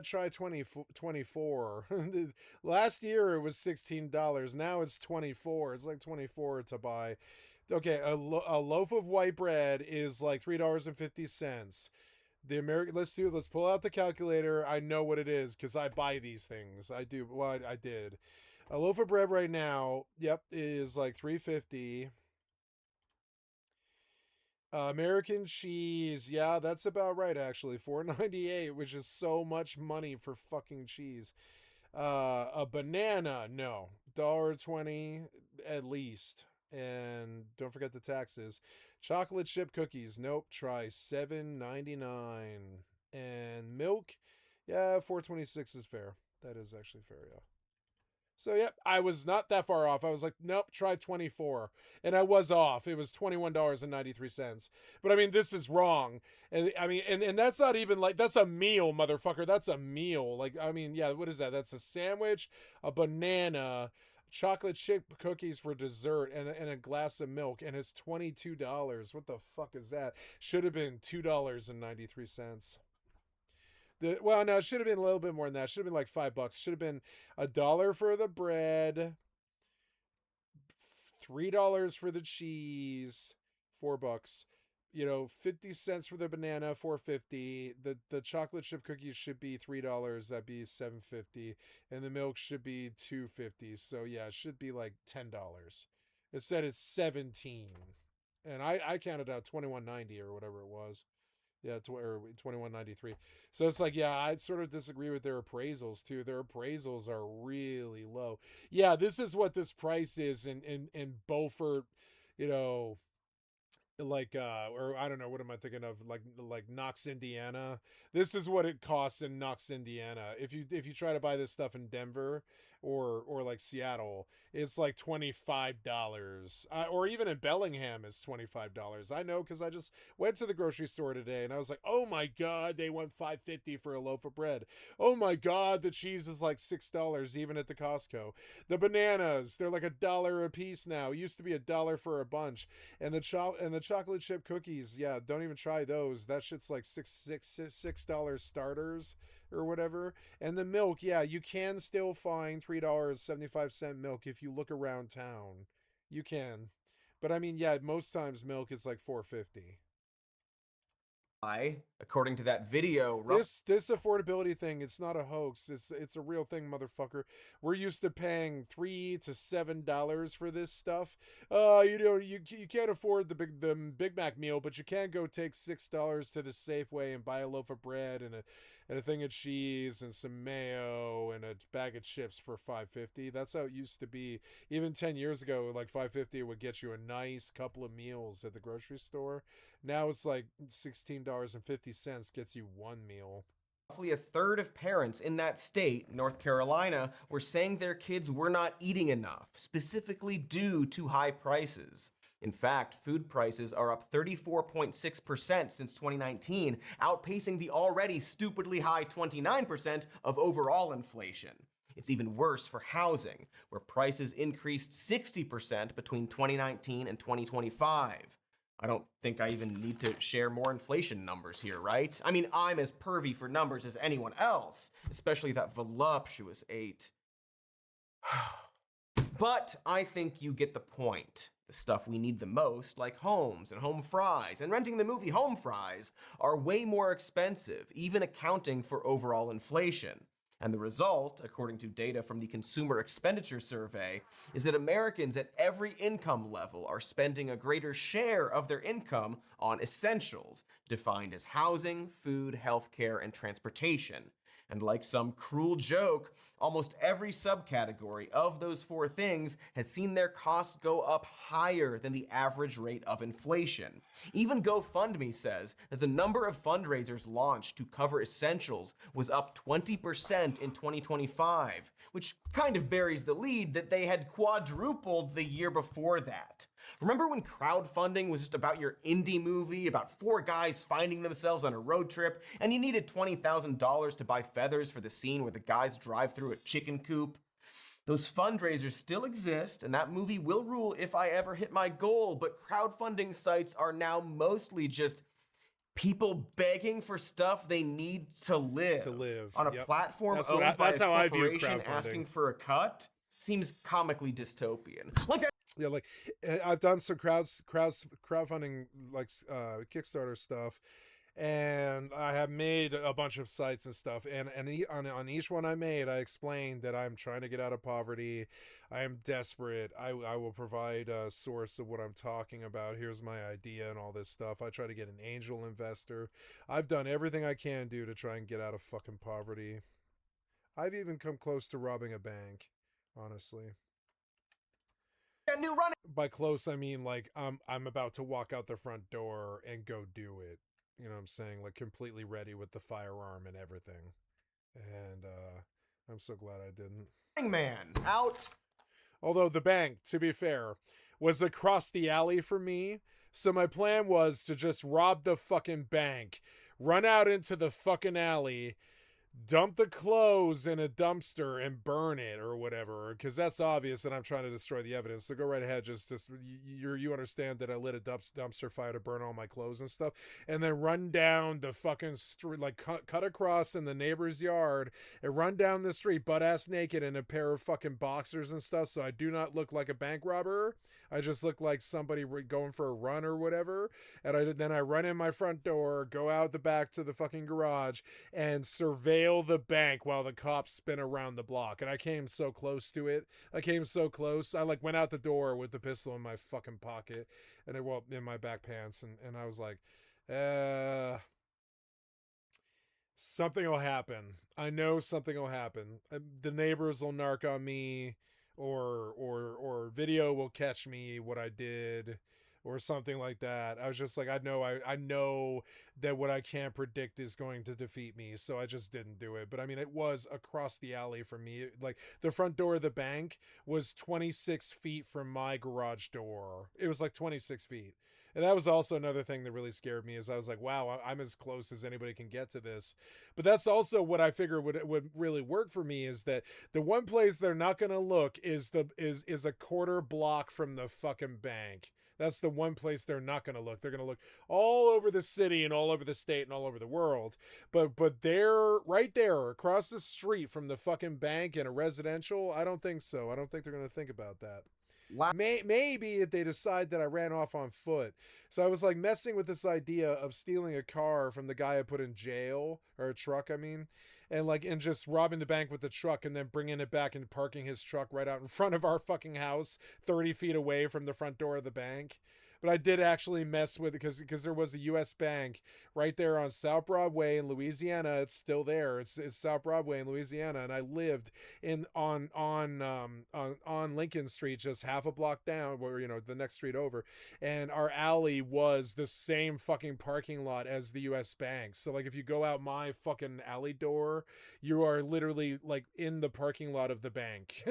Try 24. Last year it was $16. Now it's 24. It's like 24 to buy. Okay, a loaf of white bread is like $3.50. The American, let's pull out the calculator. I know what it is because I buy these things. I do. Well, I did. A loaf of bread right now, yep, is like 3.50. American cheese, yeah, that's about right actually. 4.98, which is so much money for fucking cheese. A banana, no. $1.20 at least. And don't forget the taxes. Chocolate chip cookies, nope. Try 7.99. And milk, yeah, 4.26 is fair. That is actually fair, yeah. So yep, I was not that far off. I was like, nope, try 24. And I was off. It was $21.93. But I mean, this is wrong. And I mean, and that's not even like that's a meal, motherfucker. That's a meal. Like, I mean, yeah, what is that? That's a sandwich, a banana, chocolate chip cookies for dessert, and a glass of milk, and it's $22. What the fuck is that? Should have been $2.93. Well, no, it should have been a little bit more than that. Should have been like $5. Should have been $1 for the bread, $3 for the cheese, $4. 50 cents for the banana, 4.50. The chocolate chip cookies should be $3. That'd be 7.50, and the milk should be 2.50. So yeah, it should be like $10. Instead, it's 17, and I counted out 21.90 or whatever it was. Yeah, or 21.93. So it's like, yeah, I sort of disagree with their appraisals too. Their appraisals are really low. Yeah, this is what this price is in Beaufort, you know, like or I don't know, what am I thinking of, like Knox, Indiana. This is what it costs in Knox, Indiana. If you try to buy this stuff in Denver or like Seattle, it's like $25. Or even in Bellingham it's $25. I know because I just went to the grocery store today and I was like, oh my god, they want $5.50 for a loaf of bread. Oh my god, the cheese is like $6 even at the Costco. The bananas, they're like $1 a piece now. It used to be $1 for a bunch. And the chocolate chip cookies, yeah, don't even try those. That shit's like $6 starters or whatever. And the milk, yeah, you can still find $3.75 milk if you look around town. You can. But I mean, yeah, most times milk is like 4.50. I, according to that video, This affordability thing, it's not a hoax. It's a real thing, motherfucker. We're used to paying $3 to $7 for this stuff. You can't afford the Big Mac meal, but you can go take $6 to the Safeway and buy a loaf of bread and a thing of cheese and some mayo and a bag of chips for 5.50. That's how it used to be. Even 10 years ago, like 5.50 would get you a nice couple of meals at the grocery store. Now it's like $16.50 gets you one meal. roughly a third of parents in that state, North Carolina, were saying their kids were not eating enough, specifically due to high prices. In fact, food prices are up 34.6% since 2019, outpacing the already stupidly high 29% of overall inflation. It's even worse for housing, where prices increased 60% between 2019 and 2025. I don't think I even need to share more inflation numbers here, right? I mean, I'm as pervy for numbers as anyone else, especially that voluptuous 8. But I think you get the point. The stuff we need the most, like homes and home fries and renting the movie Home Fries, are way more expensive, even accounting for overall inflation. And the result, according to data from the Consumer Expenditure Survey, is that Americans at every income level are spending a greater share of their income on essentials, defined as housing, food, healthcare, and transportation. And like some cruel joke, almost every subcategory of those four things has seen their costs go up higher than the average rate of inflation. Even GoFundMe says that the number of fundraisers launched to cover essentials was up 20% in 2025, which kind of buries the lead that they had quadrupled the year before that. Remember when crowdfunding was just about your indie movie, about four guys finding themselves on a road trip, and you needed $20,000 to buy feathers for the scene where the guys drive through a chicken coop? Those fundraisers still exist, and that movie will rule if I ever hit my goal, but crowdfunding sites are now mostly just People begging for stuff they need to live, on a Yep. platform That's owned by that's a how I view corporation crowdfunding. asking for a cut seems comically dystopian. Like that. Yeah, like I've done some crowdfunding, like Kickstarter stuff, and I have made a bunch of sites and stuff. And on each one I made, I explained that I'm trying to get out of poverty. I am desperate. I will provide a source of what I'm talking about. Here's my idea and all this stuff. I try to get an angel investor. I've done everything I can do to try and get out of fucking poverty. I've even come close to robbing a bank, honestly. New running. By close, I mean like I'm about to walk out the front door and go do it. You know what I'm saying? Like completely ready with the firearm and everything. And I'm so glad I didn't. Man, out. Although the bank, to be fair, was across the alley for me. So my plan was to just rob the fucking bank, run out into the fucking alley, dump the clothes in a dumpster and burn it or whatever, because that's obvious that I'm trying to destroy the evidence. So go right ahead. Just you understand that I lit a dumpster fire to burn all my clothes and stuff, and then run down the fucking street, like cut across in the neighbor's yard and run down the street butt ass naked in a pair of fucking boxers and stuff, so I do not look like a bank robber. I just look like somebody going for a run or whatever. And then I run in my front door, go out the back to the fucking garage, and surveil the bank while the cops spin around the block. And I came so close to it. I came so close. I like went out the door with the pistol in my fucking pocket, and in my back pants, and I was like, something will happen. I know something will happen. The neighbors will narc on me, or video will catch me what I did, or something like that. I was just like, I know that what I can't predict is going to defeat me, so I just didn't do it. But I mean, it was across the alley from me. Like the front door of the bank was 26 feet from my garage door. It was like 26 feet. And that was also another thing that really scared me, is I was like, wow, I'm as close as anybody can get to this. But that's also what I figure would really work for me, is that the one place they're not going to look is a quarter block from the fucking bank. That's the one place they're not going to look. They're going to look all over the city and all over the state and all over the world. But they're right there across the street from the fucking bank in a residential. I don't think so. I don't think they're going to think about that. Maybe if they decide that I ran off on foot. So I was like messing with this idea of stealing a car from the guy I put in jail, or a truck, I mean, and just robbing the bank with the truck and then bringing it back and parking his truck right out in front of our fucking house, 30 feet away from the front door of the bank. But I did actually mess with it because there was a U.S. bank right there on South Broadway in Louisiana. It's still there. It's South Broadway in Louisiana, and I lived on Lincoln Street, just half a block down, where the next street over, and our alley was the same fucking parking lot as the U.S. bank. So like if you go out my fucking alley door, you are literally like in the parking lot of the bank.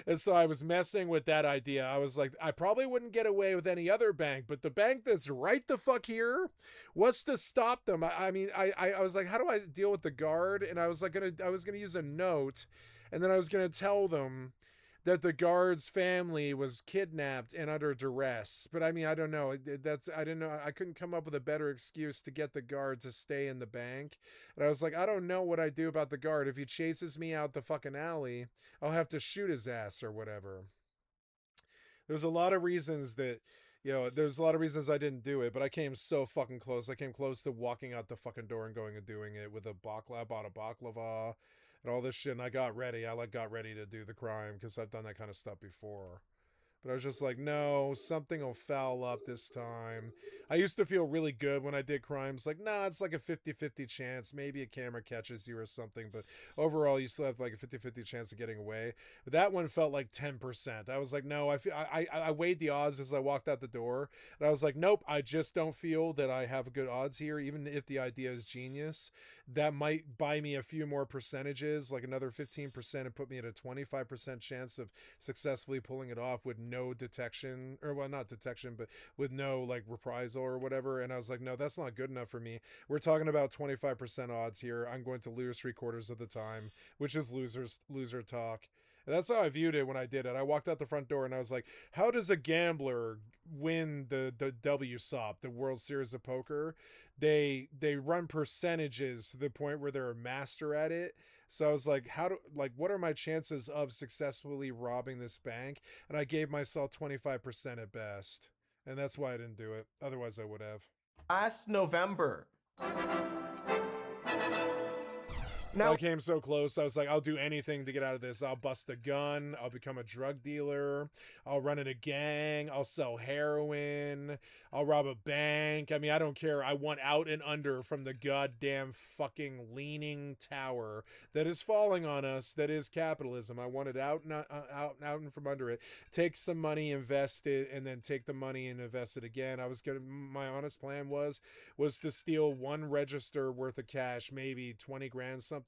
And so I was messing with that idea. I was like, I probably wouldn't get away with any other bank, but the bank that's right the fuck here, what's to stop them? I mean, I was like, how do I deal with the guard? And I was gonna use a note, and then I was gonna tell them that the guard's family was kidnapped and under duress. But I mean, I don't know. I didn't know. I couldn't come up with a better excuse to get the guard to stay in the bank. And I was like, I don't know what I do about the guard. If he chases me out the fucking alley, I'll have to shoot his ass or whatever. There's a lot of reasons that, there's a lot of reasons I didn't do it, but I came so fucking close. I came close to walking out the fucking door and going and doing it with a baklava. I bought a baklava and all this shit, and I got ready. I got ready to do the crime because I've done that kind of stuff before. But I was just like, no, something will foul up this time. I used to feel really good when I did crimes. Like, nah, it's like a 50-50 chance. Maybe a camera catches you or something. But overall, you still have like a 50-50 chance of getting away. But that one felt like 10%. I was like, no, I weighed the odds as I walked out the door. And I was like, nope, I just don't feel that I have good odds here. Even if the idea is genius, that might buy me a few more percentages, like another 15%, and put me at a 25% chance of successfully pulling it off with no detection, or well, not detection, but with no like reprisal or whatever. And I was like, no, that's not good enough for me. We're talking about 25% odds here. I'm going to lose 3/4 of the time, which is loser talk. And that's how I viewed it when I did it. I walked out the front door and I was like, how does a gambler win the WSOP, the World Series of Poker? They run percentages to the point where they're a master at it. So I was like, what are my chances of successfully robbing this bank? And I gave myself 25% at best. And that's why I didn't do it. Otherwise I would have. Last November. Now, Now, I came so close. I was like, I'll do anything to get out of this. I'll bust a gun. I'll become a drug dealer. I'll run in a gang. I'll sell heroin. I'll rob a bank. I mean, I don't care. I want out and under from the goddamn fucking leaning tower that is falling on us. That is capitalism. I want it out and from under it. Take some money, invest it, and then take the money and invest it again. My honest plan was to steal one register worth of cash, maybe 20 grand something.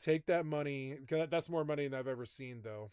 Take that money, because that's more money than I've ever seen though.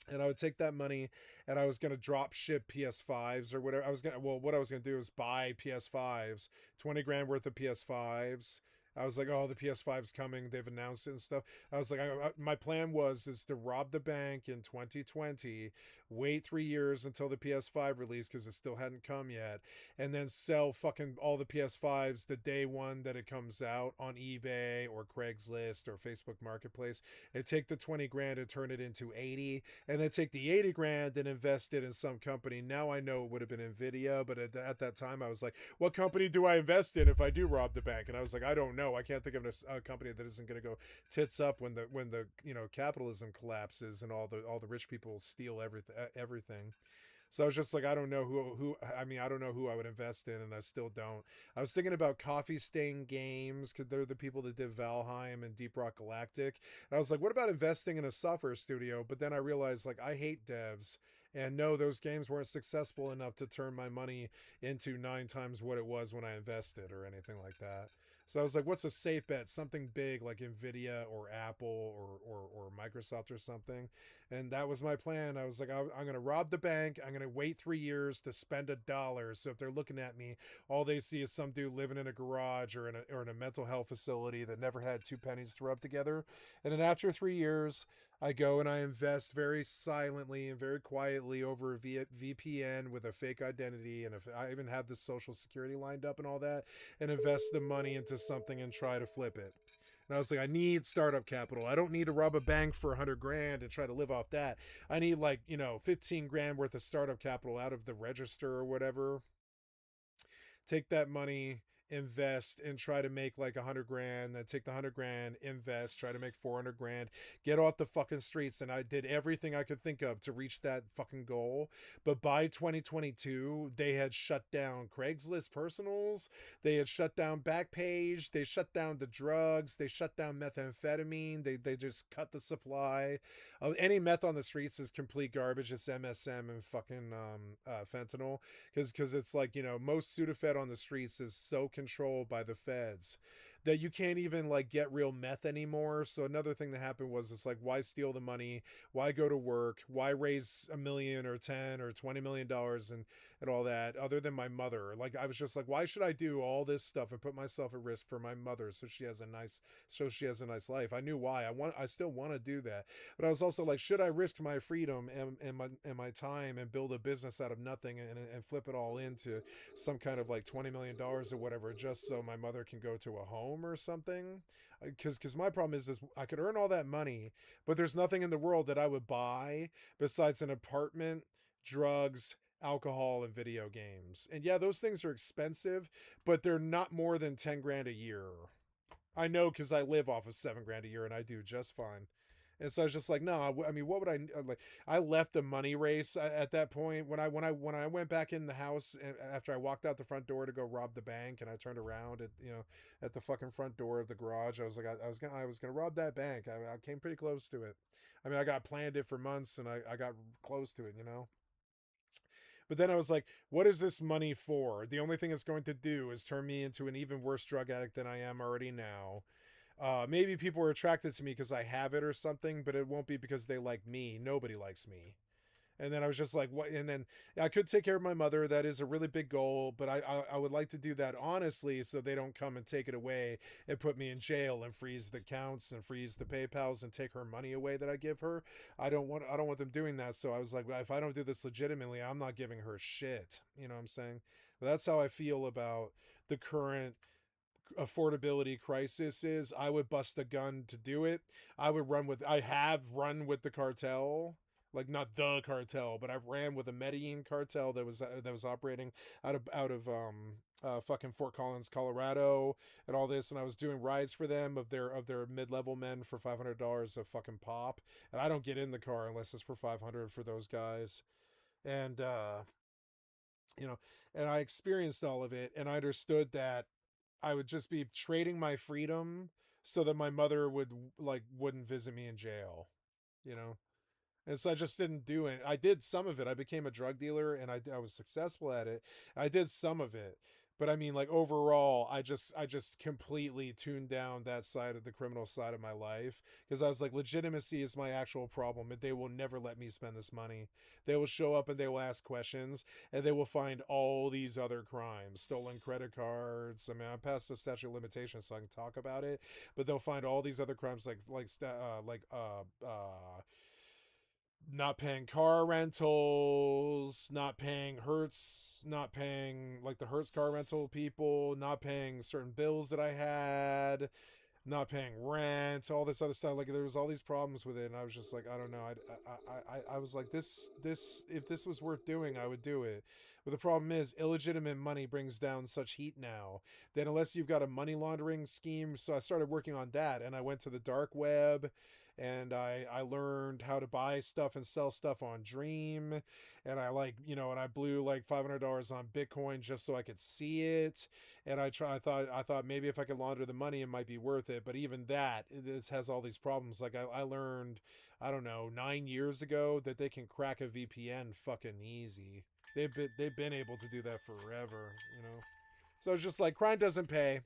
And I would take that money and I was going to drop ship PS5s or whatever. What I was going to do is buy PS5s, 20 grand worth of PS5s. I was like, oh, the PS5's coming. They've announced it and stuff. I was like, my plan is to rob the bank in 2020, wait 3 years until the PS5 release because it still hadn't come yet, and then sell fucking all the PS5s the day one that it comes out on eBay or Craigslist or Facebook Marketplace, and take the 20 grand and turn it into 80, and then take the 80 grand and invest it in some company. Now I know it would have been Nvidia, but at that time I was like, what company do I invest in if I do rob the bank? And I was like, I don't know. I can't think of a company that isn't going to go tits up when the capitalism collapses and all the rich people steal everything. So I was just like, I don't know I don't know who I would invest in, and I still don't. I was thinking about Coffee Stain Games because they're the people that did Valheim and Deep Rock Galactic. And I was like, what about investing in a software studio? But then I realized, like, I hate devs. And no, those games weren't successful enough to turn my money into 9 times what it was when I invested or anything like that. So I was like, what's a safe bet? Something big like Nvidia or Apple or Microsoft or something. And that was my plan. I was like, I'm going to rob the bank. I'm going to wait 3 years to spend $1. So if they're looking at me, all they see is some dude living in a garage or in a mental health facility that never had 2 pennies to rub together. And then after 3 years, I go and I invest very silently and very quietly over a VPN with a fake identity. And if I even have the social security lined up and all that, and invest the money into something and try to flip it. And I was like, I need startup capital. I don't need to rob a bank for 100 grand and try to live off that. I need 15 grand worth of startup capital out of the register or whatever. Take that money, invest, and try to make like 100 grand, then take the 100 grand, invest, try to make 400 grand, get off the fucking streets. And I did everything I could think of to reach that fucking goal. But by 2022, they had shut down Craigslist personals, they had shut down Backpage, they shut down the drugs, they shut down methamphetamine, they just cut the supply of any meth on the streets. Is complete garbage. It's MSM and fucking fentanyl, because it's like, most Sudafed on the streets is so controlled by the feds that you can't even like get real meth anymore. So another thing that happened was, it's like, why steal the money? Why go to work? Why raise $1 million or 10 or $20 million and all that, other than my mother? Like, I was just like, why should I do all this stuff and put myself at risk for my mother so she has a nice life? I knew why. I still want to do that. But I was also like, should I risk my freedom and my time and build a business out of nothing and flip it all into some kind of like $20 million or whatever, just so my mother can go to a home or something? Because my problem is I could earn all that money, but there's nothing in the world that I would buy besides an apartment, drugs, alcohol, and video games. And yeah, those things are expensive, but they're not more than 10 grand a year. I know, because I live off of 7 grand a year and I do just fine. And so I was just like, no, I mean, what would I like? I left the money race at that point. When I went back in the house after I walked out the front door to go rob the bank, and I turned around at the fucking front door of the garage, I was like, I was gonna rob that bank. I came pretty close to it. I mean, I got planned it for months, and I got close to it, But then I was like, what is this money for? The only thing it's going to do is turn me into an even worse drug addict than I am already now. Maybe people are attracted to me because I have it or something, but it won't be because they like me. Nobody likes me. And then I was just like, what? And then I could take care of my mother. That is a really big goal, but I would like to do that honestly, so they don't come and take it away and put me in jail and freeze the accounts and freeze the PayPal's and take her money away that I give her. I don't want them doing that. So I was like, well, if I don't do this legitimately, I'm not giving her shit. You know what I'm saying? But that's how I feel about the current affordability crisis. Is I would bust a gun to do it. I have run with the cartel, like not the cartel, but I ran with a Medellin cartel that was operating out of fucking Fort Collins, Colorado, and all this, and I was doing rides for them of their mid-level men for $500 a fucking pop, and I don't get in the car unless it's for 500 for those guys. And you know, and I experienced all of it, and I understood that I would just be trading my freedom so that my mother wouldn't visit me in jail, you know. And so I just didn't do it. I did some of it. I became a drug dealer, and I was successful at it. I did some of it. But I mean, like, overall, I just completely tuned down that side of the criminal side of my life, because I was like, legitimacy is my actual problem, and they will never let me spend this money. They will show up and they will ask questions, and they will find all these other crimes, stolen credit cards. I mean, I'm past the statute of limitations, so I can talk about it. But they'll find all these other crimes, not paying car rentals, not paying Hertz, not paying like the Hertz car rental people, not paying certain bills that I had, not paying rent, all this other stuff. Like, there was all these problems with it, and I was just like, I don't know. I was like, this if this was worth doing, I would do it. But the problem is, illegitimate money brings down such heat now that unless you've got a money laundering scheme, so I started working on that, and I went to the dark web, and I learned how to buy stuff and sell stuff on Dream, and I blew like $500 on Bitcoin just so I could see it, and I thought maybe if I could launder the money, it might be worth it. But even that, this has all these problems. Like, I learned, I don't know, 9 years ago that they can crack a VPN fucking easy. They've been able to do that forever, you know. So it's just like, crime doesn't pay.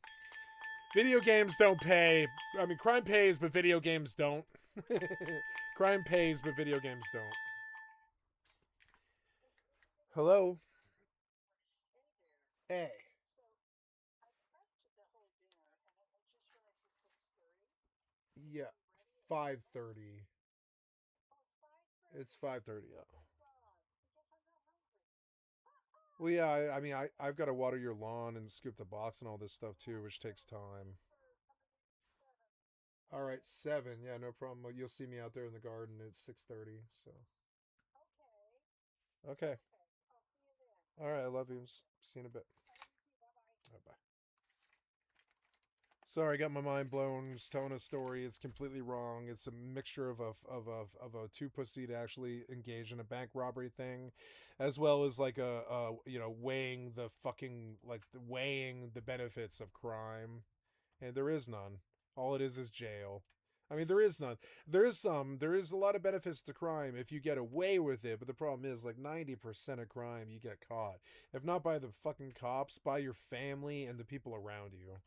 Video games don't pay. I mean, crime pays, but video games don't. Crime pays, but video games don't. Hello? Hey. Yeah. 5:30. It's 5:30. Yeah. Well, yeah. I mean, I've got to water your lawn and scoop the box and all this stuff too, which takes time. All right, 7. Yeah, no problem. Well, you'll see me out there in the garden. It's 6:30. So. Okay. All right. I love you. See you in a bit. Bye bye. Sorry, I got my mind blown. Just telling a story. It's completely wrong. It's a mixture of a two pussy to actually engage in a bank robbery thing, as well as like weighing weighing the benefits of crime, and there is none. All it is jail. I mean, there is none. There is a lot of benefits to crime if you get away with it, but the problem is, like, 90% of crime you get caught. If not by the fucking cops, by your family and the people around you.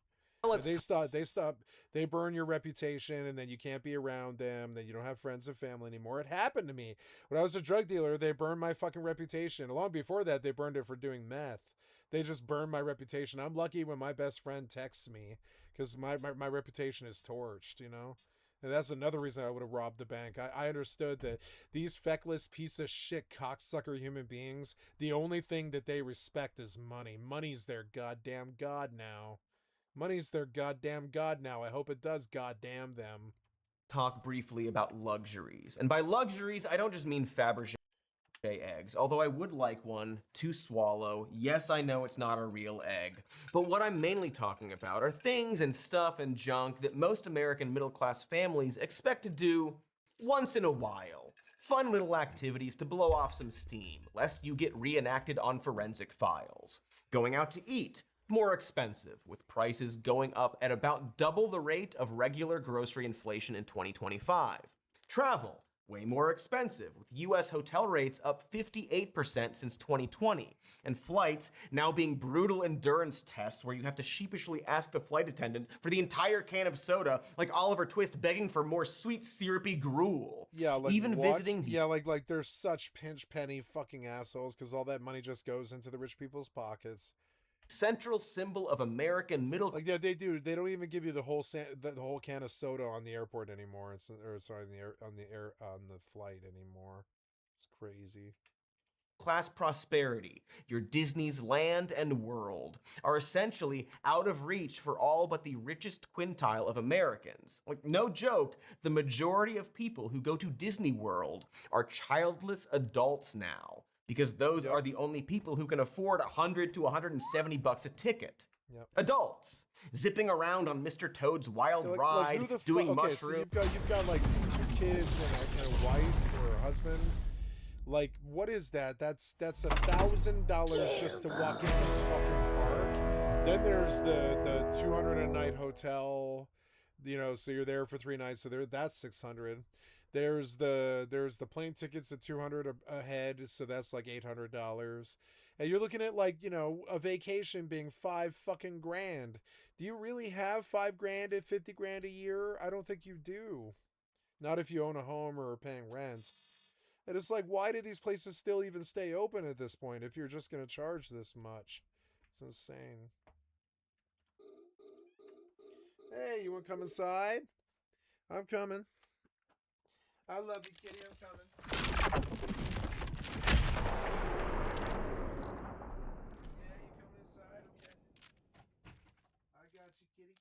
Let's They burn your reputation, and then you can't be around them, then you don't have friends and family anymore. It happened to me when I was a drug dealer. They burned my fucking reputation. Long before that, they burned it for doing meth. They just burned my reputation. I'm lucky when my best friend texts me, because my reputation is torched, you know. And that's another reason I would have robbed the bank. I understood that these feckless piece of shit cocksucker human beings, the only thing that they respect is money. Money's their goddamn god now. Money's their goddamn god now. I hope it does goddamn them. talk briefly about luxuries. And by luxuries, I don't just mean Fabergé eggs, although I would like one to swallow. Yes, I know it's not a real egg. But what I'm mainly talking about are things and stuff and junk that most American middle-class families expect to do once in a while. Fun little activities to blow off some steam, lest you get reenacted on forensic files. Going out to eat, more expensive, with prices going up at about double the rate of regular grocery inflation in 2025. Travel, way more expensive, with US hotel rates up 58% since 2020, and flights now being brutal endurance tests where you have to sheepishly ask the flight attendant for the entire can of soda, like Oliver Twist begging for more sweet syrupy gruel. Yeah, like Even what? visiting these Yeah, like they're such pinch penny fucking assholes because all that money just goes into the rich people's pockets. central symbol of American middle Like they do. They don't even give you the whole the whole can of soda on the airport anymore. Or sorry, on the flight anymore. It's crazy. class prosperity, your Disney's land and world, are essentially out of reach for all but the richest quintile of Americans. Like, no joke, the majority of people who go to Disney World are childless adults now, because those are the only people who can afford $100 to $170 a ticket. Yep. Adults zipping around on Mr. Toad's wild ride, who the doing okay, mushrooms. So you've got like 2 kids and a wife or a husband. Like, what is that? That's $1,000 just to walk into this fucking park. Then there's the 200 a night hotel, you know, so you're there for 3 nights. So that's 600. There's the plane tickets at 200 a head, so that's like $800. And you're looking at, like, you know, a vacation being $5 fucking grand. Do you really have $5 grand at 50 grand a year? I don't think you do. Not if you own a home or are paying rent. And it's like, why do these places still even stay open at this point if you're just going to charge this much? It's insane. Hey, you want to come inside? I'm coming. I love you, kitty. I'm coming. Yeah, you coming inside? Okay. I got you, kitty.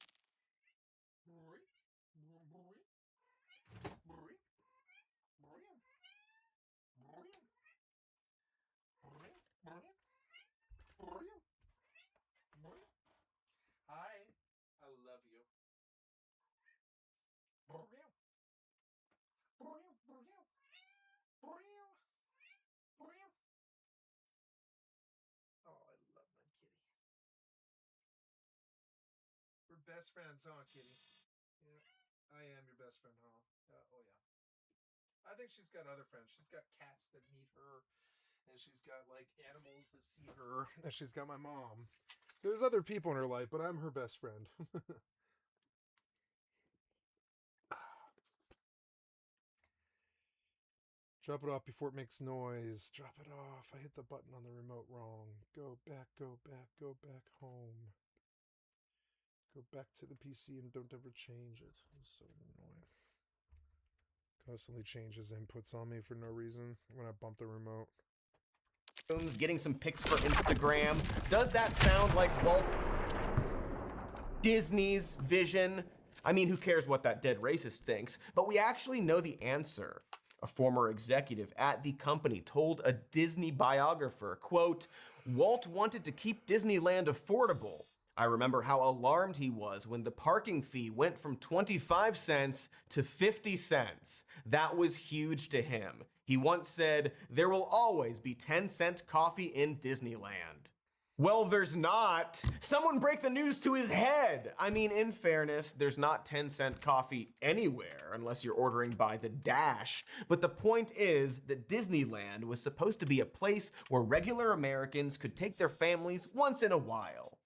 Hi, I love you. Oh, I love my kitty. We're best friends, huh, kitty? Yeah, I am your best friend, huh? Oh, yeah. I think she's got other friends. She's got cats that meet her, and she's got, like, animals that see her, and she's got my mom. There's other people in her life, but I'm her best friend. Drop it off before it makes noise. Drop it off. I hit the button on the remote wrong. Go back, go back, go back home. Go back to the PC and don't ever change it. It's so annoying. Constantly changes inputs on me for no reason when I bump the remote. Getting some pics for Instagram. Does that sound like Walt Disney's vision? I mean, who cares what that dead racist thinks? But we actually know the answer. A former executive at the company told a Disney biographer, quote, "Walt wanted to keep Disneyland affordable. I remember how alarmed he was when the parking fee went from 25 cents to 50 cents. That was huge to him. He once said, 'There will always be 10-cent coffee in Disneyland.'" Well, there's not. Someone break the news to his head. I mean, in fairness, there's not 10-cent coffee anywhere unless you're ordering by the dash. But the point is that Disneyland was supposed to be a place where regular Americans could take their families once in a while.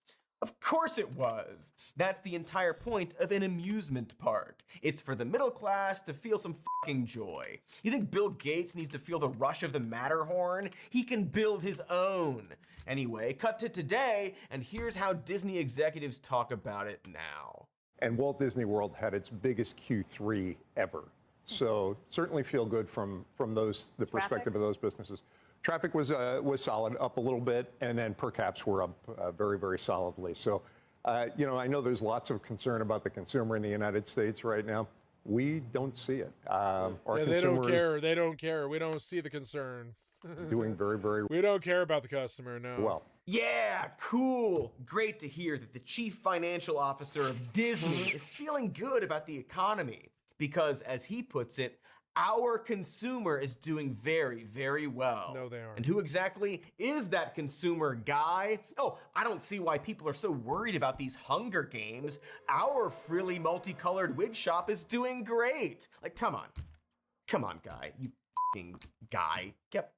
Of course it was. That's the entire point of an amusement park. It's for the middle class to feel some fucking joy. You think Bill Gates needs to feel the rush of the Matterhorn? He can build his own. Anyway, cut to today, and here's how Disney executives talk about it now. And Walt Disney World had its biggest Q3 ever. So certainly feel good from the perspective of those businesses. Traffic was solid, up a little bit, and then per caps were up very, very solidly. So, you know, I know there's lots of concern about the consumer in the United States right now. We don't see it. They don't care. They don't care. We don't see the concern. Doing very, very We don't care about the customer, no. well. Yeah, cool. Great to hear that the chief financial officer of Disney is feeling good about the economy. Because, as he puts it, our consumer is doing very, very well. No, they aren't. And who exactly is that consumer guy? Oh, I don't see why people are so worried about these Hunger Games. Our frilly multicolored wig shop is doing great. Like, come on. Come on, guy. You f***ing guy. Yep.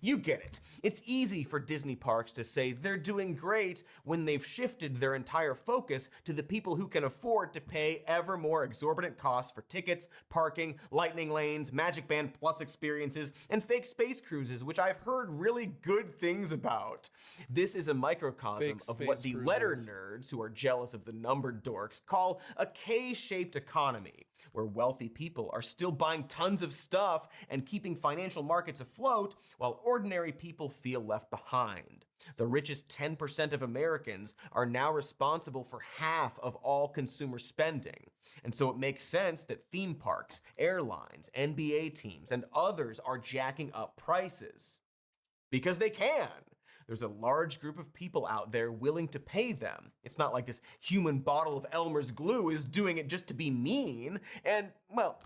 You get it. It's easy for Disney parks to say they're doing great when they've shifted their entire focus to the people who can afford to pay ever more exorbitant costs for tickets, parking, lightning lanes, Magic Band Plus experiences, and fake space cruises, which I've heard really good things about. This is a microcosm of what the letter nerds, who are jealous of the numbered dorks, call a K-shaped economy, where wealthy people are still buying tons of stuff and keeping financial markets afloat, while ordinary people feel left behind. The richest 10% of Americans are now responsible for half of all consumer spending. And so it makes sense that theme parks, airlines, NBA teams, and others are jacking up prices. Because they can. There's a large group of people out there willing to pay them. It's not like this human bottle of Elmer's glue is doing it just to be mean. And, well,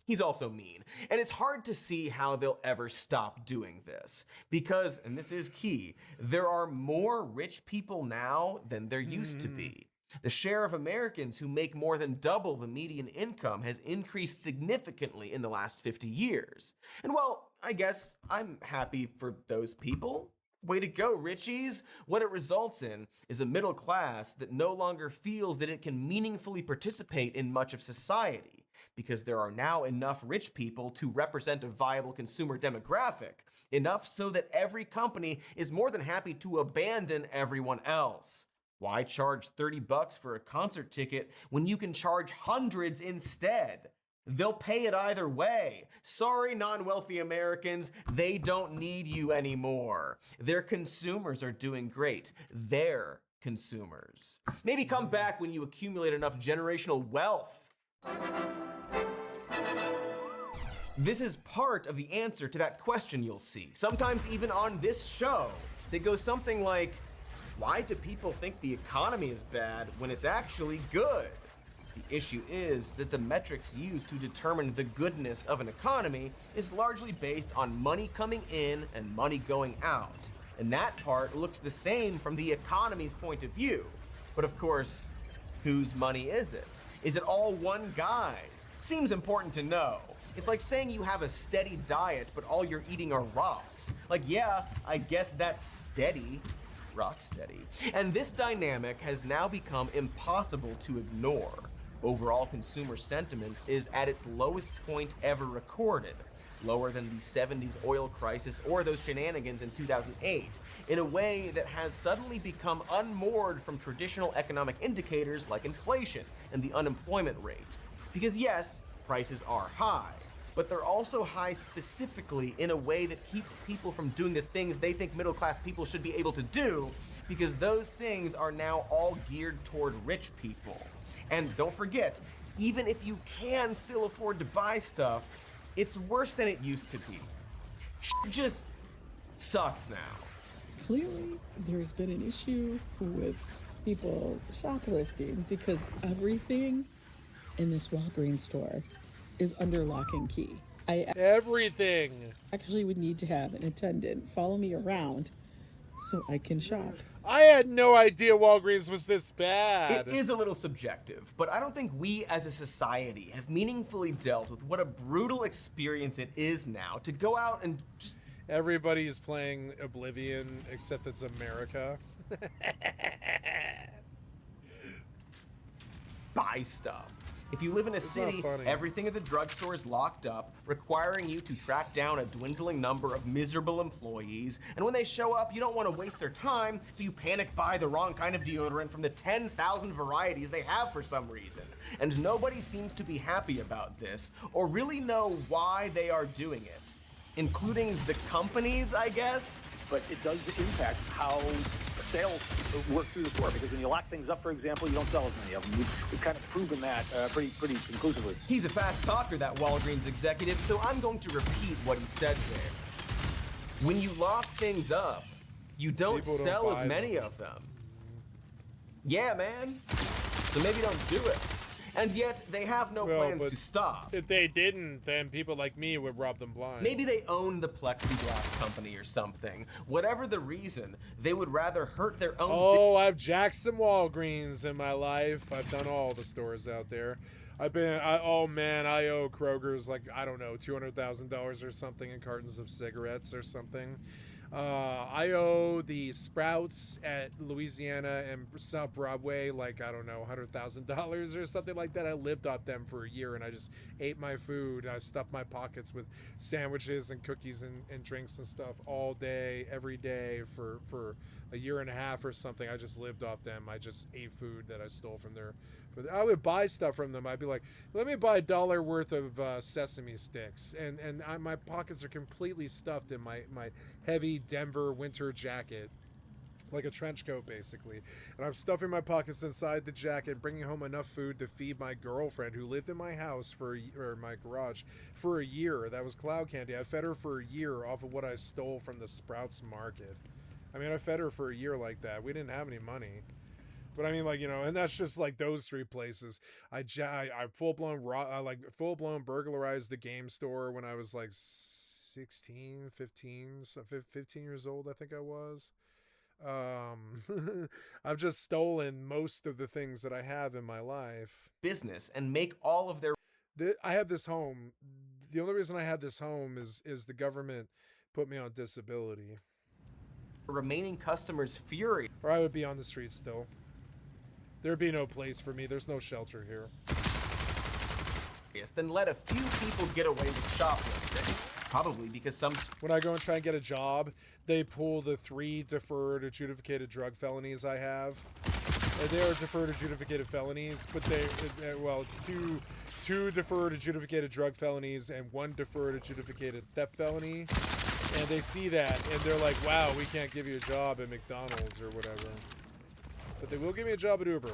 he's also mean. And it's hard to see how they'll ever stop doing this. Because, and this is key, there are more rich people now than there used to be. The share of Americans who make more than double the median income has increased significantly in the last 50 years. And well, I guess I'm happy for those people. Way to go, Richies! What it results in is a middle class that no longer feels that it can meaningfully participate in much of society, because there are now enough rich people to represent a viable consumer demographic, enough so that every company is more than happy to abandon everyone else. Why charge $30 for a concert ticket when you can charge hundreds instead? They'll pay it either way. Sorry, non-wealthy Americans, they don't need you anymore. Their consumers are doing great. They're consumers. Maybe come back when you accumulate enough generational wealth. This is part of the answer to that question you'll see, sometimes even on this show, that goes something like, why do people think the economy is bad when it's actually good? The issue is that the metrics used to determine the goodness of an economy is largely based on money coming in and money going out. And that part looks the same from the economy's point of view. But of course, whose money is it? Is it all one guy's? Seems important to know. It's like saying you have a steady diet, but all you're eating are rocks. Like, yeah, I guess that's steady. Rock steady. And this dynamic has now become impossible to ignore. Overall consumer sentiment is at its lowest point ever recorded, lower than the 70s oil crisis or those shenanigans in 2008, in a way that has suddenly become unmoored from traditional economic indicators like inflation and the unemployment rate. Because yes, prices are high, but they're also high specifically in a way that keeps people from doing the things they think middle-class people should be able to do, because those things are now all geared toward rich people. And don't forget, even if you can still afford to buy stuff, it's worse than it used to be. Shit just sucks now. Clearly, there's been an issue with people shoplifting because everything in this Walgreens store is under lock and key. Everything. Actually would need to have an attendant follow me around so I can shop. I had no idea Walgreens was this bad. It is a little subjective, but I don't think we as a society have meaningfully dealt with what a brutal experience it is now to go out and just... Everybody's playing Oblivion, except it's America. buy stuff. If you live in a city, everything at the drugstore is locked up, requiring you to track down a dwindling number of miserable employees, and when they show up, you don't want to waste their time, so you panic buy the wrong kind of deodorant from the 10,000 varieties they have for some reason. And nobody seems to be happy about this, or really know why they are doing it. Including the companies, I guess? But it does impact how sales work through the store, because when you lock things up, for example, you don't sell as many of them. We've kind of proven that pretty conclusively. He's a fast talker, that Walgreens executive, so I'm going to repeat what he said there. When you lock things up, you don't sell as many of them. Yeah, man. So maybe don't do it. And yet, they have no plans to stop. If they didn't, then people like me would rob them blind. Maybe they own the plexiglass company or something. Whatever the reason, they would rather hurt their own... Oh, I've jacked some Walgreens in my life. I've done all the stores out there. Oh man, I owe Kroger's like, I don't know, $200,000 or something in cartons of cigarettes or something. I owe the Sprouts at Louisiana and South Broadway like, I don't know, $100,000 or something like that. I lived off them for a year and I just ate my food. I stuffed my pockets with sandwiches and cookies and drinks and stuff all day, every day for a year and a half or something. I just lived off them. I just ate food that I stole from their. I would buy stuff from them. I'd be like, let me buy $1 worth of sesame sticks, and my pockets are completely stuffed in my heavy Denver winter jacket, like a trench coat basically, and I'm stuffing my pockets inside the jacket, bringing home enough food to feed my girlfriend who lived in my house or my garage for a year. That was cloud candy. I fed her for a year off of what I stole from the Sprouts market. I mean, I fed her for a year like that. We didn't have any money. But I mean, like, and that's just like those three places. I full blown burglarized the game store when I was like 16, 15, 15 years old, I think I was. I've just stolen most of the things that I have in my life. Business and make all of their I have this home. The only reason I have this home is the government put me on disability. remaining customers furious. Or I would be on the streets still. There'd be no place for me. There's no shelter here. Then let a few people get away with shoplifting. Probably because some... When I go and try and get a job, they pull the 3 deferred adjudicated drug felonies I have. They are deferred adjudicated felonies, but it's two deferred adjudicated drug felonies and 1 deferred adjudicated theft felony. And they see that, and they're like, wow, we can't give you a job at McDonald's or whatever. But they will give me a job at Uber.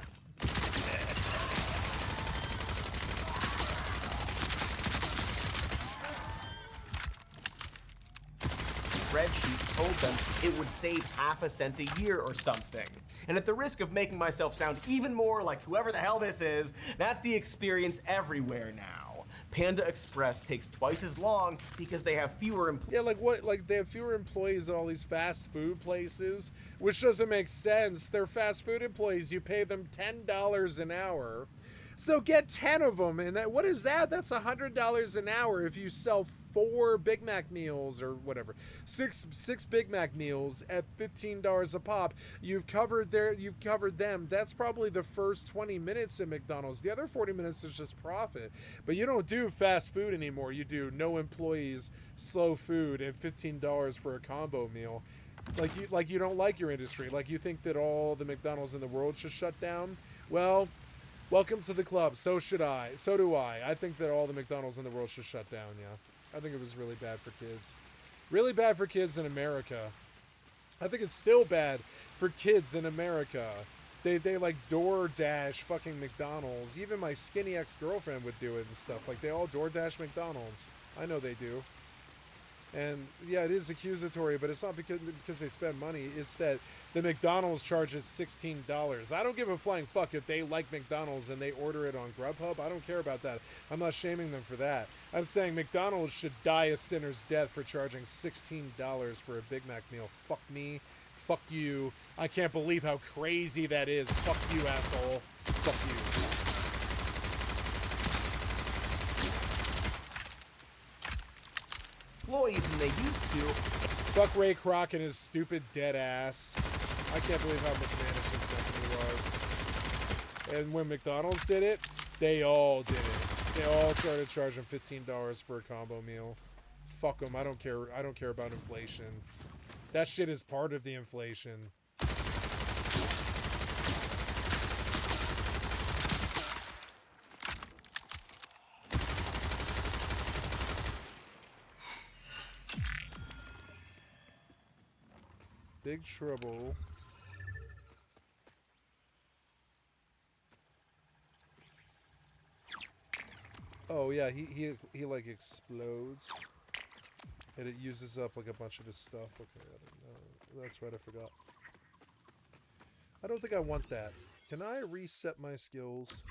Spreadsheet told them it would save half a cent a year or something. And at the risk of making myself sound even more like whoever the hell this is, that's the experience everywhere now. Panda Express takes twice as long because they have fewer employees. Yeah, like what? Like they have fewer employees at all these fast food places, which doesn't make sense. They're fast food employees. You pay them $10 an hour. So get 10 of them, and what is that? That's $100 an hour if you sell 4 Big Mac meals or whatever. Six Big Mac meals at $15 a pop. You've covered them. That's probably the first 20 minutes at McDonald's. The other 40 minutes is just profit. But you don't do fast food anymore. You do no employees, slow food, and $15 for a combo meal. Like you don't like your industry. Like you think that all the McDonald's in the world should shut down. Well, welcome to the club. So should I. So do I. I think that all the McDonald's in the world should shut down, yeah. I think it was really bad for kids. Really bad for kids in America. I think it's still bad for kids in America. They like DoorDash fucking McDonald's. Even my skinny ex-girlfriend would do it and stuff. Like, they all DoorDash McDonald's. I know they do. And yeah, it is accusatory, but it's not because they spend money. It's that the McDonald's charges $16. I don't give a flying fuck if they like McDonald's and they order it on Grubhub. I don't care about that. I'm not shaming them for that. I'm saying McDonald's should die a sinner's death for charging $16 for a Big Mac meal. Fuck me. Fuck you. I can't believe how crazy that is. Fuck you, asshole. Fuck you. Employees than they used to. Fuck Ray Kroc and his stupid dead ass. I can't believe how mismanaged this company was. And when McDonald's did it, they all did it. They all started charging $15 for a combo meal. Fuck them. I don't care. I don't care about inflation. That shit is part of the inflation. Big trouble. Oh yeah, he like explodes, and it uses up like a bunch of his stuff. Okay, I don't know. That's right, I forgot. I don't think I want that. Can I reset my skills?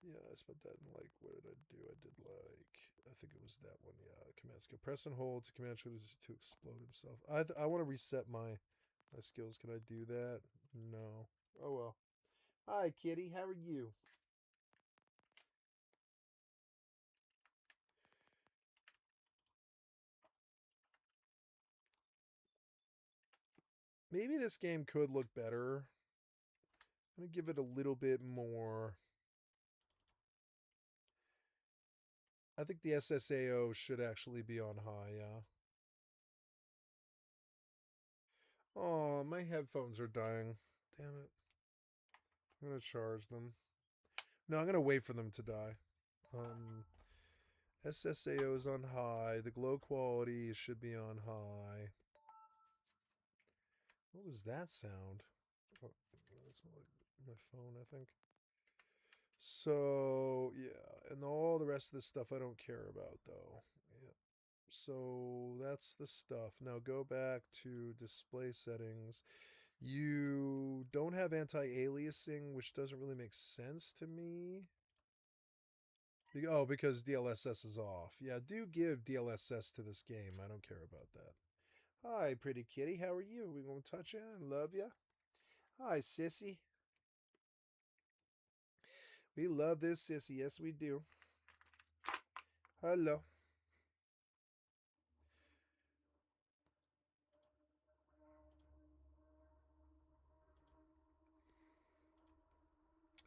Yeah, I spent that in like, what did I do? I did like, I think it was that one. Yeah, command skill. Press and hold to command to explode himself. I want to reset my skills. Can I do that? No. Oh well. Hi, kitty. How are you? maybe this game could look better. I'm going to give it a little bit more. I think the SSAO should actually be on high, yeah. Oh, my headphones are dying. Damn it. I'm going to charge them. No, I'm going to wait for them to die. SSAO is on high. The glow quality should be on high. What was that sound? Oh, that's my phone, I think. So, yeah. And all the rest of this stuff I don't care about, though. Yeah. So, that's the stuff. Now, go back to display settings. You don't have anti-aliasing, which doesn't really make sense to me. Oh, because DLSS is off. Yeah, do give DLSS to this game. I don't care about that. Hi, pretty kitty. How are you? We gonna touch you and love you? Hi, sissy. We love this sissy. Yes, we do. Hello.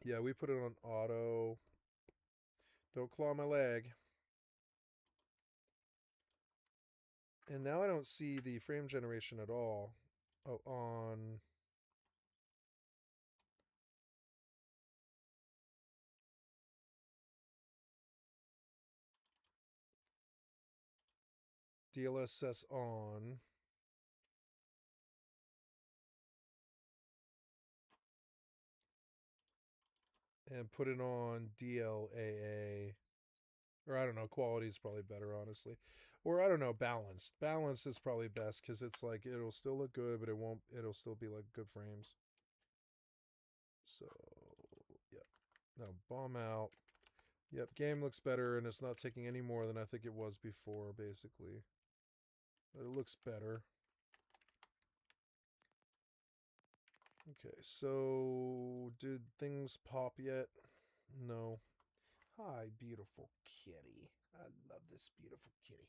Yeah, we put it on auto. Don't claw my leg. And now I don't see the frame generation at all. Oh, on... DLSS on. And put it on DLAA. Or I don't know, quality is probably better, honestly. Or I don't know, balanced. Balance is probably best because it's like it'll still look good, but it'll still be like good frames. So, yeah. Now bomb out. Yep, game looks better and it's not taking any more than I think it was before, basically. But it looks better. Okay, so did things pop yet? No. Hi, beautiful kitty. I love this beautiful kitty.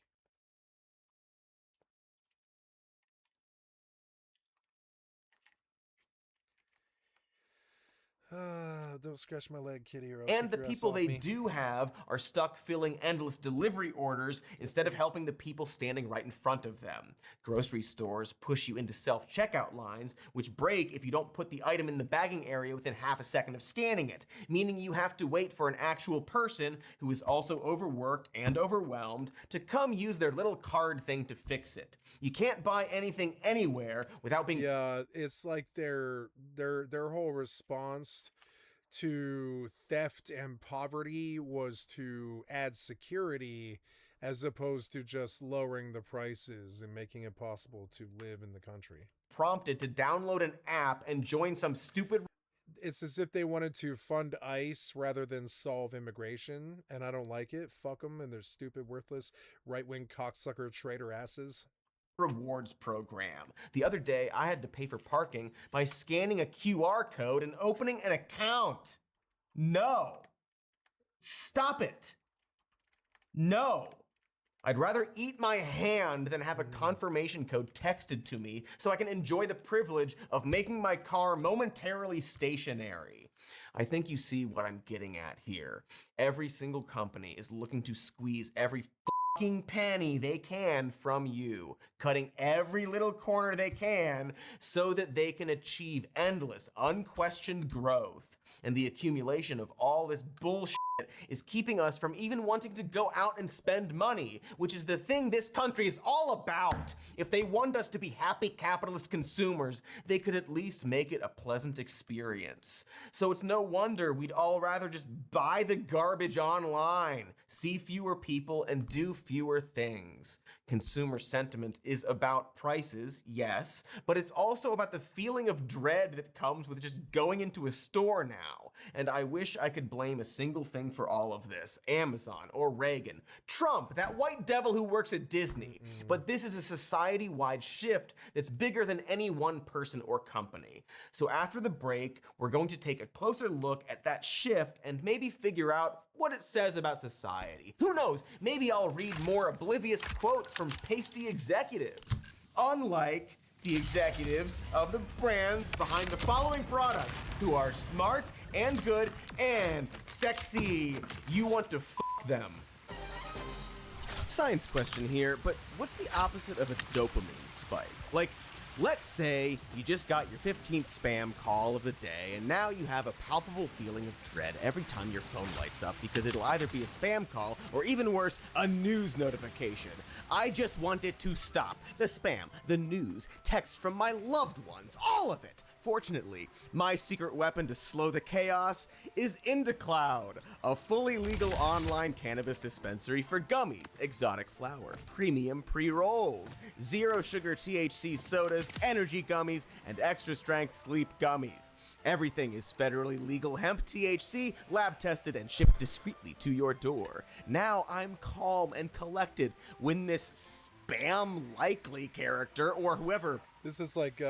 Don't scratch my leg, kitty, or I'll And kick the your ass people off they me. do have are stuck filling endless delivery orders instead of helping the people standing right in front of them. Grocery stores push you into self-checkout lines, which break if you don't put the item in the bagging area within half a second of scanning it, meaning you have to wait for an actual person who is also overworked and overwhelmed to come use their little card thing to fix it. You can't buy anything anywhere without being... Yeah, it's like their whole response to theft and poverty was to add security as opposed to just lowering the prices and making it possible to live in the country. prompted to download an app and join some stupid... It's as if they wanted to fund ICE rather than solve immigration, and I don't like it. Fuck them and their stupid, worthless, right-wing cocksucker traitor asses. rewards program. The other day, I had to pay for parking by scanning a QR code and opening an account. No. Stop it. No. I'd rather eat my hand than have a confirmation code texted to me so I can enjoy the privilege of making my car momentarily stationary. I think you see what I'm getting at here. Every single company is looking to squeeze every fucking penny they can from you, cutting every little corner they can so that they can achieve endless, unquestioned growth. And the accumulation of all this bullshit is keeping us from even wanting to go out and spend money, which is the thing this country is all about. If they want us to be happy capitalist consumers, they could at least make it a pleasant experience. So it's no wonder we'd all rather just buy the garbage online, see fewer people, and do fewer things. Consumer sentiment is about prices, yes, but it's also about the feeling of dread that comes with just going into a store now. And I wish I could blame a single thing for all of this. Amazon or Reagan, Trump, that white devil who works at Disney. But this is a society-wide shift that's bigger than any one person or company. So after the break, we're going to take a closer look at that shift and maybe figure out what it says about society. Who knows, maybe I'll read more oblivious quotes from pasty executives. Unlike the executives of the brands behind the following products who are smart and good and sexy. You want to f them. Science question here, but what's the opposite of a dopamine spike? Like, let's say you just got your 15th spam call of the day, and now you have a palpable feeling of dread every time your phone lights up because it'll either be a spam call or, even worse, a news notification. I just want it to stop. The spam, the news, texts from my loved ones, all of it. Fortunately, my secret weapon to slow the chaos is IndaCloud, a fully legal online cannabis dispensary for gummies, exotic flower, premium pre-rolls, zero sugar THC sodas, energy gummies, and extra strength sleep gummies. Everything is federally legal hemp THC, lab tested, and shipped discreetly to your door. Now I'm calm and collected when this spam likely character or whoever. This is like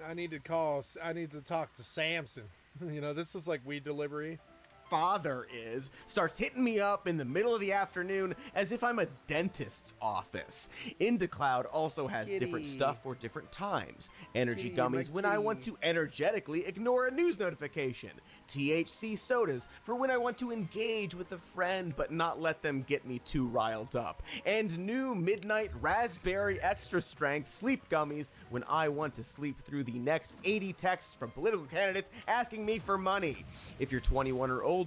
I need to talk to Samson. You know, this is like weed delivery. Father starts hitting me up in the middle of the afternoon as if I'm a dentist's office. IndaCloud also has different stuff for different times. Energy gummies when I want to energetically ignore a news notification. THC sodas for when I want to engage with a friend but not let them get me too riled up. And new midnight raspberry extra strength sleep gummies when I want to sleep through the next 80 texts from political candidates asking me for money. If you're 21 or older,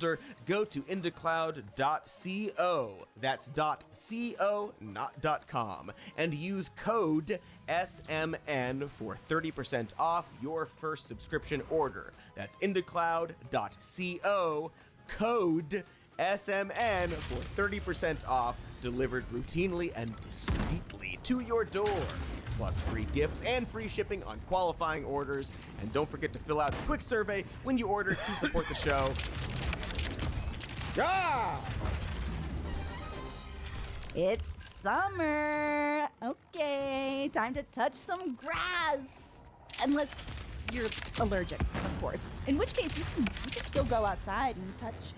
go to indacloud.co, that's .co, not .com, and use code SMN for 30% off your first subscription order. That's indacloud.co, code SMN for 30% off, delivered routinely and discreetly to your door. Plus free gifts and free shipping on qualifying orders. And don't forget to fill out a quick survey when you order to support the show. Yeah! It's summer. Okay, time to touch some grass. Unless you're allergic, of course. In which case, you can still go outside and touch,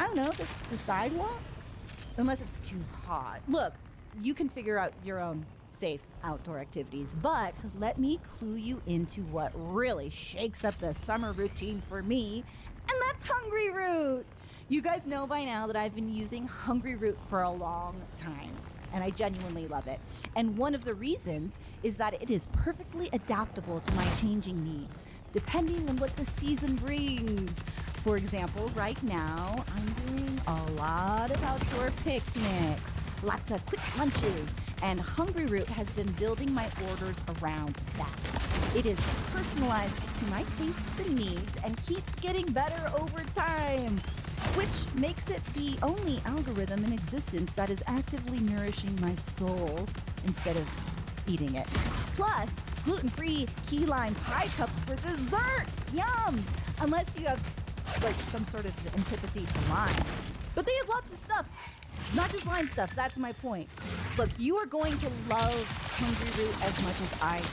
I don't know, the sidewalk? Unless it's too hot. Look, you can figure out your own safe outdoor activities, but let me clue you into what really shakes up the summer routine for me, and that's Hungry Root. You guys know by now that I've been using Hungry Root for a long time, and I genuinely love it. And one of the reasons is that it is perfectly adaptable to my changing needs, depending on what the season brings. For example, right now, I'm doing a lot of outdoor picnics, lots of quick lunches, and Hungry Root has been building my orders around that. It is personalized to my tastes and needs and keeps getting better over time, which makes it the only algorithm in existence that is actively nourishing my soul instead of eating it. Plus, gluten-free key lime pie cups for dessert. Yum! Unless you have like some sort of antipathy to lime. But they have lots of stuff. Not just lime stuff, that's my point. Look, you are going to love Hungry Root as much as I do.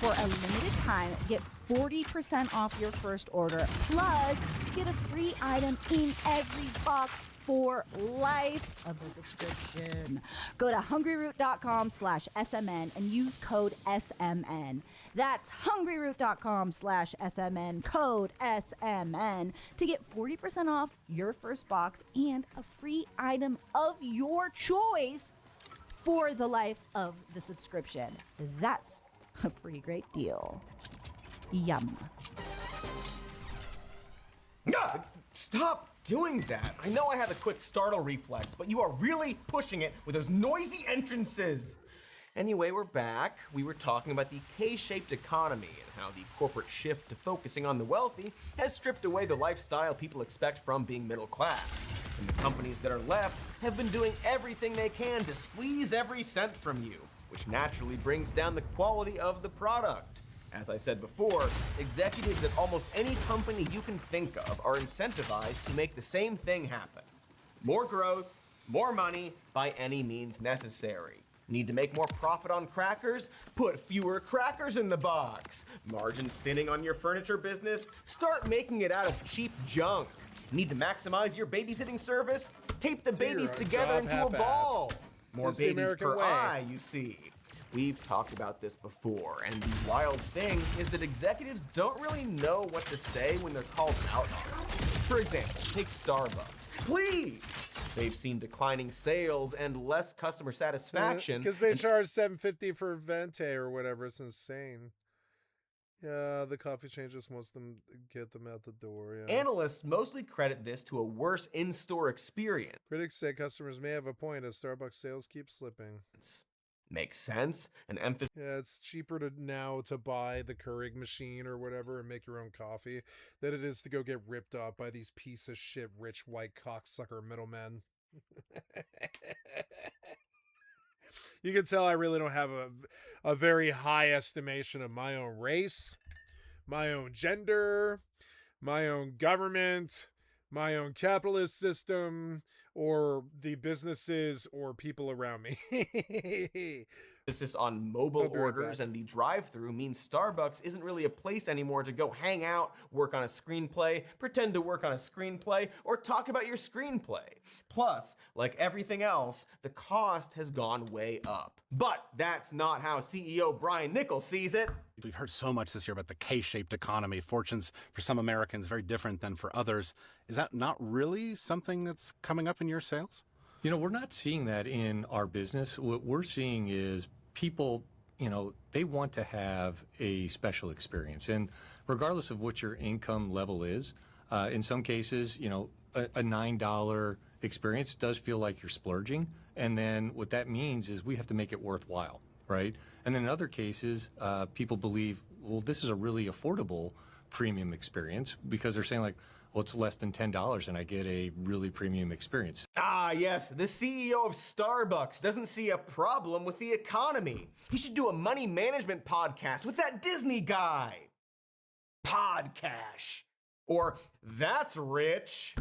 For a limited time, get 40% off your first order, plus get a free item in every box for life of the subscription. Go to hungryroot.com/SMN and use code SMN. That's hungryroot.com/SMN, code SMN, to get 40% off your first box and a free item of your choice for the life of the subscription. That's a pretty great deal. Yum. Stop doing that. I know I have a quick startle reflex, but you are really pushing it with those noisy entrances. Anyway, we're back. We were talking about the K-shaped economy and how the corporate shift to focusing on the wealthy has stripped away the lifestyle people expect from being middle class. And the companies that are left have been doing everything they can to squeeze every cent from you, which naturally brings down the quality of the product. As I said before, executives at almost any company you can think of are incentivized to make the same thing happen. More growth, more money, by any means necessary. Need to make more profit on crackers? Put fewer crackers in the box. Margins thinning on your furniture business? Start making it out of cheap junk. Need to maximize your babysitting service? Tape the babies together into a ball. More babies per eye, you see. We've talked about this before, and the wild thing is that executives don't really know what to say when they're called out on it. For example, take Starbucks. Please! They've seen declining sales and less customer satisfaction. Because they charge $7.50 for venti or whatever. It's insane. Yeah, the coffee chain just wants them get them out the door. Yeah. Analysts mostly credit this to a worse in-store experience. Critics say customers may have a point as Starbucks sales keep slipping. Makes sense. An emphasis. Yeah, it's cheaper now to buy the Keurig machine or whatever and make your own coffee than it is to go get ripped off by these piece of shit rich white cocksucker middlemen. You can tell I really don't have a very high estimation of my own race, my own gender, my own government, my own capitalist system, or the businesses or people around me. Emphasis on mobile orders and the drive-through means Starbucks isn't really a place anymore to go hang out, work on a screenplay, pretend to work on a screenplay, or talk about your screenplay. Plus, like everything else, the cost has gone way up. But that's not how CEO Brian Nichols sees it. We've heard so much this year about the K-shaped economy. Fortunes for some Americans very different than for others. Is that not really something that's coming up in your sales? You know, we're not seeing that in our business. What we're seeing is people, they want to have a special experience. And regardless of what your income level is, in some cases, a $9 experience does feel like you're splurging. And then what that means is we have to make it worthwhile, right? And then in other cases, people believe, well, this is a really affordable premium experience because they're saying like, well, it's less than $10 and I get a really premium experience. Ah, yes, the CEO of Starbucks doesn't see a problem with the economy. He should do a money management podcast with that Disney guy. Podcash. Or, that's rich.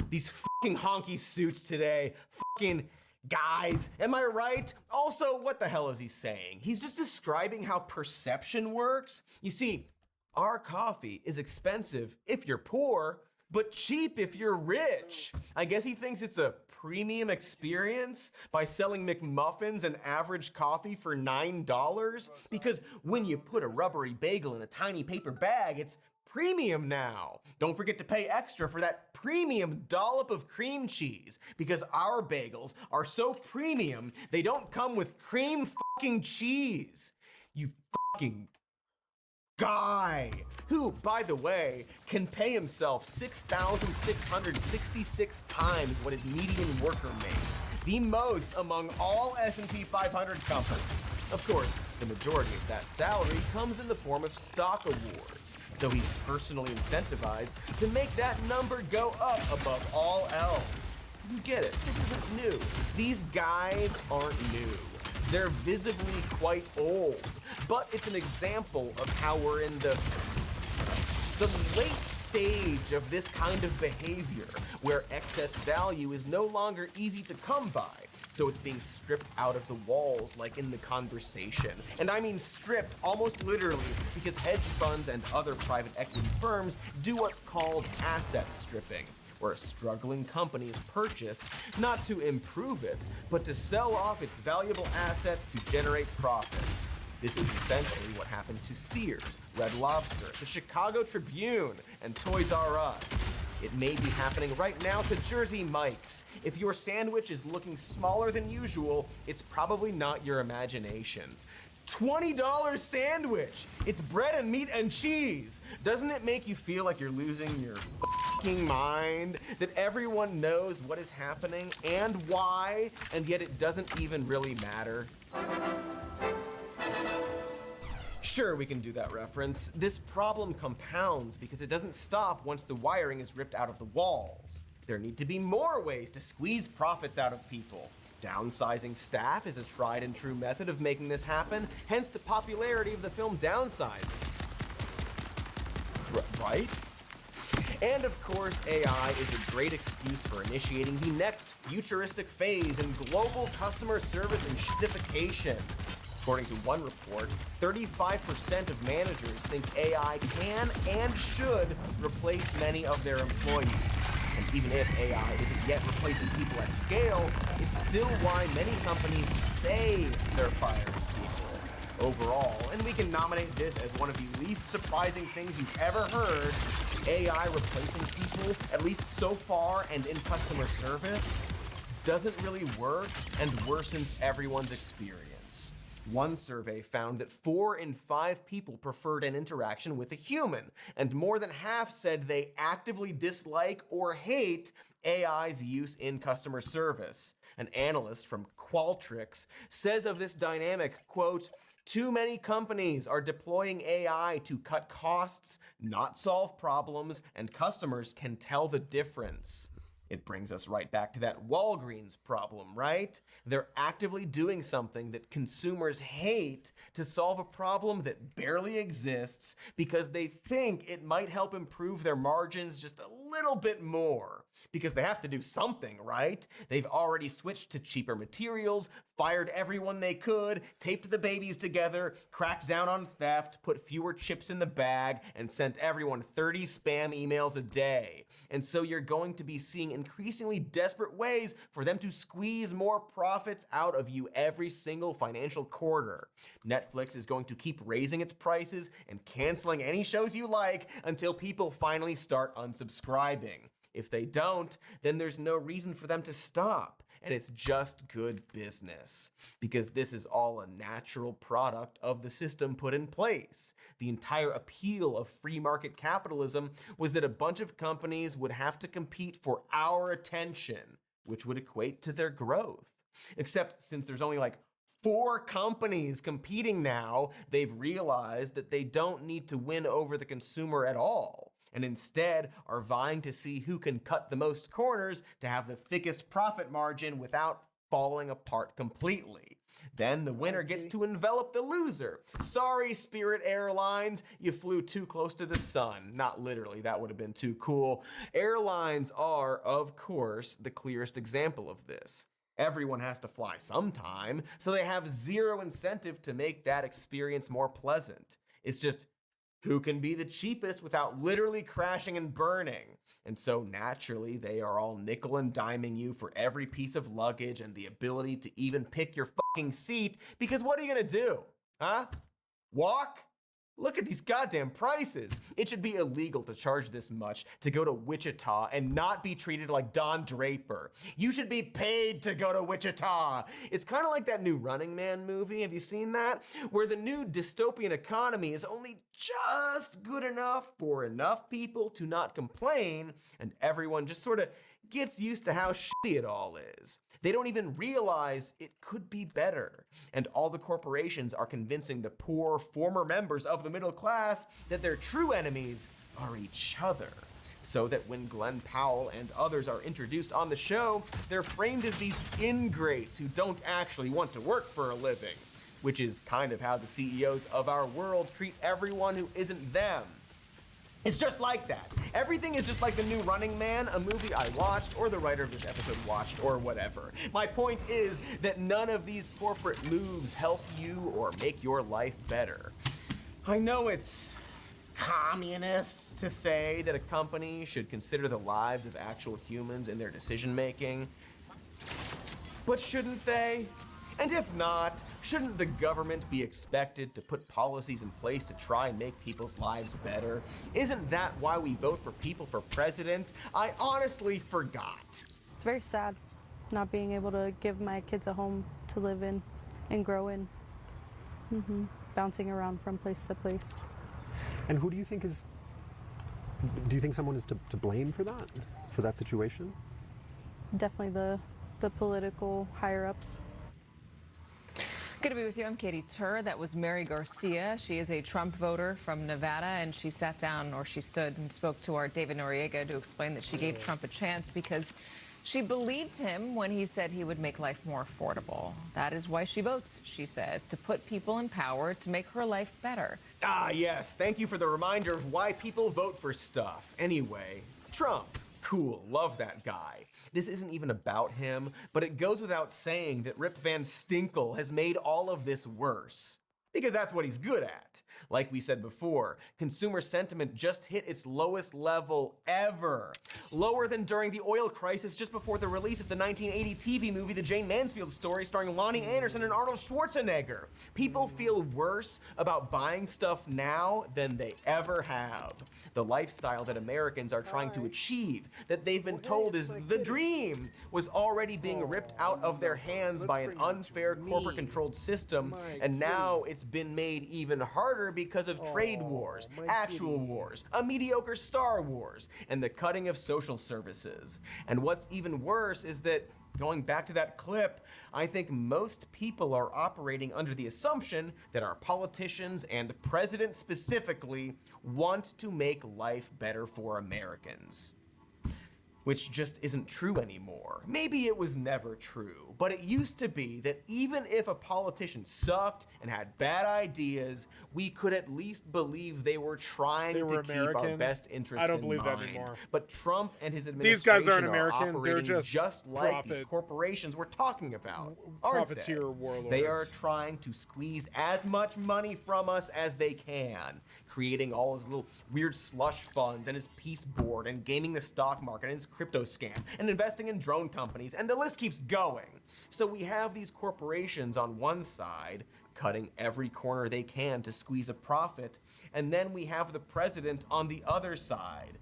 These fucking honky suits today. Fucking guys, am I right? Also, what the hell is he saying? He's just describing how perception works. You see, our coffee is expensive if you're poor, but cheap if you're rich. I guess he thinks it's a premium experience by selling McMuffins and average coffee for $9, because when you put a rubbery bagel in a tiny paper bag, it's premium now. Don't forget to pay extra for that premium dollop of cream cheese, because our bagels are so premium, they don't come with cream fucking cheese. You fucking guy, who, by the way, can pay himself 6,666 times what his median worker makes, the most among all S&P 500 companies. Of course, the majority of that salary comes in the form of stock awards, so he's personally incentivized to make that number go up above all else. You get it, this isn't new. These guys aren't new. They're visibly quite old, but it's an example of how we're in the late stage of this kind of behavior, where excess value is no longer easy to come by, so it's being stripped out of the walls like in the conversation. And I mean stripped almost literally, because hedge funds and other private equity firms do what's called asset stripping, where a struggling company is purchased not to improve it, but to sell off its valuable assets to generate profits. This is essentially what happened to Sears, Red Lobster, the Chicago Tribune, and Toys R Us. It may be happening right now to Jersey Mike's. If your sandwich is looking smaller than usual, it's probably not your imagination. $20 sandwich! It's bread and meat and cheese! Doesn't it make you feel like you're losing your fucking mind? That everyone knows what is happening and why, and yet it doesn't even really matter? Sure, we can do that reference. This problem compounds because it doesn't stop once the wiring is ripped out of the walls. There need to be more ways to squeeze profits out of people. Downsizing staff is a tried and true method of making this happen, hence the popularity of the film Downsizing. Right? And of course, AI is a great excuse for initiating the next futuristic phase in global customer service and shitification. According to one report, 35% of managers think AI can and should replace many of their employees. And even if AI isn't yet replacing people at scale, it's still why many companies say they're firing people overall. And we can nominate this as one of the least surprising things you've ever heard. AI replacing people, at least so far and in customer service, doesn't really work and worsens everyone's experience. One survey found that 4 in 5 people preferred an interaction with a human, and more than half said they actively dislike or hate AI's use in customer service. An analyst from Qualtrics says of this dynamic, quote, "Too many companies are deploying AI to cut costs, not solve problems, and customers can tell the difference." It brings us right back to that Walgreens problem, right? They're actively doing something that consumers hate to solve a problem that barely exists because they think it might help improve their margins just a little bit more. Because they have to do something, right? They've already switched to cheaper materials, fired everyone they could, taped the babies together, cracked down on theft, put fewer chips in the bag, and sent everyone 30 spam emails a day. And so you're going to be seeing increasingly desperate ways for them to squeeze more profits out of you every single financial quarter. Netflix is going to keep raising its prices and canceling any shows you like until people finally start unsubscribing. If they don't, then there's no reason for them to stop. And it's just good business. Because this is all a natural product of the system put in place. The entire appeal of free market capitalism was that a bunch of companies would have to compete for our attention, which would equate to their growth. Except since there's only like 4 companies competing now, they've realized that they don't need to win over the consumer at all, and instead are vying to see who can cut the most corners to have the thickest profit margin without falling apart completely. Then the winner gets to envelop the loser. Sorry, Spirit Airlines, you flew too close to the sun. Not literally, that would have been too cool. Airlines are, of course, the clearest example of this. Everyone has to fly sometime, so they have zero incentive to make that experience more pleasant. It's just, who can be the cheapest without literally crashing and burning? And so naturally, they are all nickel and diming you for every piece of luggage and the ability to even pick your fucking seat, because what are you gonna do? Huh? Walk? Look at these goddamn prices. It should be illegal to charge this much to go to Wichita and not be treated like Don Draper. You should be paid to go to Wichita. It's kind of like that new Running Man movie. Have you seen that? Where the new dystopian economy is only just good enough for enough people to not complain, and everyone just sort of gets used to how shitty it all is. They don't even realize it could be better. And all the corporations are convincing the poor former members of the middle class that their true enemies are each other. So that when Glenn Powell and others are introduced on the show, they're framed as these ingrates who don't actually want to work for a living. Which is kind of how the CEOs of our world treat everyone who isn't them. It's just like that. Everything is just like the new Running Man, a movie I watched, or the writer of this episode watched, or whatever. My point is that none of these corporate moves help you or make your life better. I know it's communist to say that a company should consider the lives of actual humans in their decision making, but shouldn't they? And if not, shouldn't the government be expected to put policies in place to try and make people's lives better? Isn't that why we vote for people for president? I honestly forgot. It's very sad not being able to give my kids a home to live in and grow in. Bouncing around from place to place. And who do you think is, do you think someone is to blame for that situation? Definitely the political higher-ups. Good to be with you. I'm Katie Tur. That was Mary Garcia. She is a Trump voter from Nevada, and she sat down, or she stood and spoke to our David Noriega to explain that she gave Trump a chance because she believed him when he said he would make life more affordable. That is why she votes, she says, to put people in power to make her life better. Ah, yes. Thank you for the reminder of why people vote for stuff. Anyway, Trump. Cool. Love that guy. This isn't even about him, but it goes without saying that Rip Van Stinkle has made all of this worse. because that's what he's good at. Like we said before, consumer sentiment just hit its lowest level ever. Lower than during the oil crisis just before the release of the 1980 TV movie The Jane Mansfield Story starring Lonnie Anderson and Arnold Schwarzenegger. People feel worse about buying stuff now than they ever have. The lifestyle that Americans are trying to achieve, that they've been told is the dream, was already being ripped out of their hands by an unfair corporate-controlled system, and now it's been made even harder because of trade wars, actual wars, a mediocre Star Wars, and the cutting of social services. And what's even worse is that, going back to that clip, I think most people are operating under the assumption that our politicians and president specifically want to make life better for Americans. Which just isn't true anymore. Maybe it was never true, but it used to be that even if a politician sucked and had bad ideas, we could at least believe they were trying to keep our best interests I don't in believe mind. that anymore. But Trump and his administration These guys aren't are American. They're operating just like these corporations we're talking about. Profiteer warlords. They are trying to squeeze as much money from us as they can, creating all his little weird slush funds and his peace board and gaming the stock market and his crypto scam and investing in drone companies, and the list keeps going. So we have these corporations on one side cutting every corner they can to squeeze a profit, and then we have the president on the other side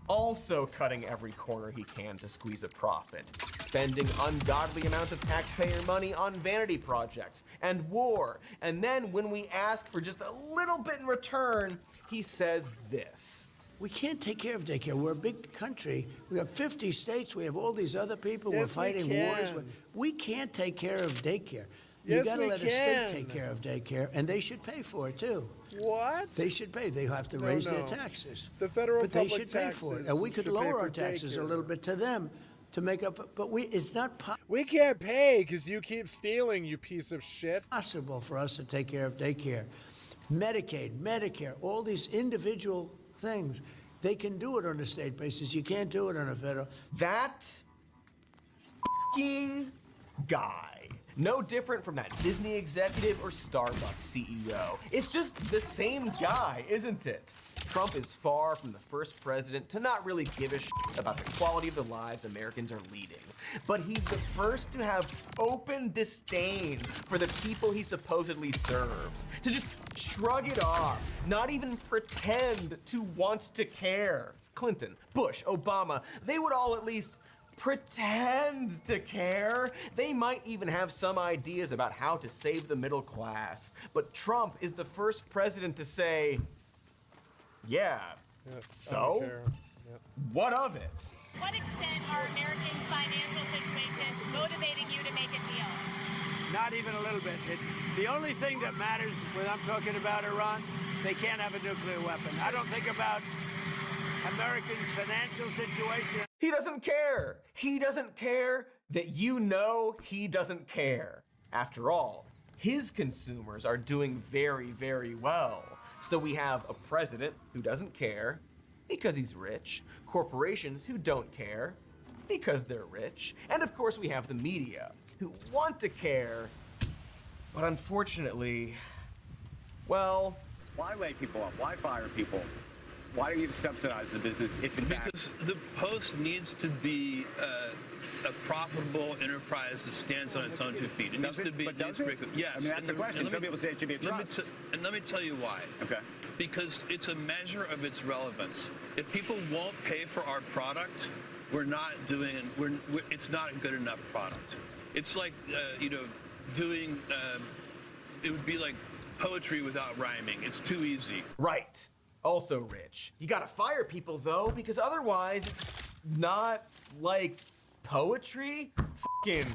also cutting every corner he can to squeeze a profit, spending ungodly amounts of taxpayer money on vanity projects and war. And then when we ask for just a little bit in return, he says this. We can't take care of daycare. We're a big country. We have 50 states. We have all these other people. Yes, we're fighting wars. We can't take care of daycare. Yes, you got to we let a can. state take care of daycare, and they should pay for it too. What? They should pay. They have to raise their taxes. The federal but they public should pay for it, and we could should pay lower for our taxes a daycare. little bit to them to make up. But it's not We can't pay because you keep stealing, you piece of shit. possible for us to take care of daycare, Medicaid, Medicare, all these individual things. They can do it on a state basis. You can't do it on a federal. That f***ing guy. No different from that Disney executive or Starbucks CEO. It's just the same guy, isn't it? Trump is far from the first president to not really give a shit about the quality of the lives Americans are leading. But he's the first to have open disdain for the people he supposedly serves. To just shrug it off, not even pretend to want to care. Clinton, Bush, Obama, they would all at least pretend to care. They might even have some ideas about how to save the middle class. But Trump is the first president to say, yeah, so? What of it? What extent are Americans' financial situations motivating you to make a deal? Not even a little bit. The only thing that matters when I'm talking about Iran, they can't have a nuclear weapon. I don't think about Americans' financial situation. He doesn't care. He doesn't care that you know he doesn't care. After all, his consumers are doing very, very well. So we have a president who doesn't care because he's rich, corporations who don't care because they're rich, and of course we have the media who want to care, but unfortunately, well... Why lay people up? Why fire people? Why do you subsidize the business if in fact... Because the Post needs to be a profitable enterprise that stands on its own 2 feet. It needs to be... Does it? Yes. I mean, that's the question. Some people say it should be a trust. And let me tell you why. Okay. Because it's a measure of its relevance. If people won't pay for our product, we're not doing... it's not a good enough product. It's like, doing... it would be like poetry without rhyming. It's too easy. Right. Also rich. You gotta fire people though, because otherwise it's not like poetry? Fucking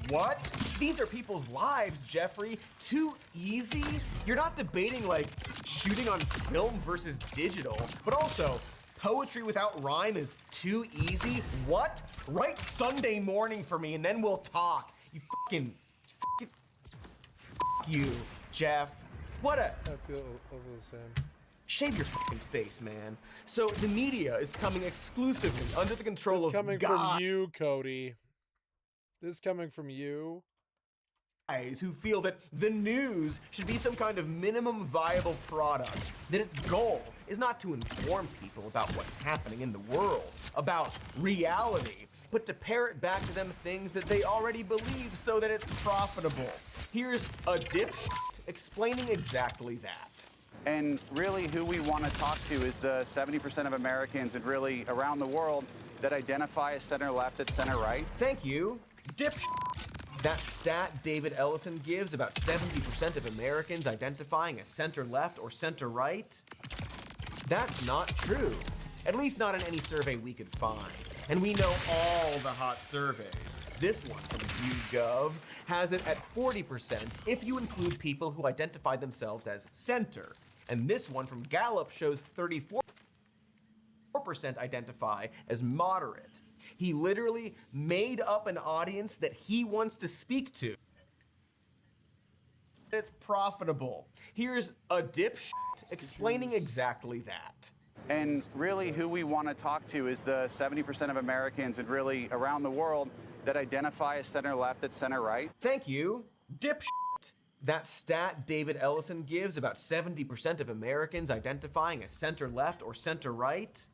what? These are people's lives, Jeffrey. Too easy? You're not debating like shooting on film versus digital, but also poetry without rhyme is too easy? What? Write Sunday morning for me and then we'll talk. You fucking you, Jeff. What a... I feel the same. Shave your fucking face, man. So the media is coming exclusively under the control This of coming God. from you, Cody. This coming from you. who feel that the news should be some kind of minimum viable product, that its goal is not to inform people about what's happening in the world, about reality, but to parrot back to them things that they already believe so that it's profitable. Here's a dipshit explaining exactly that. And really who we want to talk to is the 70% of Americans and really around the world that identify as center-left and center-right. Thank you, dipshit. That stat David Ellison gives about 70% of Americans identifying as center-left or center-right, that's not true. At least not in any survey we could find. And we know all the hot surveys. This one from YouGov has it at 40% if you include people who identify themselves as center. And this one from Gallup shows 34% identify as moderate. He literally made up an audience that he wants to speak to. It's profitable. Here's a dipshit explaining exactly that. And really who we want to talk to is the 70% of Americans and really around the world that identify as center-left and center-right. Thank you, dipshit. That stat David Ellison gives about 70% of Americans identifying as center-left or center-right,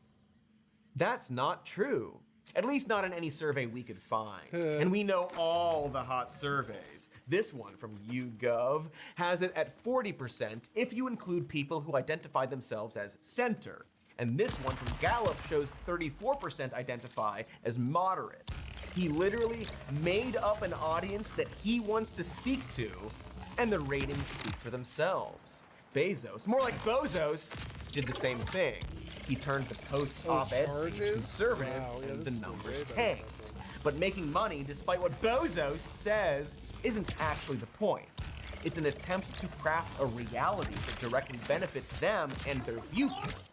that's not true. At least not in any survey we could find. And we know all the hot surveys. This one from YouGov has it at 40% if you include people who identify themselves as center. And this one from Gallup shows 34% identify as moderate. He literally made up an audience that he wants to speak to, and the ratings speak for themselves. Bezos, more like Bozos, did the same thing. He turned the Post's op-ed page conservative, and the numbers tanked. But making money, despite what Bezos says, isn't actually the point. It's an attempt to craft a reality that directly benefits them and their viewpoint.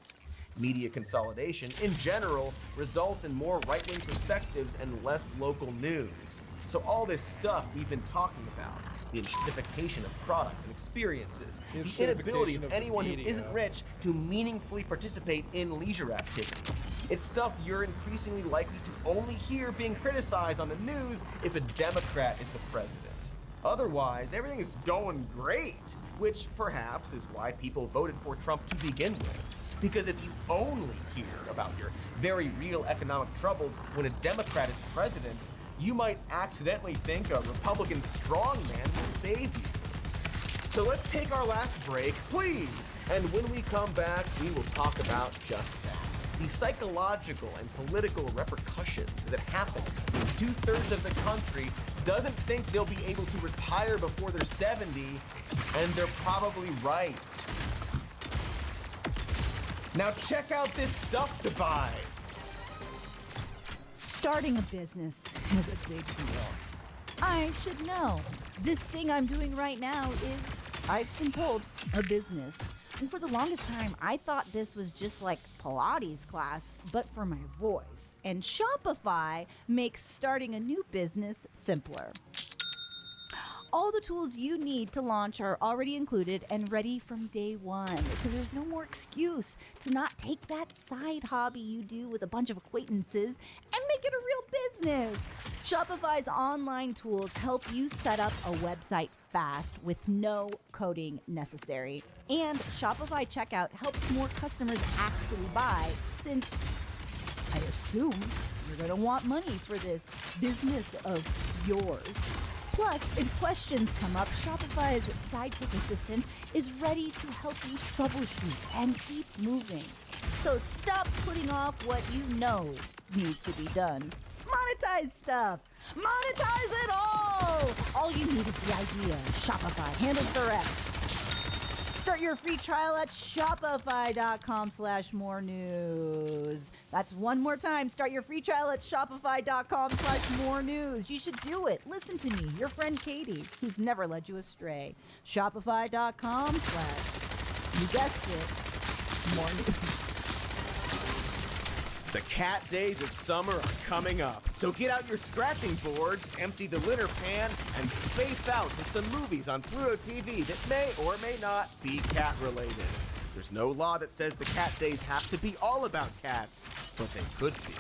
Media consolidation, in general, results in more right-wing perspectives and less local news. So all this stuff we've been talking about, the enshittification of products and experiences, the inability of anyone who isn't rich to meaningfully participate in leisure activities. It's stuff you're increasingly likely to only hear being criticized on the news if a Democrat is the president. Otherwise, everything is going great, which perhaps is why people voted for Trump to begin with. Because if you only hear about your very real economic troubles when a Democrat is president, you might accidentally think a Republican strongman will save you. So let's take our last break, please. And when we come back, we will talk about just that. The psychological and political repercussions that happen when 2/3 of the country doesn't think they'll be able to retire before they're 70, and they're probably right. Now check out this stuff to buy. Starting a business is a big deal. I should know. This thing I'm doing right now is, I've been told, a business. And for the longest time, I thought this was just like Pilates class, but for my voice. And Shopify makes starting a new business simpler. All the tools you need to launch are already included and ready from day one. So there's no more excuse to not take that side hobby you do with a bunch of acquaintances and make it a real business. Shopify's online tools help you set up a website fast with no coding necessary. And Shopify checkout helps more customers actually buy, since I assume you're going to want money for this business of yours. Plus, if questions come up, Shopify's Sidekick Assistant is ready to help you troubleshoot and keep moving. So stop putting off what you know needs to be done. Monetize stuff. Monetize it all. All you need is the idea. Shopify handles the rest. Start your free trial at shopify.com/more news. That's one more time. Start your free trial at shopify.com/more news. You should do it. Listen to me, your friend Katie, who's never led you astray. Shopify.com/ you guessed it, more news. The cat days of summer are coming up, so get out your scratching boards, empty the litter pan, and space out with some movies on Pluto TV that may or may not be cat-related. There's no law that says the cat days have to be all about cats, but they could be.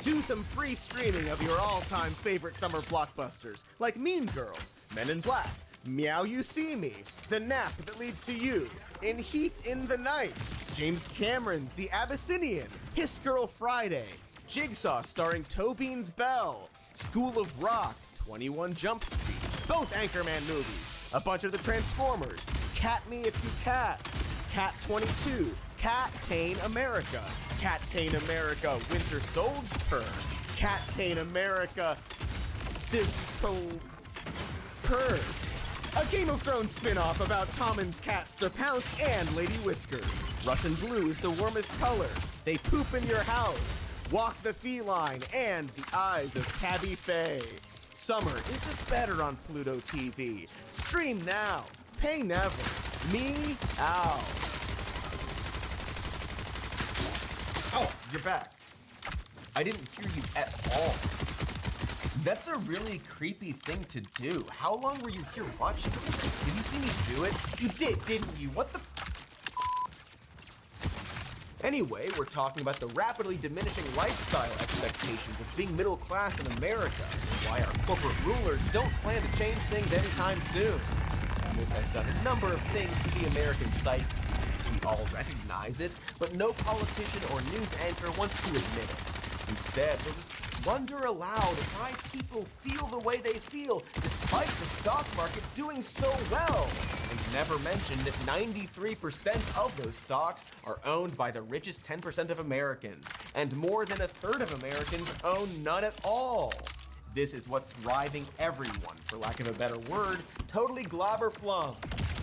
Do some free streaming of your all-time favorite summer blockbusters, like Mean Girls, Men in Black, Meow You See Me, The Nap That Leads to You, In Heat in the Night, James Cameron's The Abyssinian, His Girl Friday, Jigsaw starring Tobeens Bell, School of Rock, 21 Jump Street, both Anchorman movies, a bunch of the Transformers, Cat Me If You Cat, Cat 22, Cat Tane America, Cat Tane America Winter Soldier, Cat Tane America Purge, a Game of Thrones spin-off about Tommen's cat Sir Pounce and Lady Whiskers. Russian blue is the warmest color. They poop in your house. Walk the Feline and The Eyes of Tabby Faye. Summer is just better on Pluto TV. Stream now. Pay never. Me-ow. Oh, you're back. I didn't hear you at all. That's a really creepy thing to do. How long were you here watching? Did you see me do it? You did, didn't you? What the? Anyway, we're talking about the rapidly diminishing lifestyle expectations of being middle class in America, and why our corporate rulers don't plan to change things anytime soon. And this has done a number of things to the American psyche. We all recognize it, but no politician or news anchor wants to admit it. Instead, they'll just wonder aloud why people feel the way they feel despite the stock market doing so well, and never mention that 93% of those stocks are owned by the richest 10% of Americans, and more than a third of Americans own none at all. This is what's driving everyone, for lack of a better word, totally globberflung.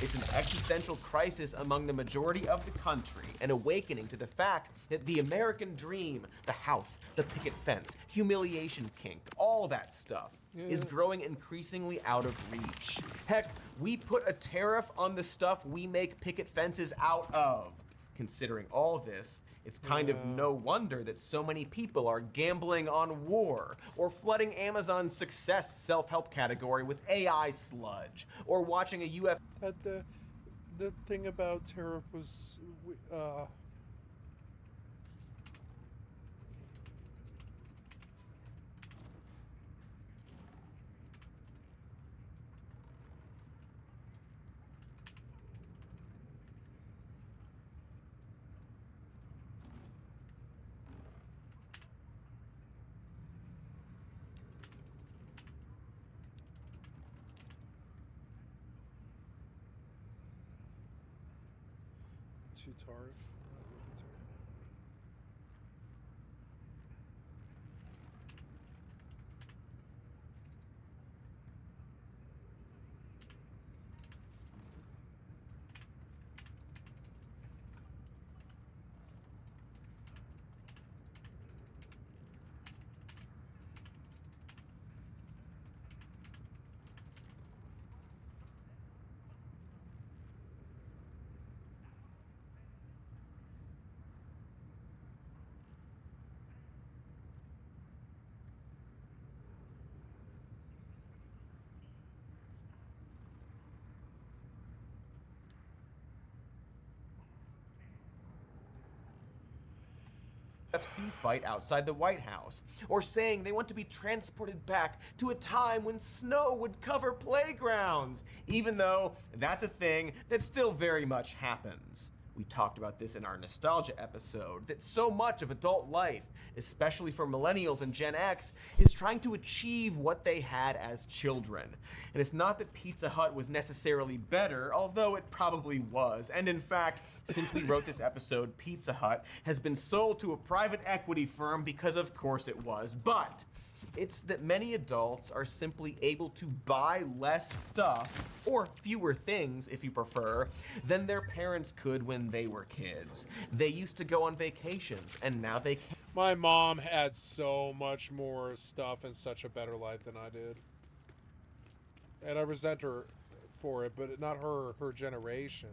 It's an existential crisis among the majority of the country, an awakening to the fact that the American dream, the house, the picket fence, humiliation kink, all that stuff, is growing increasingly out of reach. Heck, we put a tariff on the stuff we make picket fences out of. Considering all this, it's kind of no wonder that so many people are gambling on war, or flooding Amazon's success self-help category with AI sludge, or watching a UFC. The thing about tariff was, to tariff. UFC fight outside the White House, or saying they want to be transported back to a time when snow would cover playgrounds, even though that's a thing that still very much happens. We talked about this in our nostalgia episode, that so much of adult life, especially for millennials and Gen X, is trying to achieve what they had as children. And it's not that Pizza Hut was necessarily better, although it probably was. And in fact, since we wrote this episode, Pizza Hut has been sold to a private equity firm because of course it was. But it's that many adults are simply able to buy less stuff, or fewer things if you prefer, than their parents could when they were kids. They used to go on vacations, and now they can't. My mom had so much more stuff and such a better life than I did. And I resent her for it, but not her generation.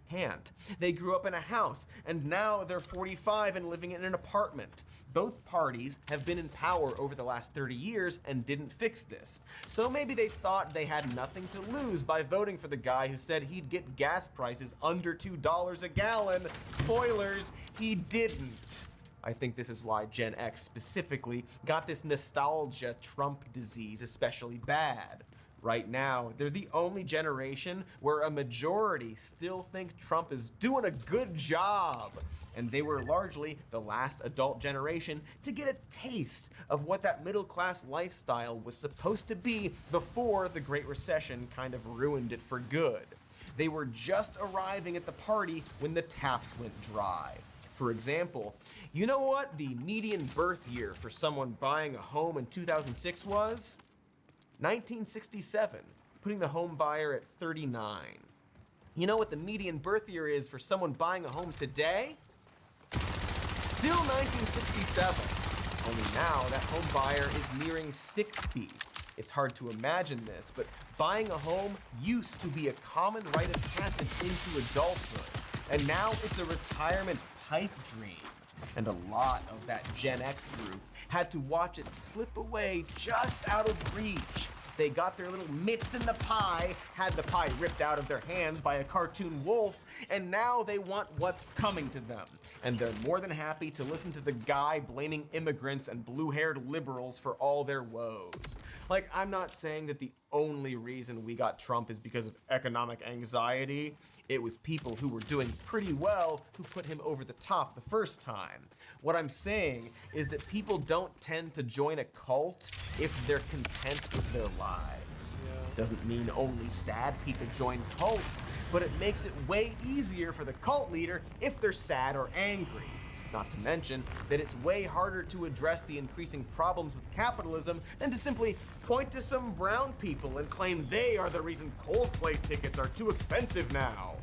can't. They grew up in a house, and now they're 45 and living in an apartment. Both parties have been in power over the last 30 years and didn't fix this. So maybe they thought they had nothing to lose by voting for the guy who said he'd get gas prices under $2 a gallon. Spoilers, he didn't. I think this is why Gen X specifically got this nostalgia Trump disease especially bad. Right now, they're the only generation where a majority still think Trump is doing a good job. And they were largely the last adult generation to get a taste of what that middle-class lifestyle was supposed to be before the Great Recession kind of ruined it for good. They were just arriving at the party when the taps went dry. For example, you know what the median birth year for someone buying a home in 2006 was? 1967, putting the home buyer at 39. You know what the median birth year is for someone buying a home today? Still 1967. Only now that home buyer is nearing 60. It's hard to imagine this, but buying a home used to be a common rite of passage into adulthood, and now it's a retirement pipe dream. And a lot of that Gen X group had to watch it slip away just out of reach. They got their little mitts in the pie, had the pie ripped out of their hands by a cartoon wolf, and now they want what's coming to them. And they're more than happy to listen to the guy blaming immigrants and blue-haired liberals for all their woes. Like, I'm not saying that the only reason we got Trump is because of economic anxiety. It was people who were doing pretty well who put him over the top the first time. What I'm saying is that people don't tend to join a cult if they're content with their lives. Doesn't mean only sad people join cults, but it makes it way easier for the cult leader if they're sad or angry. Not to mention that it's way harder to address the increasing problems with capitalism than to simply point to some brown people and claim they are the reason Coldplay tickets are too expensive now.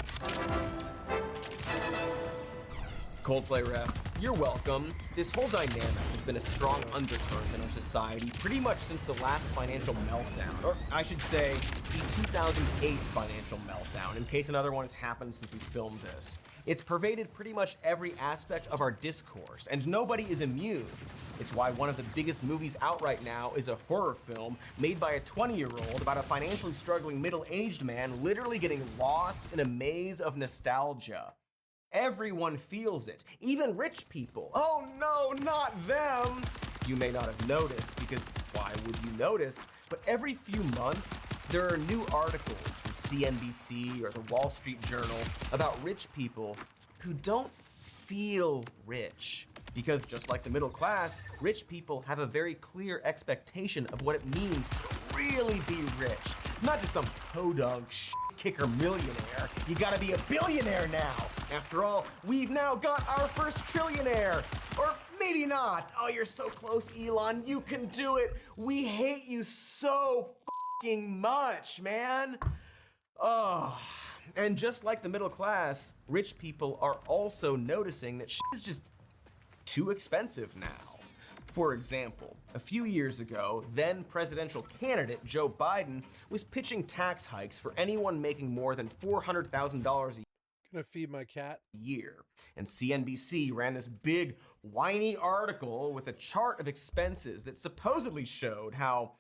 Coldplay ref, you're welcome. This whole dynamic has been a strong undercurrent in our society pretty much since the last financial meltdown, or I should say, the 2008 financial meltdown, in case another one has happened since we filmed this. It's pervaded pretty much every aspect of our discourse, and nobody is immune. It's why one of the biggest movies out right now is a horror film made by a 20-year-old about a financially struggling middle-aged man literally getting lost in a maze of nostalgia. Everyone feels it, even rich people. Oh no, not them! You may not have noticed, because why would you notice? But every few months, there are new articles from CNBC or the Wall Street Journal about rich people who don't feel rich. Because just like the middle class, rich people have a very clear expectation of what it means to really be rich. Not just some podunk kicker millionaire. You gotta be a billionaire now. After all, we've now got our first trillionaire. Or maybe not. Oh, you're so close, Elon. You can do it. We hate you so fucking much, man. Oh. And just like the middle class, rich people are also noticing that shit is just too expensive now. For example, a few years ago, then presidential candidate Joe Biden was pitching tax hikes for anyone making more than $400,000 a Gonna feed my cat. year. And CNBC ran this big, whiny article with a chart of expenses that supposedly showed how,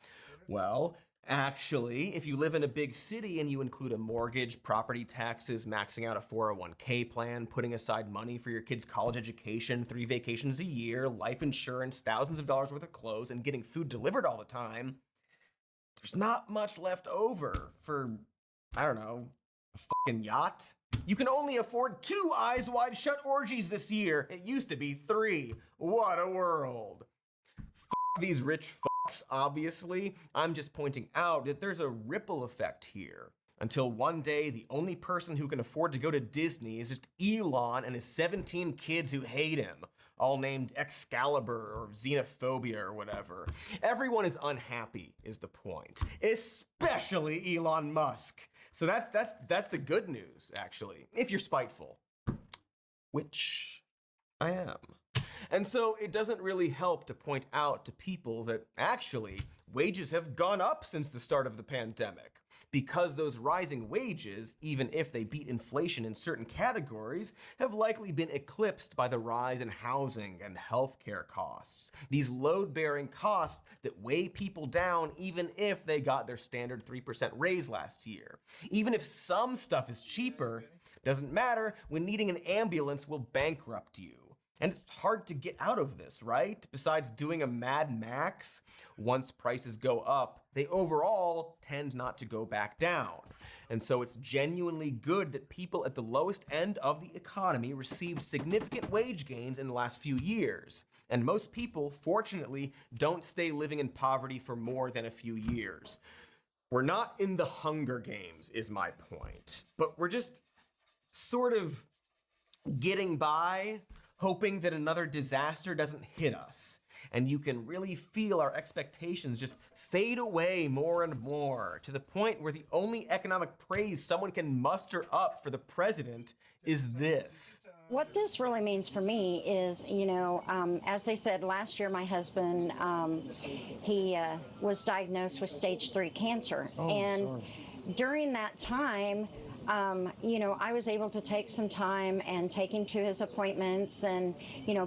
well, actually, if you live in a big city and you include a mortgage, property taxes, maxing out a 401k plan, putting aside money for your kid's college education, 3 vacations a year, life insurance, thousands of dollars worth of clothes, and getting food delivered all the time, there's not much left over for, I don't know, a fucking yacht. You can only afford 2 Eyes Wide Shut orgies this year. It used to be 3. What a world. These rich fucks, obviously. I'm just pointing out that there's a ripple effect here. Until one day, the only person who can afford to go to Disney is just Elon and his 17 kids who hate him, all named Excalibur or Xenophobia or whatever. Everyone is unhappy, is the point. Especially Elon Musk. So that's the good news, actually, if you're spiteful. Which I am. And so it doesn't really help to point out to people that actually wages have gone up since the start of the pandemic. Because those rising wages, even if they beat inflation in certain categories, have likely been eclipsed by the rise in housing and healthcare costs. These load-bearing costs that weigh people down even if they got their standard 3% raise last year. Even if some stuff is cheaper, doesn't matter when needing an ambulance will bankrupt you. And it's hard to get out of this, right? Besides doing a Mad Max, once prices go up, they overall tend not to go back down. And so it's genuinely good that people at the lowest end of the economy received significant wage gains in the last few years. And most people, fortunately, don't stay living in poverty for more than a few years. We're not in the Hunger Games, is my point. But we're just sort of getting by, hoping that another disaster doesn't hit us. And you can really feel our expectations just fade away more and more to the point where the only economic praise someone can muster up for the president is this. What this really means for me is, as they said last year, my husband, he was diagnosed with stage 3 cancer. During that time, I was able to take some time and take him to his appointments and,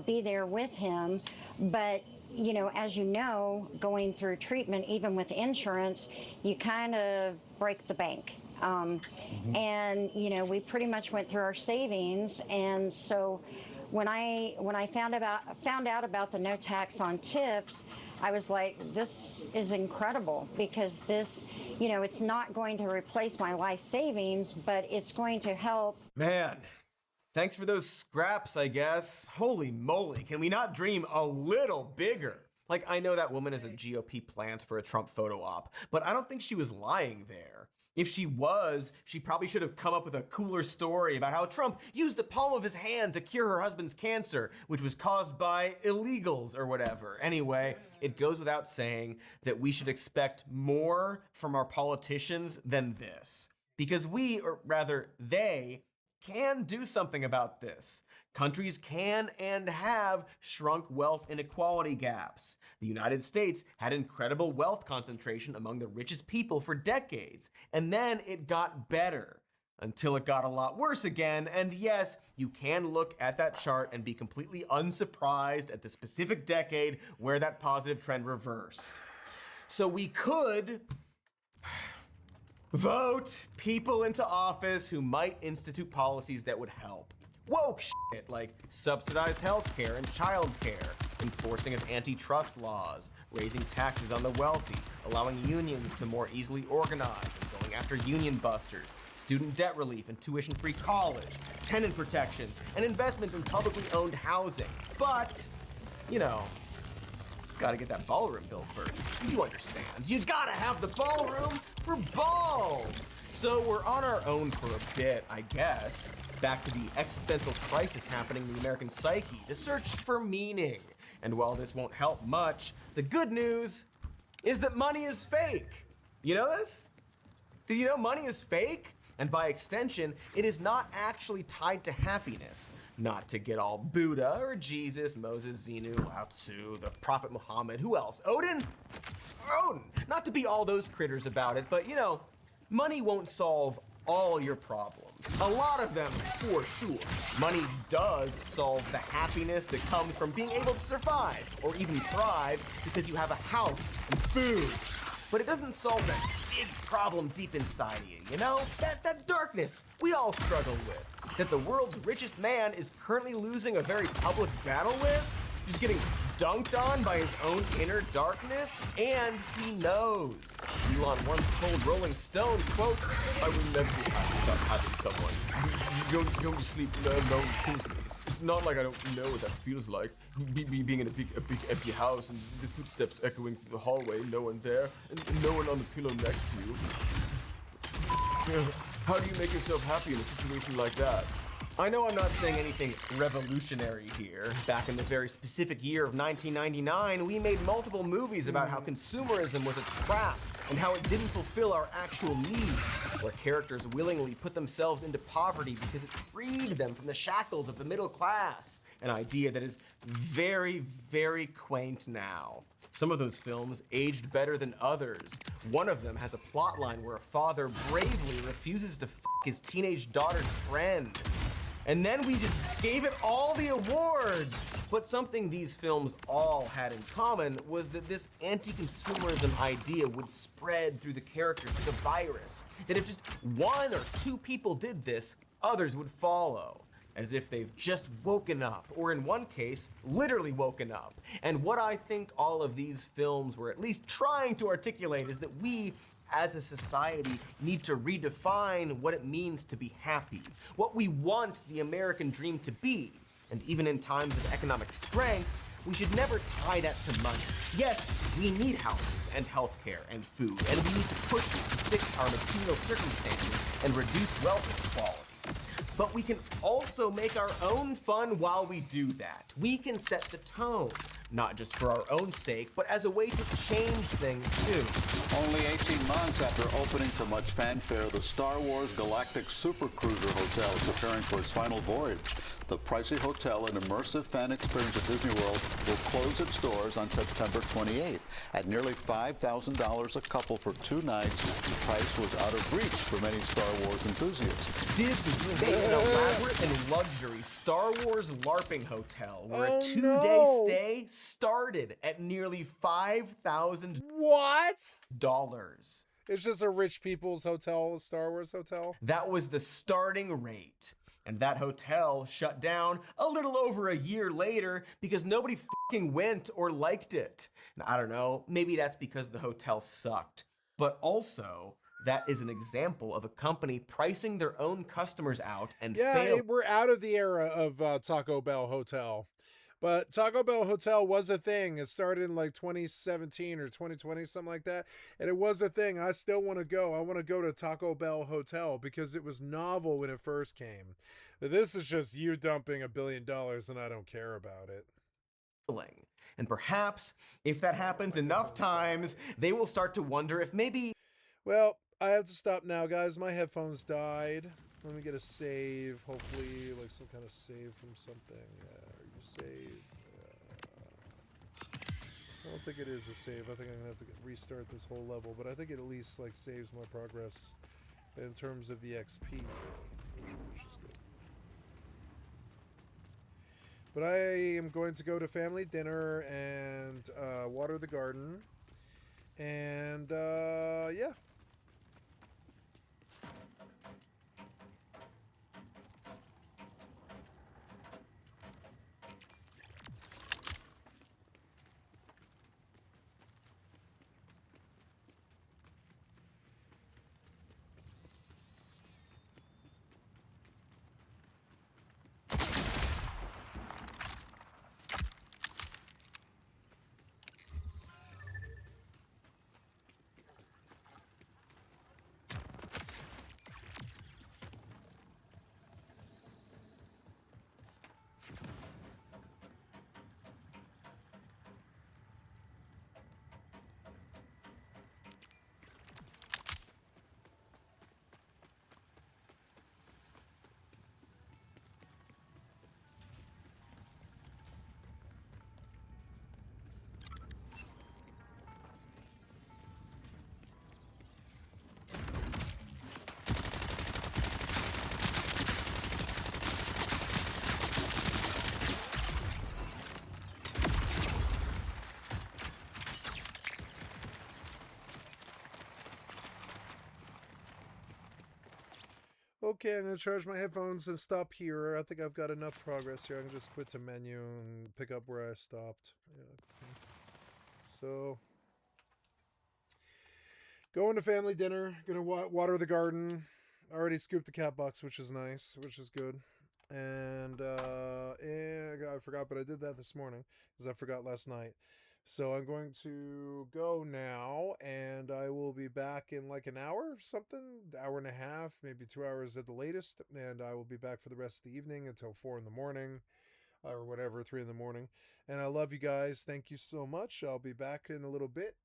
be there with him. But, as you know, going through treatment, even with insurance, you kind of break the bank. And, we pretty much went through our savings. And so when I found out about the no tax on tips, I was like, this is incredible, because this, it's not going to replace my life savings, but it's going to help. Man, thanks for those scraps, I guess. Holy moly, can we not dream a little bigger? Like, I know that woman is a GOP plant for a Trump photo op, but I don't think she was lying there. If she was, she probably should have come up with a cooler story about how Trump used the palm of his hand to cure her husband's cancer, which was caused by illegals or whatever. Anyway, it goes without saying that we should expect more from our politicians than this. Because we, or rather they, can do something about this. Countries can and have shrunk wealth inequality gaps. The United States had incredible wealth concentration among the richest people for decades, and then it got better until it got a lot worse again. And yes, you can look at that chart and be completely unsurprised at the specific decade where that positive trend reversed. So we could vote people into office who might institute policies that would help. Woke shit like subsidized healthcare and childcare, enforcing of antitrust laws, raising taxes on the wealthy, allowing unions to more easily organize and going after union busters, student debt relief and tuition-free college, tenant protections, and investment in publicly owned housing. But, gotta get that ballroom built first. You understand. You gotta have the ballroom for balls. So we're on our own for a bit, I guess. Back to the existential crisis happening in the American psyche, the search for meaning. And while this won't help much, the good news is that money is fake. You know this? Did you know money is fake? And by extension, it is not actually tied to happiness. Not to get all Buddha or Jesus, Moses, Xenu, Lao Tzu, the Prophet Muhammad, who else? Odin? Odin! Not to be all those critters about it, but money won't solve all your problems. A lot of them, for sure. Money does solve the happiness that comes from being able to survive, or even thrive, because you have a house and food. But it doesn't solve that big problem deep inside of you, That darkness we all struggle with. That the world's richest man is currently losing a very public battle with, just getting dunked on by his own inner darkness, and he knows. Elon once told Rolling Stone, quote, "I will never be happy without having someone. Going to sleep alone kills me. It's not like I don't know what that feels like. Being in a big empty house and the footsteps echoing through the hallway, no one there, and no one on the pillow next to you. How do you make yourself happy in a situation like that? I know I'm not saying anything revolutionary here. Back in the very specific year of 1999, we made multiple movies about how consumerism was a trap and how it didn't fulfill our actual needs, where characters willingly put themselves into poverty because it freed them from the shackles of the middle class, an idea that is very, very quaint now. Some of those films aged better than others. One of them has a plotline where a father bravely refuses to f his teenage daughter's friend. And then we just gave it all the awards. But something these films all had in common was that this anti-consumerism idea would spread through the characters like a virus. That if just one or two people did this, others would follow. As if they've just woken up, or in one case, literally woken up. And what I think all of these films were at least trying to articulate is that we, as a society, need to redefine what it means to be happy, what we want the American dream to be. And even in times of economic strength, we should never tie that to money. Yes, we need houses and healthcare and food, and we need to push to fix our material circumstances and reduce wealth inequality. But we can also make our own fun while we do that. We can set the tone, not just for our own sake, but as a way to change things too. Only 18 months after opening to much fanfare, the Star Wars Galactic Super Cruiser Hotel is preparing for its final voyage. The pricey hotel and immersive fan experience at Disney World will close its doors on September 28th. At nearly $5,000 a couple for 2 nights, the price was out of reach for many Star Wars enthusiasts. Disney made an elaborate and luxury Star Wars LARPing hotel where a 2-day stay started at nearly $5,000. What? Dollars. It's just a rich people's hotel, a Star Wars hotel. That was the starting rate. And that hotel shut down a little over a year later because nobody fucking went or liked it. And I don't know, maybe that's because the hotel sucked. But also, that is an example of a company pricing their own customers out and fail. We're out of the era of Taco Bell Hotel. But Taco Bell Hotel was a thing. It started in like 2017 or 2020, something like that. And it was a thing. I still want to go. I want to go to Taco Bell Hotel because it was novel when it first came. But this is just you dumping $1 billion and I don't care about it. And perhaps if that happens enough times, they will start to wonder if maybe... Well, I have to stop now, guys. My headphones died. Let me get a save. Hopefully, like some kind of save from something. Are you saved? I don't think it is a save. I think I'm gonna have to restart this whole level, but I think it at least like saves my progress in terms of the XP, which is good. But I am going to go to family dinner and water the garden, and yeah. Okay, I'm going to charge my headphones and stop here. I think I've got enough progress here. I can just quit to menu and pick up where I stopped. Yeah. So, going to family dinner. Going to water the garden. I already scooped the cat box, which is nice, which is good. And I forgot, but I did that this morning because I forgot last night. So I'm going to go now, and I will be back in like an hour, something, hour and a half, maybe 2 hours at the latest. And I will be back for the rest of the evening until 4 in the morning, or whatever, 3 in the morning. And I love you guys. Thank you so much. I'll be back in a little bit.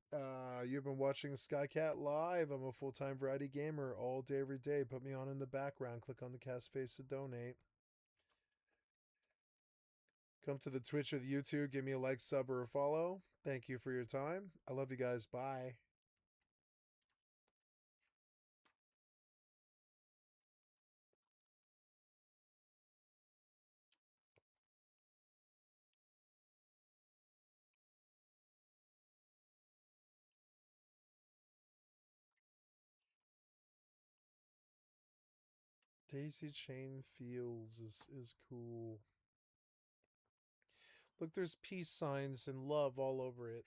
You've been watching Skycatlive. I'm a full-time variety gamer all day, every day. Put me on in the background. Click on the cast face to donate. Come to the Twitch or the YouTube. Give me a like, sub, or a follow. Thank you for your time. I love you guys. Bye. Daisy Chain Fields is cool. Look, there's peace signs and love all over it.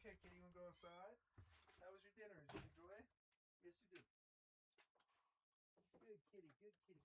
Okay, kitty, you want to go outside? How was your dinner? Did you enjoy? Yes, you did. Good kitty, good kitty.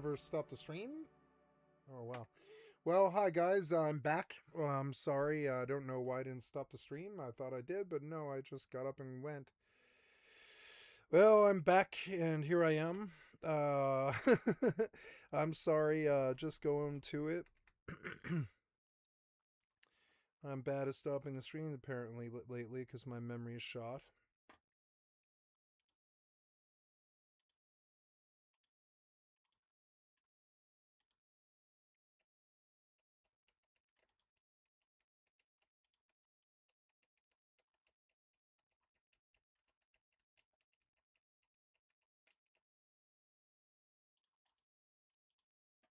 never stop the stream? Oh, wow. Well, hi guys, I'm back. I'm sorry, I don't know why I didn't stop the stream. I thought I did, but no, I just got up and went. Well, I'm back, and here I am. I'm sorry, just going to it. I'm bad at stopping the stream, apparently, lately, because my memory is shot.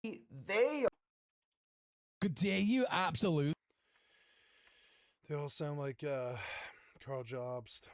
They are. Good day, you absolute. They all sound like Carl Jobst.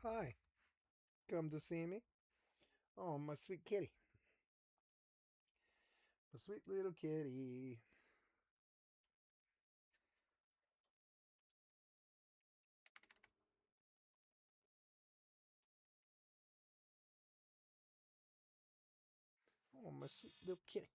Hi. Come to see me? Oh, my sweet kitty. My sweet little kitty. Oh, my sweet little kitty.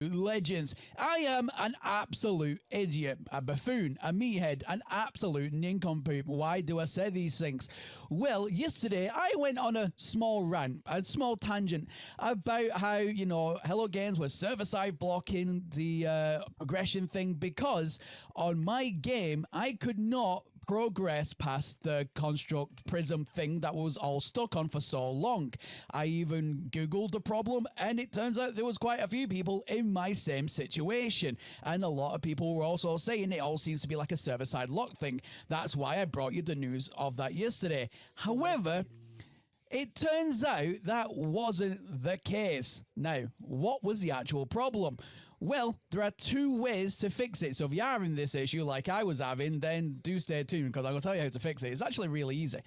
Legends. I am an absolute idiot, a buffoon, a meathead, an absolute nincompoop. Why do I say these things? Well, yesterday I went on a small rant, a small tangent about how, you know, Hello Games was server-side blocking the progression thing because on my game I could not progress past the construct prism thing that was all stuck on for so long. I even googled the problem and it turns out there was quite a few people in my same situation, and a lot of people were also saying it all seems to be like a server-side lock thing. That's why I brought you the news of that yesterday. However, it turns out that wasn't the case. Now, what was the actual problem? Well, there are two ways to fix it. So if you are in this issue like I was having, then do stay tuned because I will tell you how to fix it. It's actually really easy.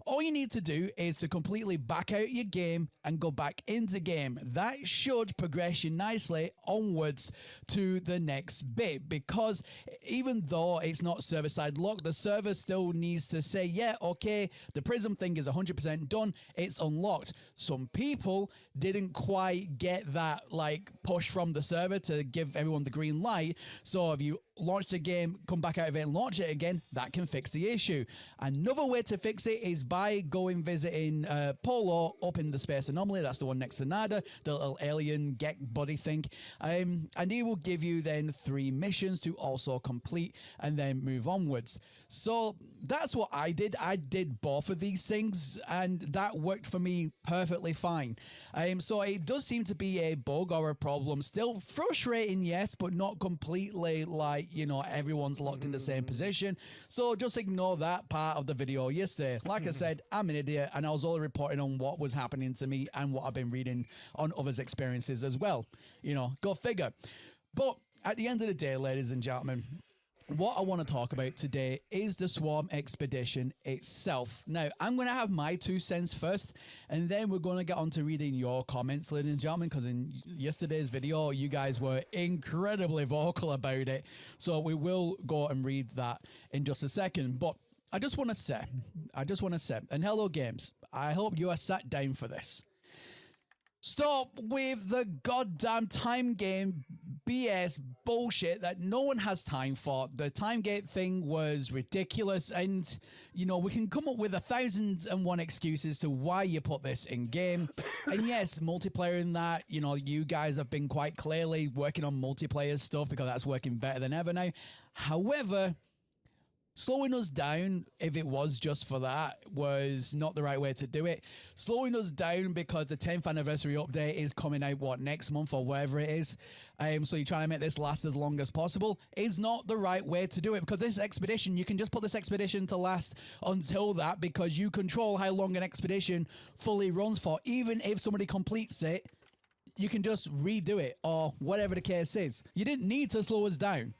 All you need to do is to completely back out your game and go back into the game. That should progress you nicely onwards to the next bit, because even though it's not server-side locked, the server still needs to say, yeah, okay, the prism thing is 100% done, it's unlocked. Some people didn't quite get that like push from the server to give everyone the green light. So if you launch the game, come back out of it and launch it again, that can fix the issue. Another way to fix it is by going visiting Polo up in the Space Anomaly. That's the one next to Nada, the little alien get buddy thing. And he will give you then 3 missions to also complete and then move onwards. So that's what I did. I did both of these things and that worked for me perfectly fine. So it does seem to be a bug or a problem. Still frustrating, yes, but not completely like, you know, everyone's locked in the same position. So just ignore that part of the video yesterday. Like I said, I'm an idiot and I was only reporting on what was happening to me and what I've been reading on others' experiences as well. You know, go figure. But at the end of the day, ladies and gentlemen, what I want to talk about today is the Swarm Expedition itself. Now, I'm going to have my 2 cents first, and then we're going to get on to reading your comments, ladies and gentlemen, because in yesterday's video, you guys were incredibly vocal about it. So we will go and read that in just a second. But I just want to say, and Hello Games, I hope you are sat down for this. Stop with the goddamn time game BS bullshit that no one has time for. The time gate thing was ridiculous, and you know, we can come up with 1,001 excuses to why you put this in game. And yes, multiplayer in that, you know, you guys have been quite clearly working on multiplayer stuff because that's working better than ever now. However, slowing us down, if it was just for that, was not the right way to do it. Slowing us down because the 10th anniversary update is coming out, next month or whatever it is. So you're trying to make this last as long as possible is not the right way to do it, because this expedition, you can just put this expedition to last until that, because you control how long an expedition fully runs for. Even if somebody completes it, you can just redo it or whatever the case is. You didn't need to slow us down.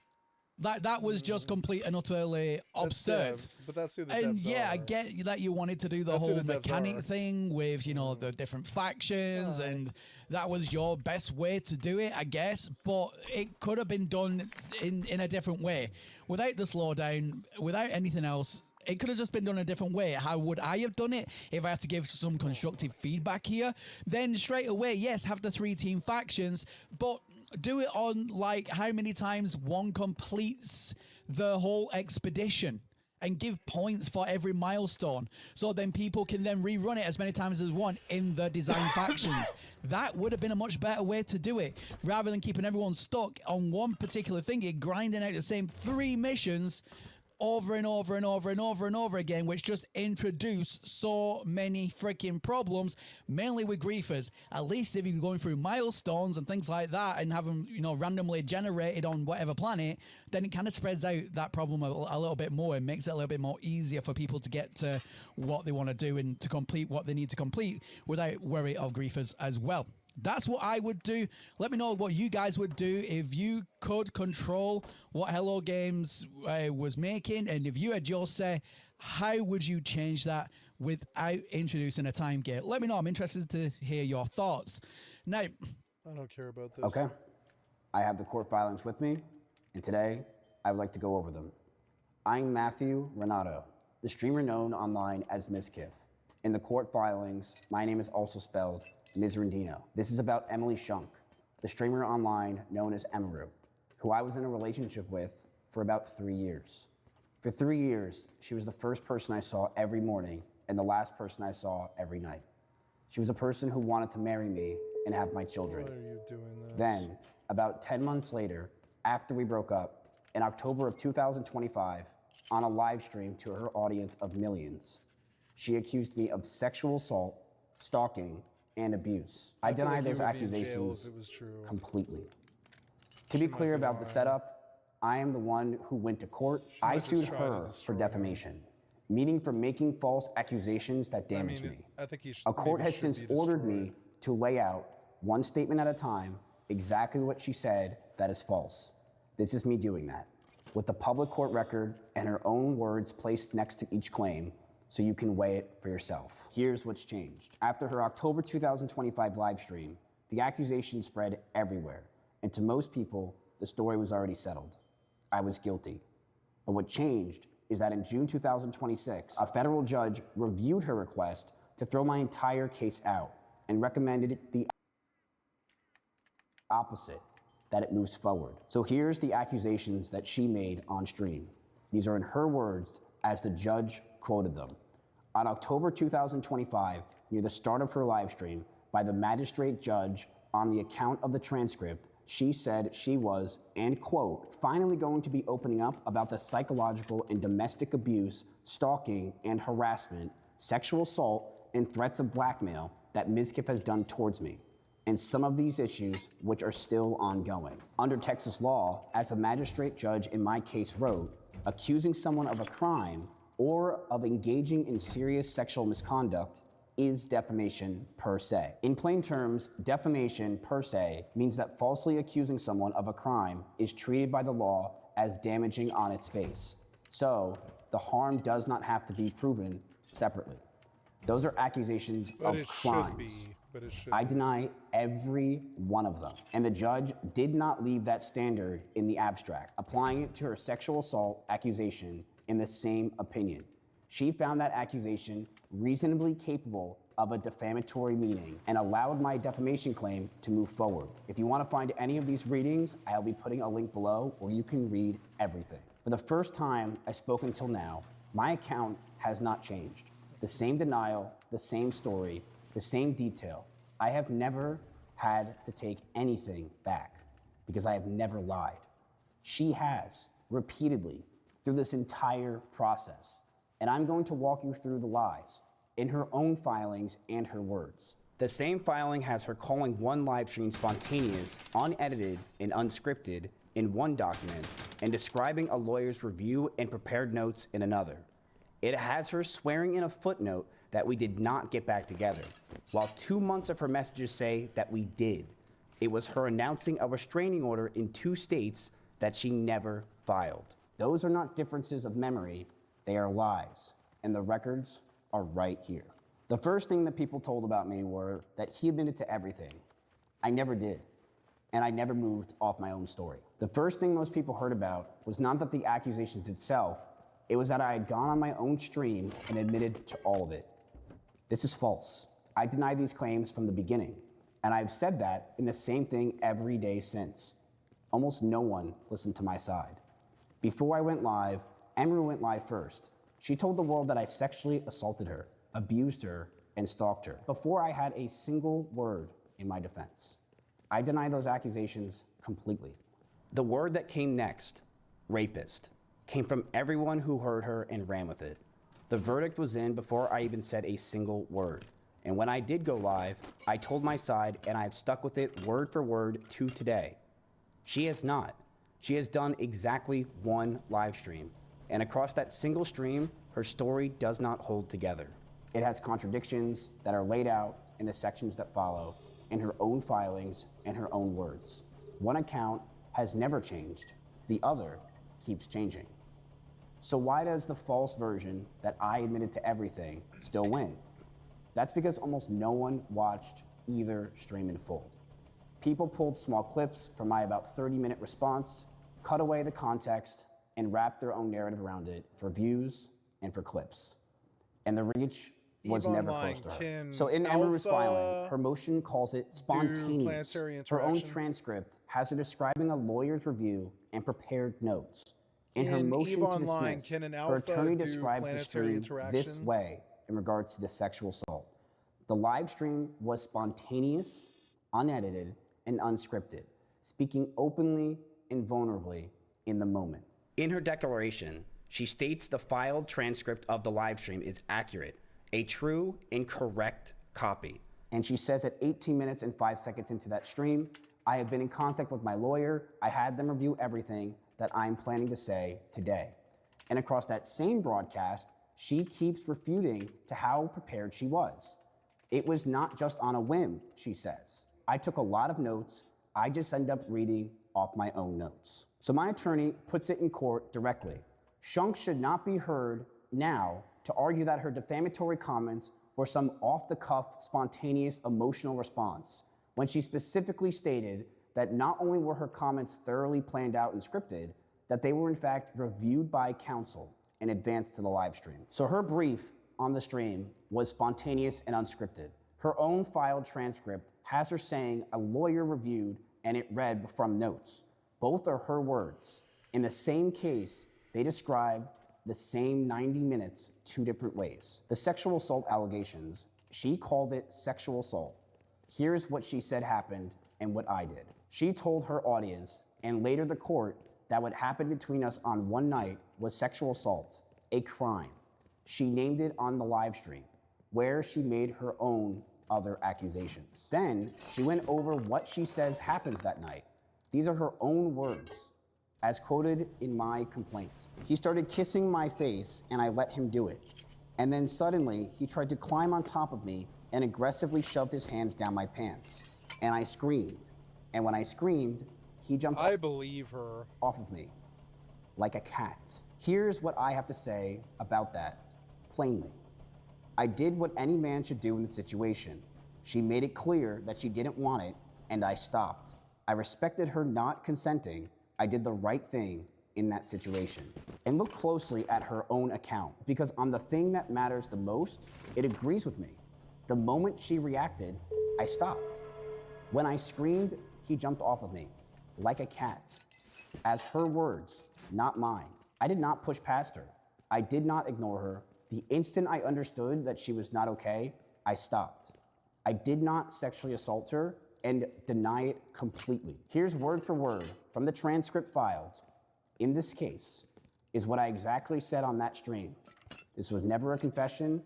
That was just complete and utterly absurd. Devs, but that's who the and devs yeah, are. I get that you wanted to do the That's who whole the devs mechanic are. thing with, you know, the different factions, and that was your best way to do it, I guess. But it could have been done in a different way, without the slowdown, without anything else. It could have just been done a different way. How would I have done it if I had to give some constructive feedback here? Then straight away, yes, have the 3 team factions, but do it on like how many times one completes the whole expedition, and give points for every milestone, so then people can then rerun it as many times as one in the design factions. That would have been a much better way to do it, rather than keeping everyone stuck on one particular thing, grinding out the same 3 missions over and over and over and over and over again, which just introduce so many freaking problems, mainly with griefers. At least if you're going through milestones and things like that and have them, you know, randomly generated on whatever planet, then it kind of spreads out that problem a little bit more and makes it a little bit more easier for people to get to what they want to do and to complete what they need to complete without worry of griefers as well. That's what I would do. Let me know what you guys would do if you could control what Hello Games was making, and if you had your say, how would you change that without introducing a time gate? Let me know. I'm interested to hear your thoughts. Now, I don't care about this. Okay. I have the court filings with me, and today I would like to go over them. I'm Matthew Renato, the streamer known online as Miskiff. In the court filings, my name is also spelled Mizrandino. This is about Emily Shunk, the streamer online known as Emaru, who I was in a relationship with for about 3 years. For 3 years, she was the first person I saw every morning and the last person I saw every night. She was a person who wanted to marry me and have my children. Why are you doing this? Then, about 10 months later, after we broke up, in October of 2025, on a live stream to her audience of millions, she accused me of sexual assault, stalking, and abuse. I feel deny like those you would be in jail accusations if it was true. completely. To be clear about the setup, I am the one who went to court. I sued her for defamation, meaning for making false accusations that damaged me. I think you should. A court maybe has should since be ordered destroyed. me to lay out, one statement at a time, exactly what she said that is false. This is me doing that, with the public court record and her own words placed next to each claim, so you can weigh it for yourself. Here's what's changed. After her October 2025 live stream, the accusation spread everywhere, and to most people, the story was already settled. I was guilty. But what changed is that in June 2026, a federal judge reviewed her request to throw my entire case out and recommended the opposite, that it moves forward. So here's the accusations that she made on stream. These are in her words as the judge quoted them. On October 2025, near the start of her live stream, by the magistrate judge on the account of the transcript, she said she was, and quote, finally going to be opening up about the psychological and domestic abuse, stalking and harassment, sexual assault, and threats of blackmail that Miskiff has done towards me, and some of these issues which are still ongoing. Under Texas law, as a magistrate judge in my case wrote, accusing someone of a crime or of engaging in serious sexual misconduct is defamation per se. In plain terms, defamation per se means that falsely accusing someone of a crime is treated by the law as damaging on its face. So, the harm does not have to be proven separately. Those are accusations But of it should crimes. be. But it should I be. deny every one of them. And the judge did not leave that standard in the abstract, applying it to her sexual assault accusation in the same opinion. She found that accusation reasonably capable of a defamatory meaning and allowed my defamation claim to move forward. If you want to find any of these readings, I'll be putting a link below where you can read everything. For the first time I spoke until now, my account has not changed. The same denial, the same story, the same detail. I have never had to take anything back because I have never lied. She has, repeatedly, through this entire process. And I'm going to walk you through the lies in her own filings and her words. The same filing has her calling one live stream spontaneous, unedited, and unscripted in one document, and describing a lawyer's review and prepared notes in another. It has her swearing in a footnote that we did not get back together, while 2 months of her messages say that we did. It was her announcing a restraining order in 2 states that she never filed. Those are not differences of memory, they are lies, and the records are right here. The first thing that people told about me were that he admitted to everything. I never did, and I never moved off my own story. The first thing most people heard about was not that the accusations itself, it was that I had gone on my own stream and admitted to all of it. This is false. I denied these claims from the beginning, and I've said that in the same thing every day since. Almost no one listened to my side. Before I went live, Emery went live first. She told the world that I sexually assaulted her, abused her, and stalked her, before I had a single word in my defense. I deny those accusations completely. The word that came next, rapist, came from everyone who heard her and ran with it. The verdict was in before I even said a single word. And when I did go live, I told my side, and I've stuck with it word for word to today. She has not. She has done exactly one live stream. And across that single stream, her story does not hold together. It has contradictions that are laid out in the sections that follow, in her own filings and her own words. One account has never changed. The other keeps changing. So why does the false version that I admitted to everything still win? That's because almost no one watched either stream in full. People pulled small clips from my about 30-minute response, cut away the context, and wrapped their own narrative around it for views and for clips. And the reach was never close to her. So in Emery's filing, her motion calls it spontaneous. Her own transcript has her describing a lawyer's review and prepared notes. In her motion to dismiss, her attorney describes the stream this way in regards to the sexual assault. The live stream was spontaneous, unedited, and unscripted, speaking openly and vulnerably in the moment. In her declaration, she states the filed transcript of the live stream is accurate, a true and correct copy. And she says at 18 minutes and 5 seconds into that stream, I have been in contact with my lawyer. I had them review everything that I'm planning to say today. And across that same broadcast, she keeps refuting to how prepared she was. It was not just on a whim, she says. I took a lot of notes. I just end up reading off my own notes. So my attorney puts it in court directly. Shunk should not be heard now to argue that her defamatory comments were some off-the-cuff, spontaneous, emotional response, when she specifically stated that not only were her comments thoroughly planned out and scripted, that they were in fact reviewed by counsel in advance to the live stream. So her brief on the stream was spontaneous and unscripted. Her own filed transcript has her saying a lawyer reviewed and it read from notes. Both are her words. In the same case, they describe the same 90 minutes 2 different ways. The sexual assault allegations, she called it sexual assault. Here's what she said happened and what I did. She told her audience, and later the court, that what happened between us on one night was sexual assault, a crime. She named it on the live stream, where she made her own other accusations. Then she went over what she says happens that night. These are her own words, as quoted in my complaints. He started kissing my face and I let him do it. And then suddenly he tried to climb on top of me and aggressively shoved his hands down my pants. And I screamed. And when I screamed, he jumped I believe her. Off of me, like a cat. Here's what I have to say about that, plainly. I did what any man should do in the situation. She made it clear that she didn't want it, and I stopped. I respected her not consenting. I did the right thing in that situation. And look closely at her own account, because on the thing that matters the most, it agrees with me. The moment she reacted, I stopped. When I screamed, he jumped off of me, like a cat. As her words, not mine. I did not push past her. I did not ignore her. The instant I understood that she was not okay, I stopped. I did not sexually assault her and deny it completely. Here's word for word from the transcript filed. In this case, is what I exactly said on that stream. This was never a confession,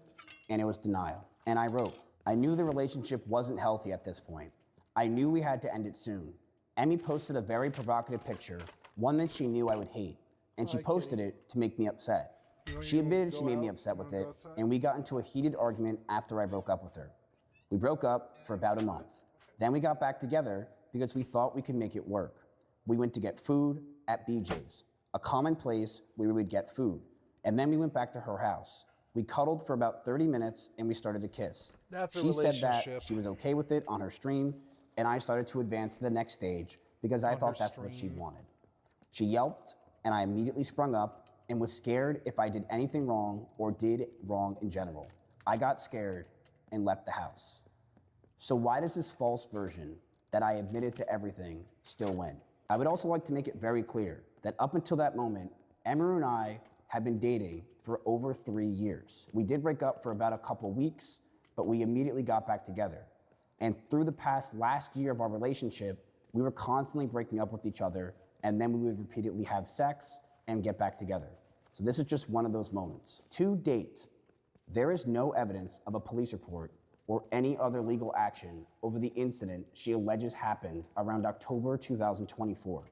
and it was denial. And I wrote, I knew the relationship wasn't healthy at this point. I knew we had to end it soon. Emmy posted a very provocative picture, one that she knew I would hate, and she posted it to make me upset. She admitted she made me upset with it, and we got into a heated argument after I broke up with her. We broke up for about a month. Then we got back together because we thought we could make it work. We went to get food at BJ's, a common place where we would get food, and then we went back to her house. We cuddled for about 30 minutes and we started to kiss. That's a She said that relationship. she was okay with it on her stream, and I started to advance to the next stage because I thought that's what she wanted. She yelped, and I immediately sprung up and was scared if I did anything wrong or did wrong in general. I got scared and left the house. So why does this false version that I admitted to everything still win? I would also like to make it very clear that up until that moment, Emeru and I had been dating for over 3 years. We did break up for about a couple weeks, but we immediately got back together. And through the past last year of our relationship, we were constantly breaking up with each other, and then we would repeatedly have sex and get back together. So this is just one of those moments. To date, there is no evidence of a police report or any other legal action over the incident she alleges happened around October 2024,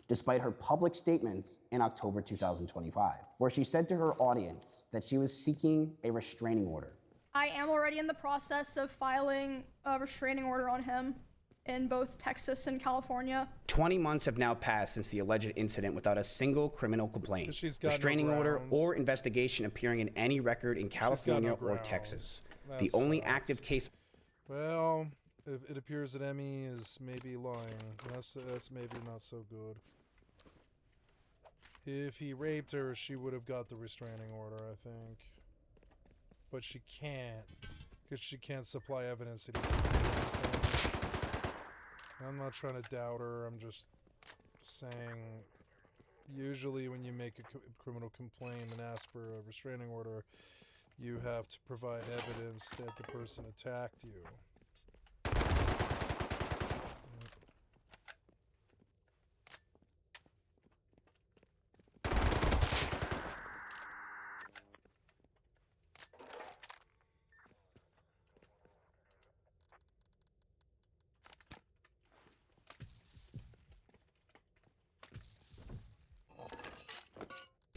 despite her public statements in October 2025, where she said to her audience that she was seeking a restraining order. I am already in the process of filing a restraining order on him in both Texas and California. 20 months have now passed since the alleged incident without a single criminal complaint, She's got no restraining order, grounds. or investigation appearing in any record in California or grounds. Texas. That The only sucks. active case. Well, it appears that Emmy is maybe lying. That's maybe not so good. If he raped her, she would have got the restraining order, I think. But she can't, because she can't supply evidence that he did anything. I'm not trying to doubt her, I'm just saying, usually when you make a criminal complaint and ask for a restraining order, you have to provide evidence that the person attacked you.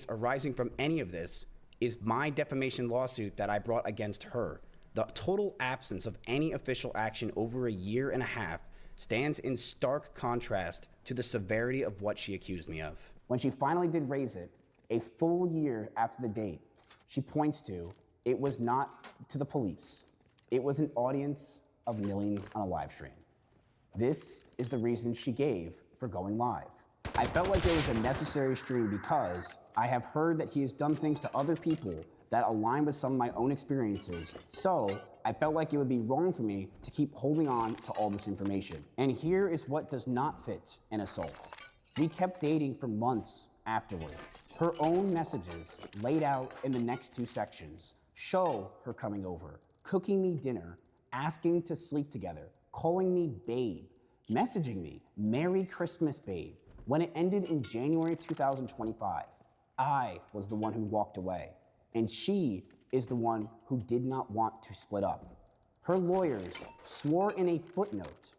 Arising from any of this is my defamation lawsuit that I brought against her. The total absence of any official action over a year and a half stands in stark contrast to the severity of what she accused me of. When she finally did raise it, a full year after the date, she points to, it was not to the police. It was an audience of millions on a live stream. This is the reason she gave for going live. I felt like it was a necessary stream because I have heard that he has done things to other people that align with some of my own experiences. So I felt like it would be wrong for me to keep holding on to all this information. And here is what does not fit an assault. We kept dating for months afterward. Her own messages laid out in the next two sections show her coming over, cooking me dinner, asking to sleep together, calling me babe, messaging me, Merry Christmas, babe. When it ended in January 2025, I was the one who walked away, and she is the one who did not want to split up. Her lawyers swore in a footnote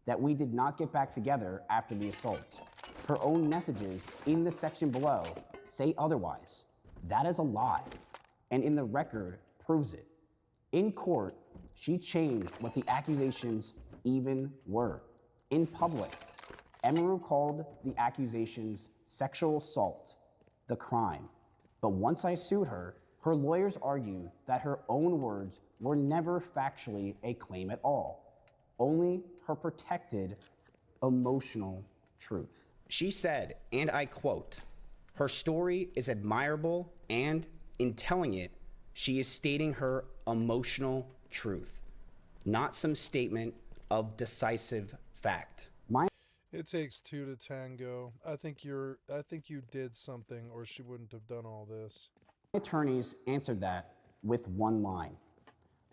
that we did not get back together after the assault. Her own messages in the section below say otherwise. That is a lie, and in the record proves it. In court, she changed what the accusations even were. In public, Emeru called the accusations sexual assault, the crime. But once I sued her, her lawyers argued that her own words were never factually a claim at all, only her protected emotional truth. She said, and I quote, "Her story is admirable and, in telling it, she is stating her emotional truth. not some statement of decisive fact. It takes two to tango. I think you did something, or she wouldn't have done all this. Attorneys answered that with one line.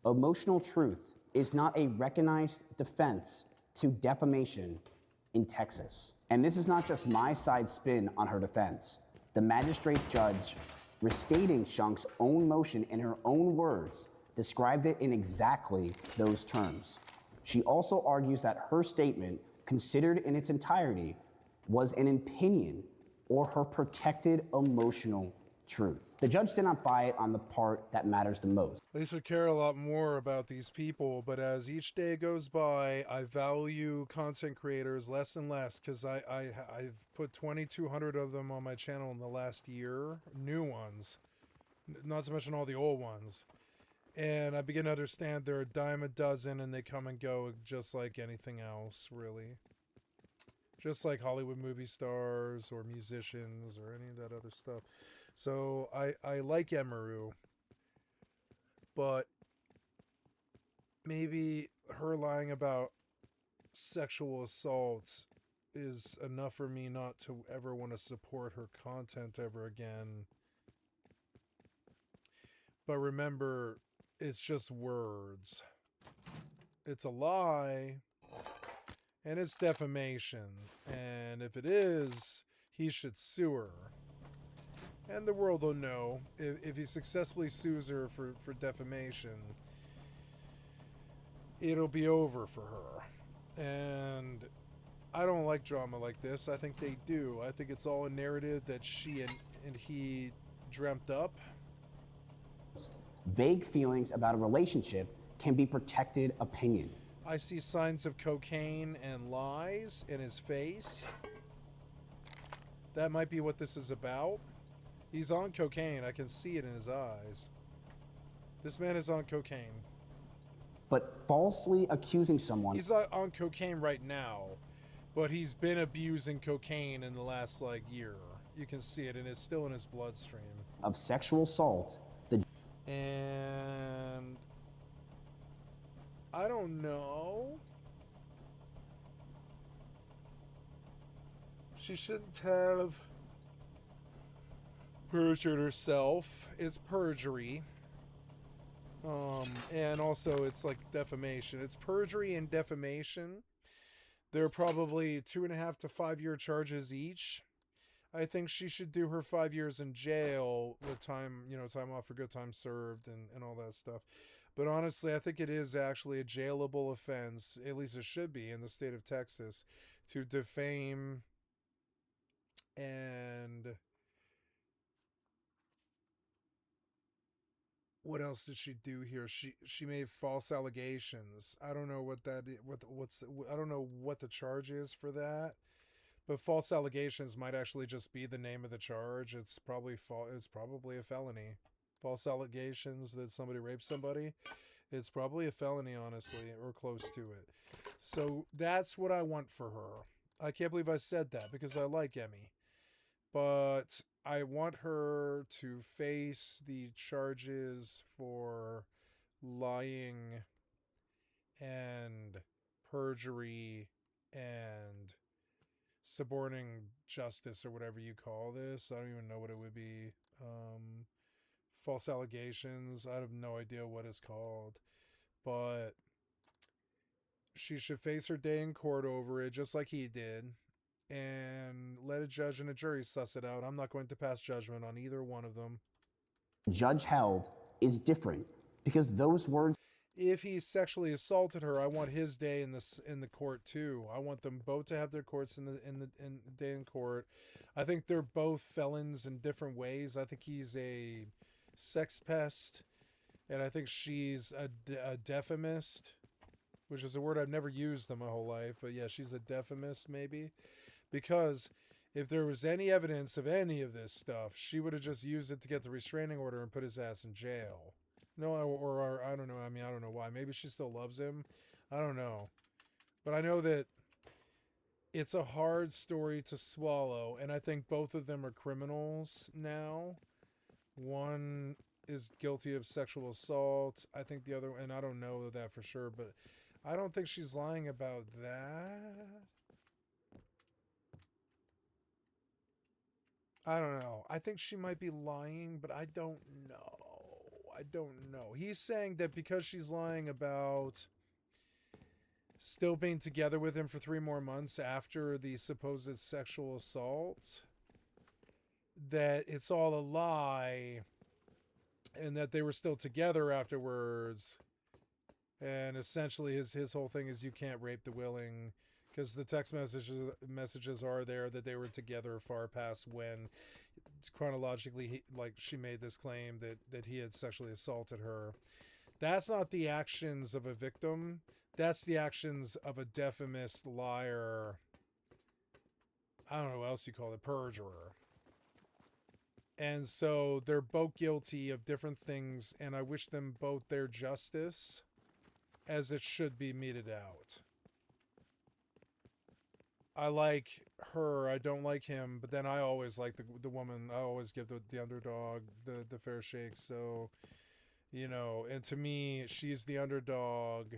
Emotional truth is not a recognized defense to defamation in Texas. And this is not just my side spin on her defense. The magistrate judge, restating Shunk's own motion in her own words, described it in exactly those terms. She also argues that her statement, considered in its entirety, was an opinion or her protected emotional truth. The judge did not buy it on the part that matters the most. They should care a lot more about these people, but as each day goes by, I value content creators less and less because I've put 2,200 of them on my channel in the last year, new ones, not to mention all the old ones. And I begin to understand they're a dime a dozen and they come and go just like anything else, really. Just like Hollywood movie stars or musicians or any of that other stuff. So I like Emeru, but maybe her lying about sexual assaults is enough for me not to ever want to support her content ever again. But remember, it's just words. It's a lie, and it's defamation. And if it is, he should sue her. And the world will know if he successfully sues her for defamation, it'll be over for her. And I don't like drama like this. I think they do. I think it's all a narrative that she and he dreamt up. Vague feelings about a relationship can be protected opinion. I see signs of cocaine and lies in his face. That might be what this is about. He's on cocaine. I can see it in his eyes. This man is on cocaine. But falsely accusing someone... He's not on cocaine right now, but he's been abusing cocaine in the last, year. You can see it, and it's still in his bloodstream. ...of sexual assault... And I don't know. She shouldn't have perjured herself. It's perjury. And also it's like defamation. It's perjury and defamation. They're probably 2.5 to 5 year charges each. I think she should do her 5 years in jail with time off for good time served and all that stuff. But honestly, I think it is actually a jailable offense, at least it should be in the state of Texas, to defame and what else did she do here? She made false allegations. I don't know what that I don't know what the charge is for that. But false allegations might actually just be the name of the charge. It's probably a felony. False allegations that somebody raped somebody. It's probably a felony, honestly, or close to it. So that's what I want for her. I can't believe I said that because I like Emmy. But I want her to face the charges for lying and perjury and suborning justice or whatever you call this. I don't even know what it would be. False allegations. I have no idea what it's called. But she should face her day in court over it, just like he did. And let a judge and a jury suss it out. I'm not going to pass judgment on either one of them. Judge held is different because those words... If he sexually assaulted her, I want his day in the court too. I want them both to have their courts in the day in court. I think they're both felons in different ways. I think he's a sex pest, and I think she's a defamist, which is a word I've never used in my whole life. But yeah, she's a defamist maybe, because if there was any evidence of any of this stuff, she would have just used it to get the restraining order and put his ass in jail. No, or I don't know. I mean, I don't know why. Maybe she still loves him. I don't know. But I know that it's a hard story to swallow. And I think both of them are criminals now. One is guilty of sexual assault. I think the other, and I don't know that for sure, but I don't think she's lying about that. I don't know. I think she might be lying, but I don't know. He's saying that because she's lying about still being together with him for 3 more months after the supposed sexual assault, that it's all a lie and that they were still together afterwards. And essentially his whole thing is you can't rape the willing, because the text messages are there that they were together far past when chronologically she made this claim that he had sexually assaulted her. That's not the actions of a victim. That's the actions of a defamist liar. I don't know what else you call it, perjurer. And so they're both guilty of different things, and I wish them both their justice as it should be meted out. I like her, I don't like him, but then I always like the woman. I always give the underdog the fair shake. So, you know, and to me, she's the underdog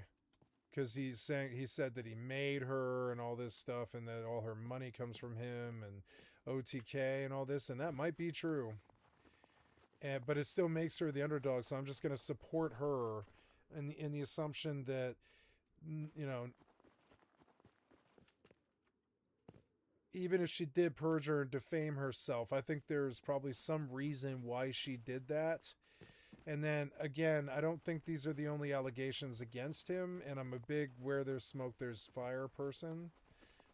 because he said that he made her and all this stuff, and that all her money comes from him and OTK and all this, and that might be true. But it still makes her the underdog, so I'm just going to support her in the assumption that, you know, even if she did perjure and defame herself, I think there's probably some reason why she did that. And then, again, I don't think these are the only allegations against him, and I'm a big where there's smoke, there's fire person.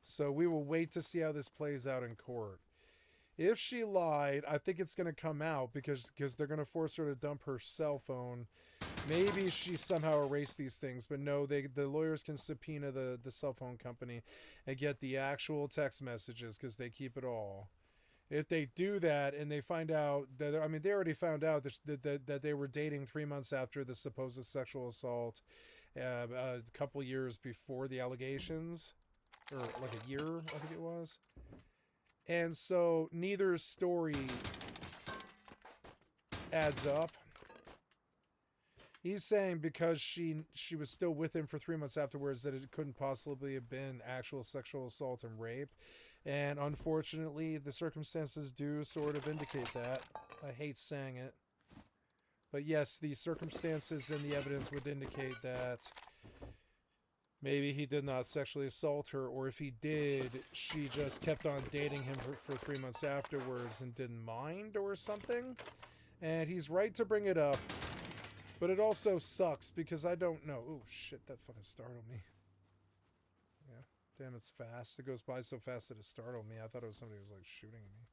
So we will wait to see how this plays out in court. If she lied, I think it's going to come out because they're going to force her to dump her cell phone. Maybe she somehow erased these things, but no, the lawyers can subpoena the cell phone company and get the actual text messages because they keep it all. If they do that and they find out that, I mean, they already found out that they were dating 3 months after the supposed sexual assault, a couple years before the allegations, or like a year, I think it was. And so neither story adds up. He's saying because she was still with him for 3 months afterwards that it couldn't possibly have been actual sexual assault and rape. And unfortunately, the circumstances do sort of indicate that. I hate saying it. But yes, the circumstances and the evidence would indicate that maybe he did not sexually assault her, or if he did, she just kept on dating him for 3 months afterwards and didn't mind or something. And he's right to bring it up. But it also sucks because I don't know. Oh, shit, that fucking startled me. Yeah, damn, it's fast. It goes by so fast that it startled me. I thought it was somebody who was, like, shooting me.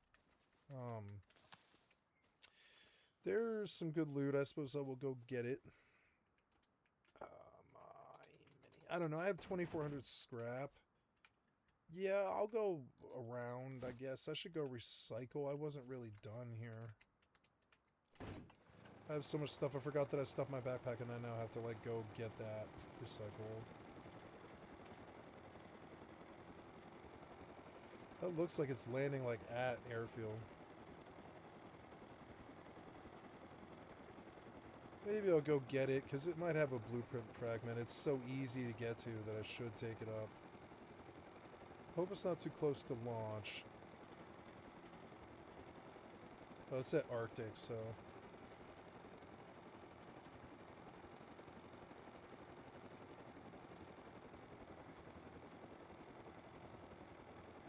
There's some good loot. I suppose I will go get it. I don't know. I have 2,400 scrap. Yeah, I'll go around, I guess. I should go recycle. I wasn't really done here. I have so much stuff. I forgot that I stuffed my backpack, and I now have to, like, go get that recycled. That looks like it's landing, like, at airfield. Maybe I'll go get it, because it might have a blueprint fragment. It's so easy to get to that I should take it up. Hope it's not too close to launch. Oh, it's at Arctic, so...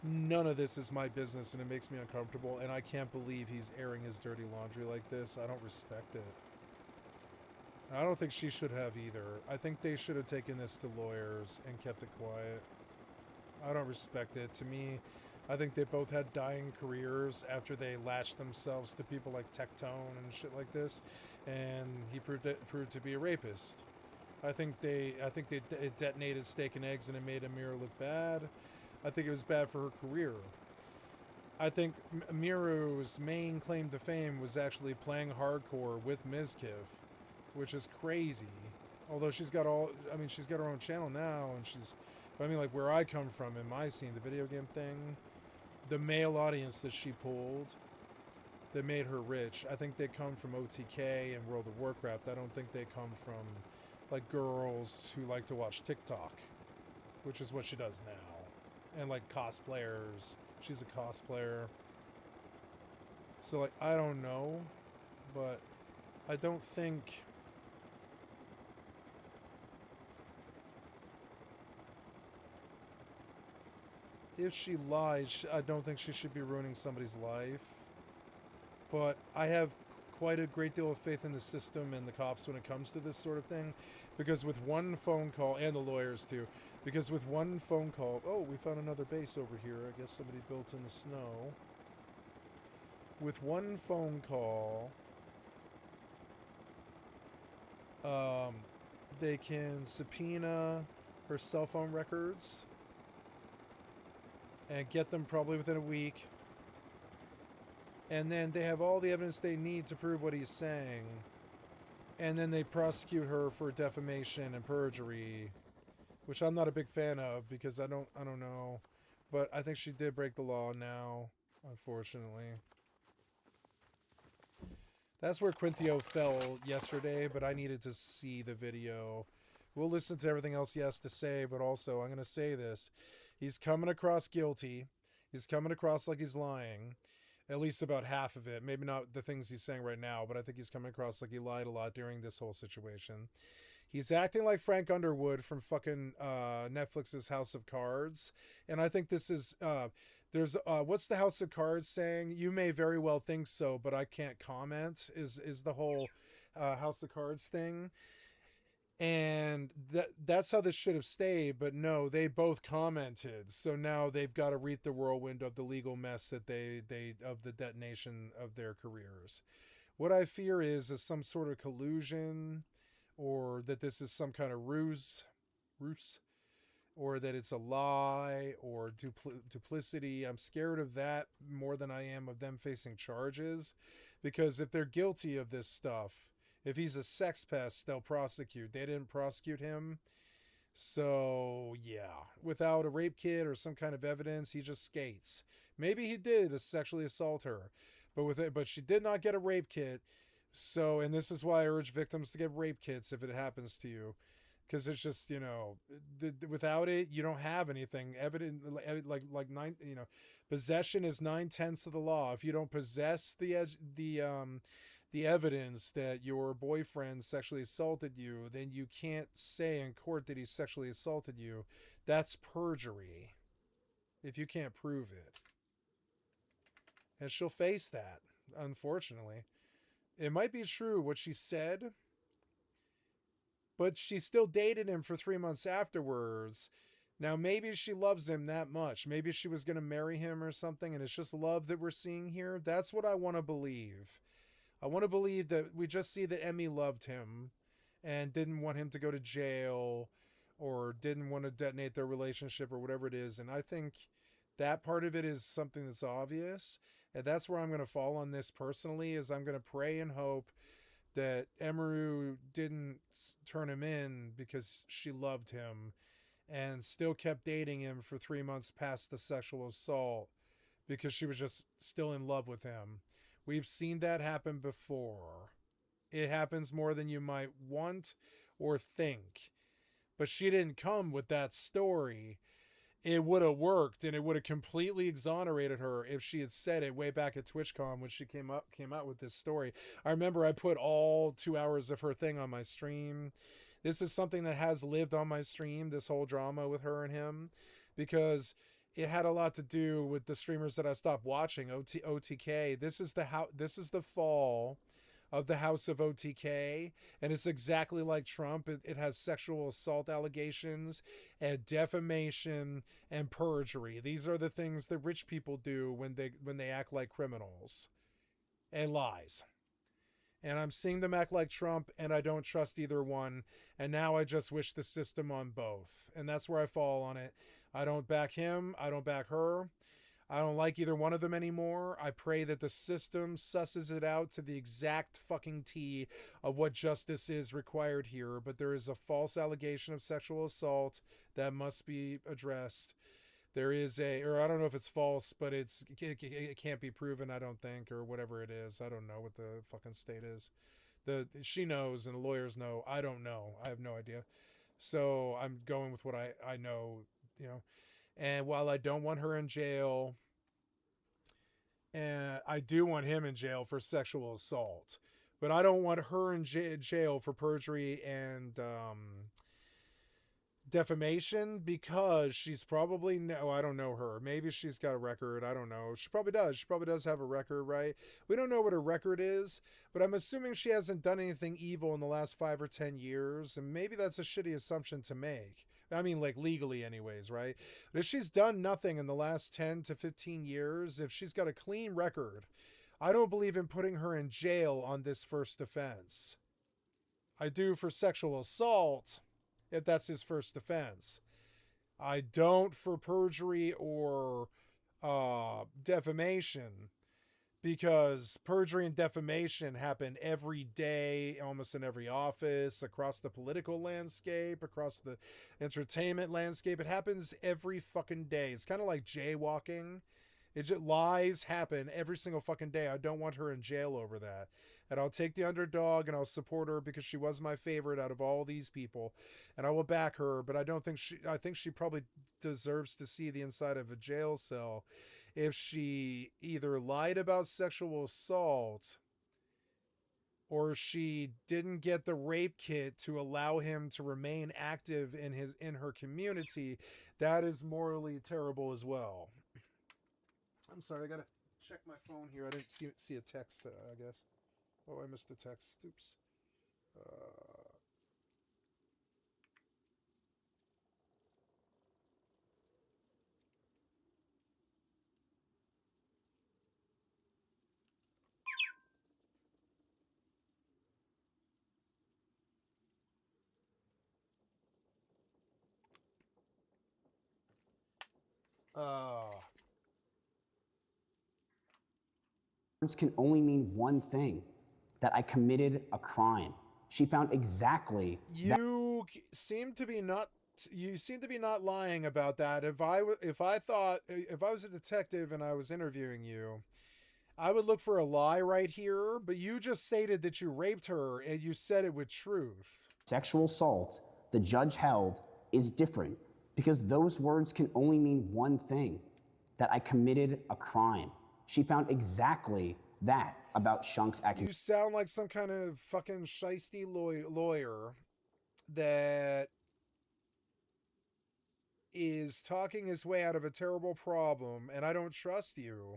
None of this is my business, and it makes me uncomfortable, and I can't believe he's airing his dirty laundry like this. I don't respect it. I don't think she should have either. I think they should have taken this to lawyers and kept it quiet. I don't respect it. To me, I think they both had dying careers after they latched themselves to people like Tectone and shit like this, and he proved to be a rapist. I think it detonated steak and eggs, and it made Amira look bad. I think it was bad for her career. I think Miru's main claim to fame was actually playing hardcore with Mizkiff, which is crazy. Although she's got her own channel now, and but I mean, like, where I come from in my scene, the video game thing, the male audience that she pulled, that made her rich. I think they come from OTK and World of Warcraft. I don't think they come from like girls who like to watch TikTok, which is what she does now. And like cosplayers. She's a cosplayer. So like, I don't know, but I don't think... If she lies, I don't think she should be ruining somebody's life. But I have quite a great deal of faith in the system and the cops when it comes to this sort of thing. Because with one phone call, and the lawyers too, because with one phone call... Oh, we found another base over here. I guess somebody built in the snow. With one phone call, they can subpoena her cell phone records and get them probably within a week. And then they have all the evidence they need to prove what he's saying. And then they prosecute her for defamation and perjury, which I'm not a big fan of because I don't know. But I think she did break the law now, unfortunately. That's where Quinthio fell yesterday, but I needed to see the video. We'll listen to everything else he has to say, but also I'm going to say this. He's coming across guilty. He's coming across like he's lying. At least about half of it. Maybe not the things he's saying right now, but I think he's coming across like he lied a lot during this whole situation. He's acting like Frank Underwood from fucking Netflix's House of Cards. And I think this is... there's what's the House of Cards saying? You may very well think so, but I can't comment, is the whole House of Cards thing. And that's how this should have stayed, but no, they both commented. So now they've got to reap the whirlwind of the legal mess that they of the detonation of their careers. What I fear is some sort of collusion, or that this is some kind of ruse, or that it's a lie, or duplicity. I'm scared of that more than I am of them facing charges, because if they're guilty of this stuff, if he's a sex pest, they'll prosecute. They didn't prosecute him. So, yeah. Without a rape kit or some kind of evidence, he just skates. Maybe he did sexually assault her, but she did not get a rape kit. So, and this is why I urge victims to get rape kits if it happens to you. Because it's just, you know, without it, you don't have anything. Evident, like nine, you know, possession is 9/10 of the law. If you don't possess the evidence that your boyfriend sexually assaulted you, then you can't say in court that he sexually assaulted you. That's perjury. If you can't prove it. And she'll face that, unfortunately. It might be true what she said, but she still dated him for 3 months afterwards. Now, maybe she loves him that much. Maybe she was going to marry him or something, and it's just love that we're seeing here. That's what I want to believe. I want to believe that we just see that Emmy loved him and didn't want him to go to jail or didn't want to detonate their relationship or whatever it is. And I think that part of it is something that's obvious. And that's where I'm going to fall on this personally, is I'm going to pray and hope that Emeru didn't turn him in because she loved him and still kept dating him for 3 months past the sexual assault because she was just still in love with him. We've seen that happen before. It happens more than you might want or think. But she didn't come with that story. It would have worked, and it would have completely exonerated her if she had said it way back at TwitchCon when she came out with this story. I remember I put all 2 hours of her thing on my stream. This is something that has lived on my stream, this whole drama with her and him, because it had a lot to do with the streamers that I stopped watching, OTK. This is the fall of the House of OTK, and it's exactly like Trump. It has sexual assault allegations and defamation and perjury. These are the things that rich people do when they act like criminals, and lies. And I'm seeing them act like Trump, and I don't trust either one. And now I just wish the system on both. And that's where I fall on it. I don't back him. I don't back her. I don't like either one of them anymore. I pray that the system susses it out to the exact fucking T of what justice is required here. But there is a false allegation of sexual assault that must be addressed. there is or I don't know if it's false, but it can't be proven, I don't think, or whatever it is. I don't know what the fucking state is. She knows and the lawyers know. I don't know. I have no idea. So I'm going with what I know, you know. And while I don't want her in jail, and I do want him in jail for sexual assault, but I don't want her in jail for perjury and defamation, because she's probably, no, I don't know her. Maybe she's got a record. I don't know. She probably does. She probably does have a record, right? We don't know what her record is, but I'm assuming she hasn't done anything evil in the last 5 or 10 years. And maybe that's a shitty assumption to make. I mean, like legally anyways, right? But if she's done nothing in the last 10 to 15 years, if she's got a clean record, I don't believe in putting her in jail on this first offense. I do for sexual assault, if that's his first offense. I don't for perjury or defamation, because perjury and defamation happen every day, almost in every office, across the political landscape, across the entertainment landscape. It happens every fucking day. It's kind of like jaywalking. Lies happen every single fucking day. I don't want her in jail over that. And I'll take the underdog and I'll support her because she was my favorite out of all these people. And I will back her, but I think she probably deserves to see the inside of a jail cell if she either lied about sexual assault or she didn't get the rape kit to allow him to remain active in her community. That is morally terrible as well. I'm sorry, I gotta check my phone here. I didn't see a text, I guess. Oh, I missed the text. Oops. Words can only mean one thing, that I committed a crime. She found exactly You seem to be not lying about that. If I was a detective and I was interviewing you, I would look for a lie right here, but you just stated that you raped her and you said it with truth. Sexual assault, the judge held, is different because those words can only mean one thing, that I committed a crime. She found exactly that about Shunk's accusation. You sound like some kind of fucking shiesty lawyer that is talking his way out of a terrible problem, and I don't trust you.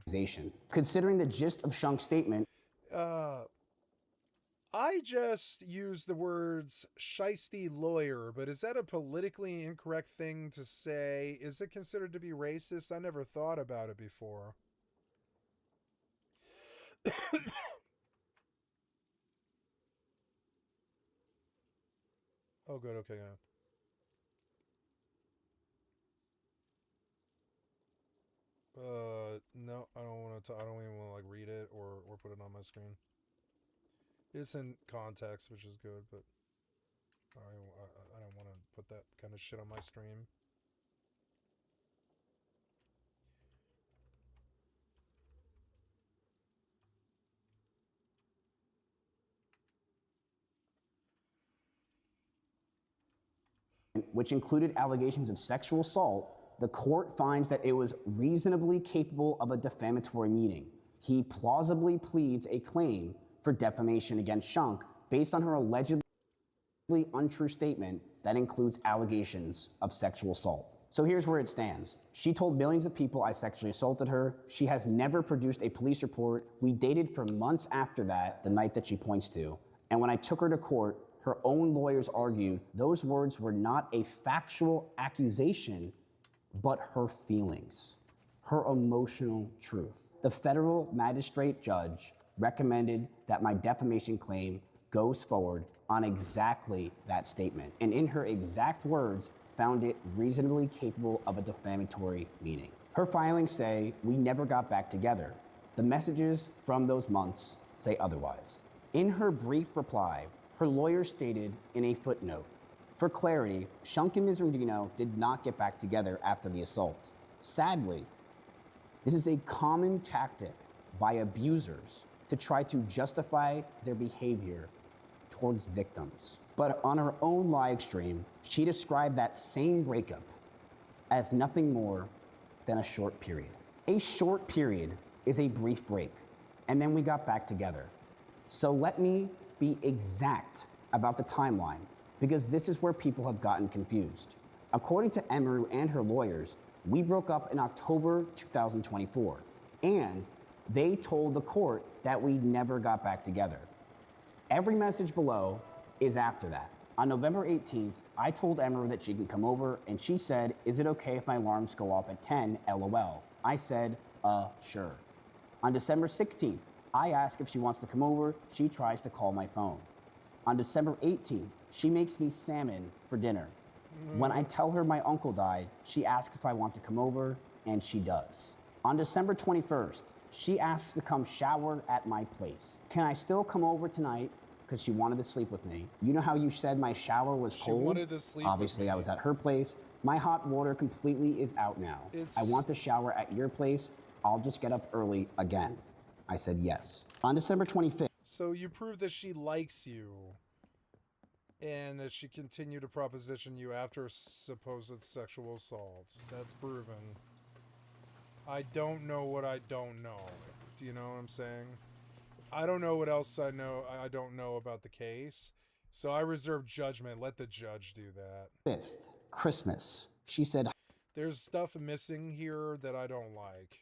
Considering the gist of Shunk's statement, I just used the words shiesty lawyer, but is that a politically incorrect thing to say? Is it considered to be racist? I never thought about it before. Oh, good. Okay, yeah. No, I don't want to. I don't even want to like read it or put it on my screen. It's in context, which is good, but I don't want to put that kind of shit on my stream. which included allegations of sexual assault, the court finds that it was reasonably capable of a defamatory meaning. He plausibly pleads a claim for defamation against Shunk based on her allegedly untrue statement that includes allegations of sexual assault. So here's where it stands. She told millions of people I sexually assaulted her. She has never produced a police report. We dated for months after that, the night that she points to. And when I took her to court, her own lawyers argued those words were not a factual accusation, but her feelings, her emotional truth. The federal magistrate judge recommended that my defamation claim goes forward on exactly that statement, and in her exact words, found it reasonably capable of a defamatory meaning. Her filings say we never got back together. The messages from those months say otherwise. In her brief reply, her lawyer stated in a footnote, for clarity, Shunk and Ms. Rendino did not get back together after the assault. Sadly, this is a common tactic by abusers to try to justify their behavior towards victims. But on her own live stream, she described that same breakup as nothing more than a short period. A short period is a brief break, and then we got back together. So let me be exact about the timeline, because this is where people have gotten confused. According to Emaru and her lawyers, we broke up in October 2024, and they told the court that we never got back together. Every message below is after that. On November 18th, I told Emaru that she can come over, and she said, "Is it okay if my alarms go off at 10, LOL?" I said, sure. On December 16th, I ask if she wants to come over. She tries to call my phone. On December 18th, she makes me salmon for dinner. When I tell her my uncle died, she asks if I want to come over, and she does. On December 21st, she asks to come shower at my place. Can I still come over tonight? Because she wanted to sleep with me. You know how you said my shower was cold? She wanted to sleep Obviously, with me. I was at her place. My hot water completely is out now. I want to shower at your place. I'll just get up early again. I said yes. On December 25th. So you prove that she likes you and that she continued to proposition you after supposed sexual assault. That's proven. I don't know what I don't know. Do you know what I'm saying? I don't know what else I don't know about the case. So I reserve judgment. Let the judge do that. 5th, Christmas. She said, "There's stuff missing here that I don't like."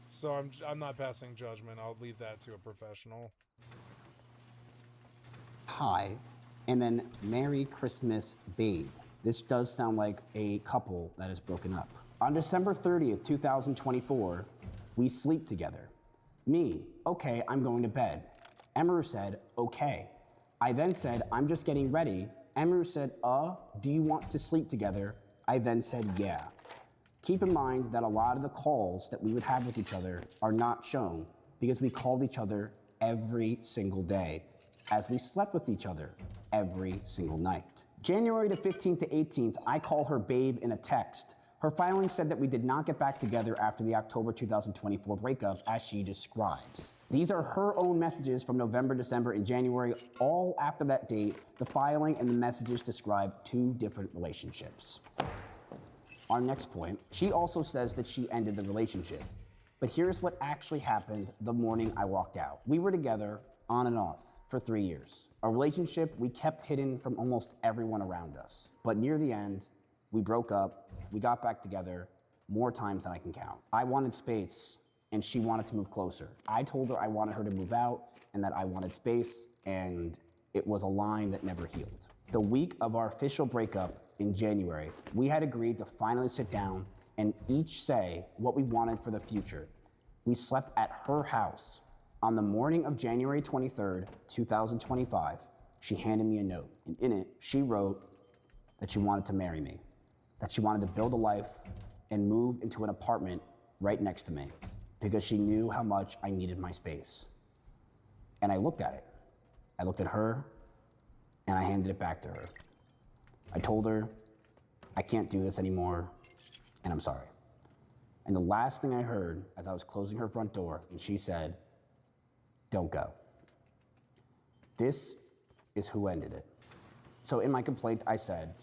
So I'm not passing judgment. I'll leave that to a professional. "Hi," and then "Merry Christmas, babe." This does sound like a couple that is broken up. On December 30th, 2024, we sleep together. Me, "Okay, I'm going to bed." Emaru said, "Okay." I then said, "I'm just getting ready." Emaru said, "Do you want to sleep together?" I then said, "Yeah." Keep in mind that a lot of the calls that we would have with each other are not shown because we called each other every single day as we slept with each other every single night. January the 15th to 18th, I call her babe in a text. Her filing said that we did not get back together after the October 2024 breakup, as she describes. These are her own messages from November, December, and January. All after that date, the filing and the messages describe two different relationships. Our next point, she also says that she ended the relationship. But here's what actually happened the morning I walked out. We were together on and off for 3 years. A relationship we kept hidden from almost everyone around us. But near the end, we broke up, we got back together more times than I can count. I wanted space, and she wanted to move closer. I told her I wanted her to move out and that I wanted space, and it was a line that never healed. The week of our official breakup in January, we had agreed to finally sit down and each say what we wanted for the future. We slept at her house. On the morning of January 23rd, 2025, she handed me a note, and in it, she wrote that she wanted to marry me, that she wanted to build a life and move into an apartment right next to me because she knew how much I needed my space. And I looked at it. I looked at her, and I handed it back to her. I told her, I can't do this anymore, and I'm sorry. And the last thing I heard as I was closing her front door, and she said, "Don't go." This is who ended it. So in my complaint, I said,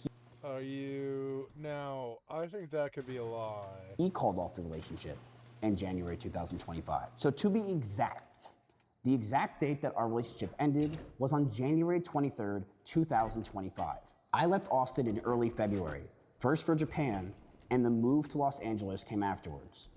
Now, I think that could be a lie. he called off the relationship in January 2025. So to be exact, the exact date that our relationship ended was on January 23rd, 2025. I left Austin in early February, first for Japan, and the move to Los Angeles came afterwards.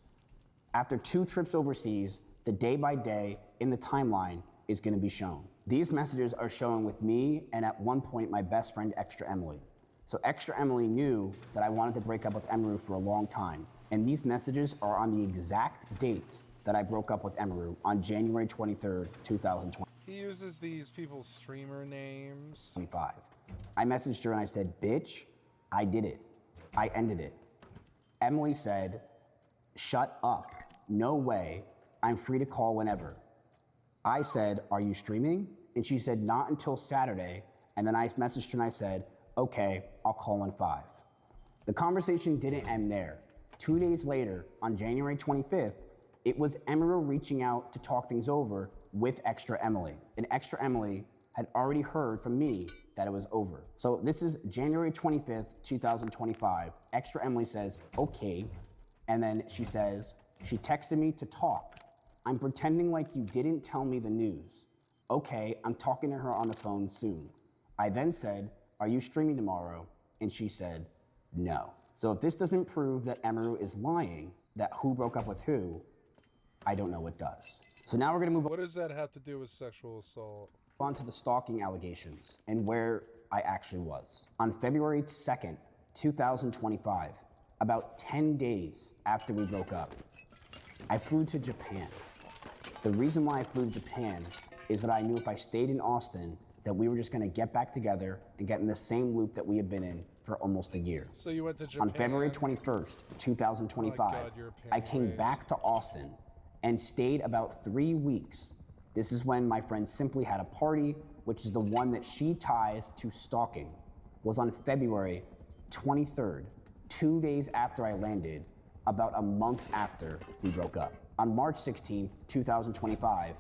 After 2 trips overseas, the day by day in the timeline is going to be shown. These messages are shown with me and at one point my best friend Extra Emily. So Extra Emily knew that I wanted to break up with Emaru for a long time, and these messages are on the exact date that I broke up with Emaru on January 23rd, 2020. He uses these people's streamer names. 25. I messaged her and I said, "Bitch, I did it. I ended it." Emily said, "Shut up. No way. I'm free to call whenever." I said, "Are you streaming?" And she said, "Not until Saturday." And then I messaged her and I said, "Okay, I'll call in 5." The conversation didn't end there. 2 days later, on January 25th, it was Emerald reaching out to talk things over with Extra Emily. And Extra Emily had already heard from me that it was over. So this is January 25th, 2025. Extra Emily says, okay. And then she says, she texted me to talk. I'm pretending like you didn't tell me the news. Okay, I'm talking to her on the phone soon. I then said, are you streaming tomorrow? And she said, no. So if this doesn't prove that Emeru is lying, that who broke up with who, I don't know what does. So now we're gonna move on. What does that have to do with sexual assault? On to the stalking allegations and where I actually was. On February 2nd, 2025, about 10 days after we broke up, I flew to Japan. The reason why I flew to Japan is that I knew if I stayed in Austin, that we were just gonna get back together and get in the same loop that we had been in for almost a year. So you went to Japan? On February 21st, 2025, God, you're a pain I came waste. back to Austin and stayed about 3 weeks. This is when my friend Simply had a party, which is the one that she ties to stalking, was on February 23rd, 2 days after I landed, about a month after we broke up. On March 16th, 2025,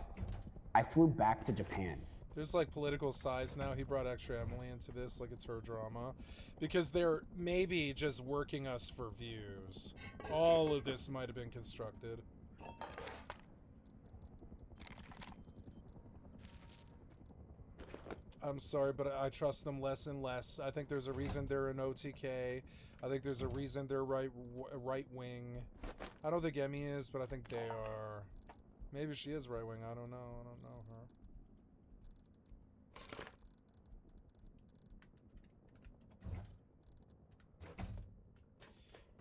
I flew back to Japan. There's like political sides now. He brought Extra Emily into this, like it's her drama, because they're maybe just working us for views. All of this might have been constructed. I'm sorry, but I trust them less and less. I think there's a reason they're an OTK. I think there's a reason they're right wing. I don't think Emmy is, but I think they are. Maybe she is right wing. I don't know. I don't know her.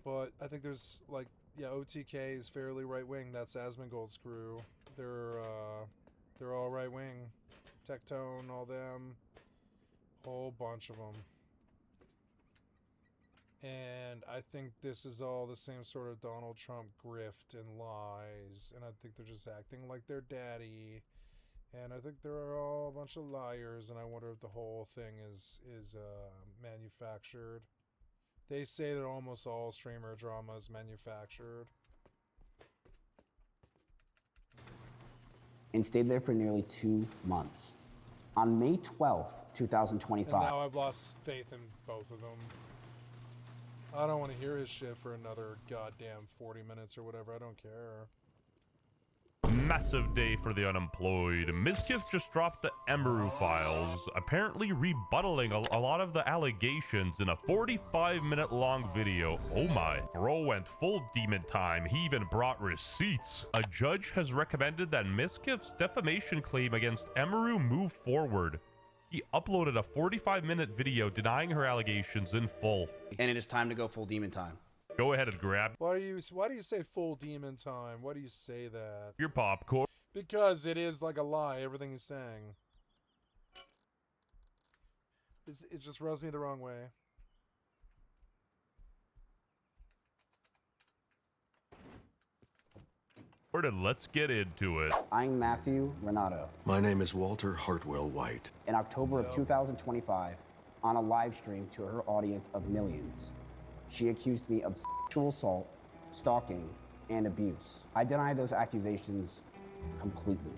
But I think there's like, yeah, OTK is fairly right wing. That's Asmongold's crew. They're all right wing. Tectone, all them, whole bunch of them. And I think this is all the same sort of Donald Trump grift and lies. And I think they're just acting like their daddy. And I think they're all a bunch of liars. And I wonder if the whole thing is manufactured. They say that almost all streamer drama is manufactured. And stayed there for nearly 2 months. On May 12th, 2025. And now I've lost faith in both of them. I don't want to hear his shit for another goddamn 40 minutes or whatever. I don't care. Massive day for the unemployed. Mizkif just dropped the Emeru files, apparently rebuttaling a lot of the allegations in a 45-minute long video. Oh my. Bro went full demon time. He even brought receipts. A judge has recommended that Mizkif's defamation claim against Emeru move forward. He uploaded a 45-minute video denying her allegations in full. And it is time to go full demon time. Go ahead and grab Why do you say full demon time? Why do you say that? your popcorn. Because it is like a lie, everything he's saying. It just rubs me the wrong way. Let's get into it. I'm Matthew Renato. My name is Walter Hartwell White. In October of 2025, on a live stream to her audience of millions, she accused me of sexual assault, stalking, and abuse. I deny those accusations completely.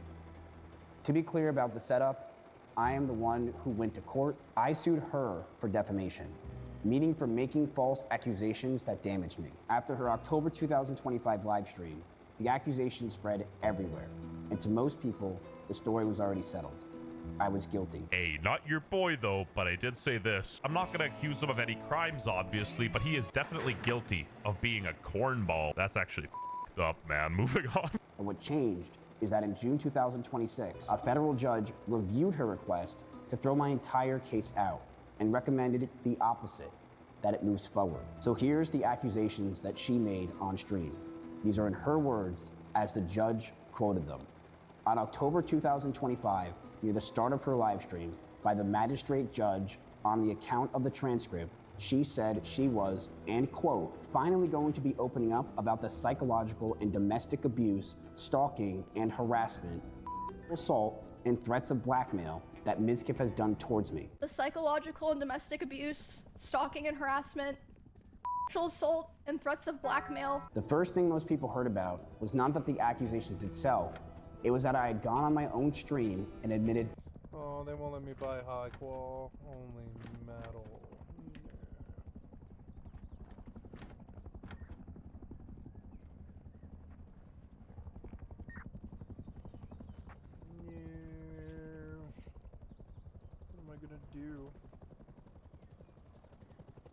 To be clear about the setup, I am the one who went to court. I sued her for defamation, meaning for making false accusations that damaged me. After her October 2025 live stream, the accusation spread everywhere, and to most people, the story was already settled. I was guilty. Hey, not your boy though, but I did say this. I'm not gonna accuse him of any crimes, obviously, but he is definitely guilty of being a cornball. That's actually f***ed up, man. Moving on. And what changed is that in June 2026, a federal judge reviewed her request to throw my entire case out and recommended the opposite, that it moves forward. So here's the accusations that she made on stream. These are in her words as the judge quoted them. On October 2025, near the start of her live stream, by the magistrate judge on the account of the transcript, she said she was, and quote, finally going to be opening up about the psychological and domestic abuse, stalking and harassment, assault, and threats of blackmail that Mizkif has done towards me. The psychological and domestic abuse, stalking and harassment, sexual assault and threats of blackmail. The first thing most people heard about was not that the accusations itself, it was that I had gone on my own stream and admitted. Oh, they won't let me buy high qual, only metal. What am I gonna do?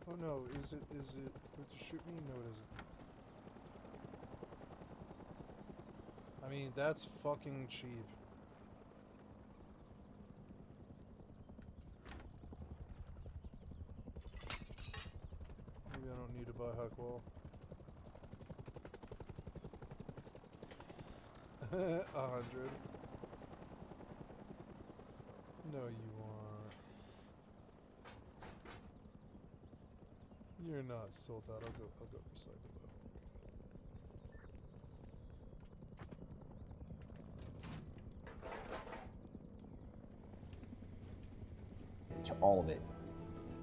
Oh no, is it going to shoot me? No, it isn't. I mean, that's fucking cheap. Maybe I don't need to buy high qual. 100. No, you aren't. You're not sold out. I'll go recycle that. To all of it.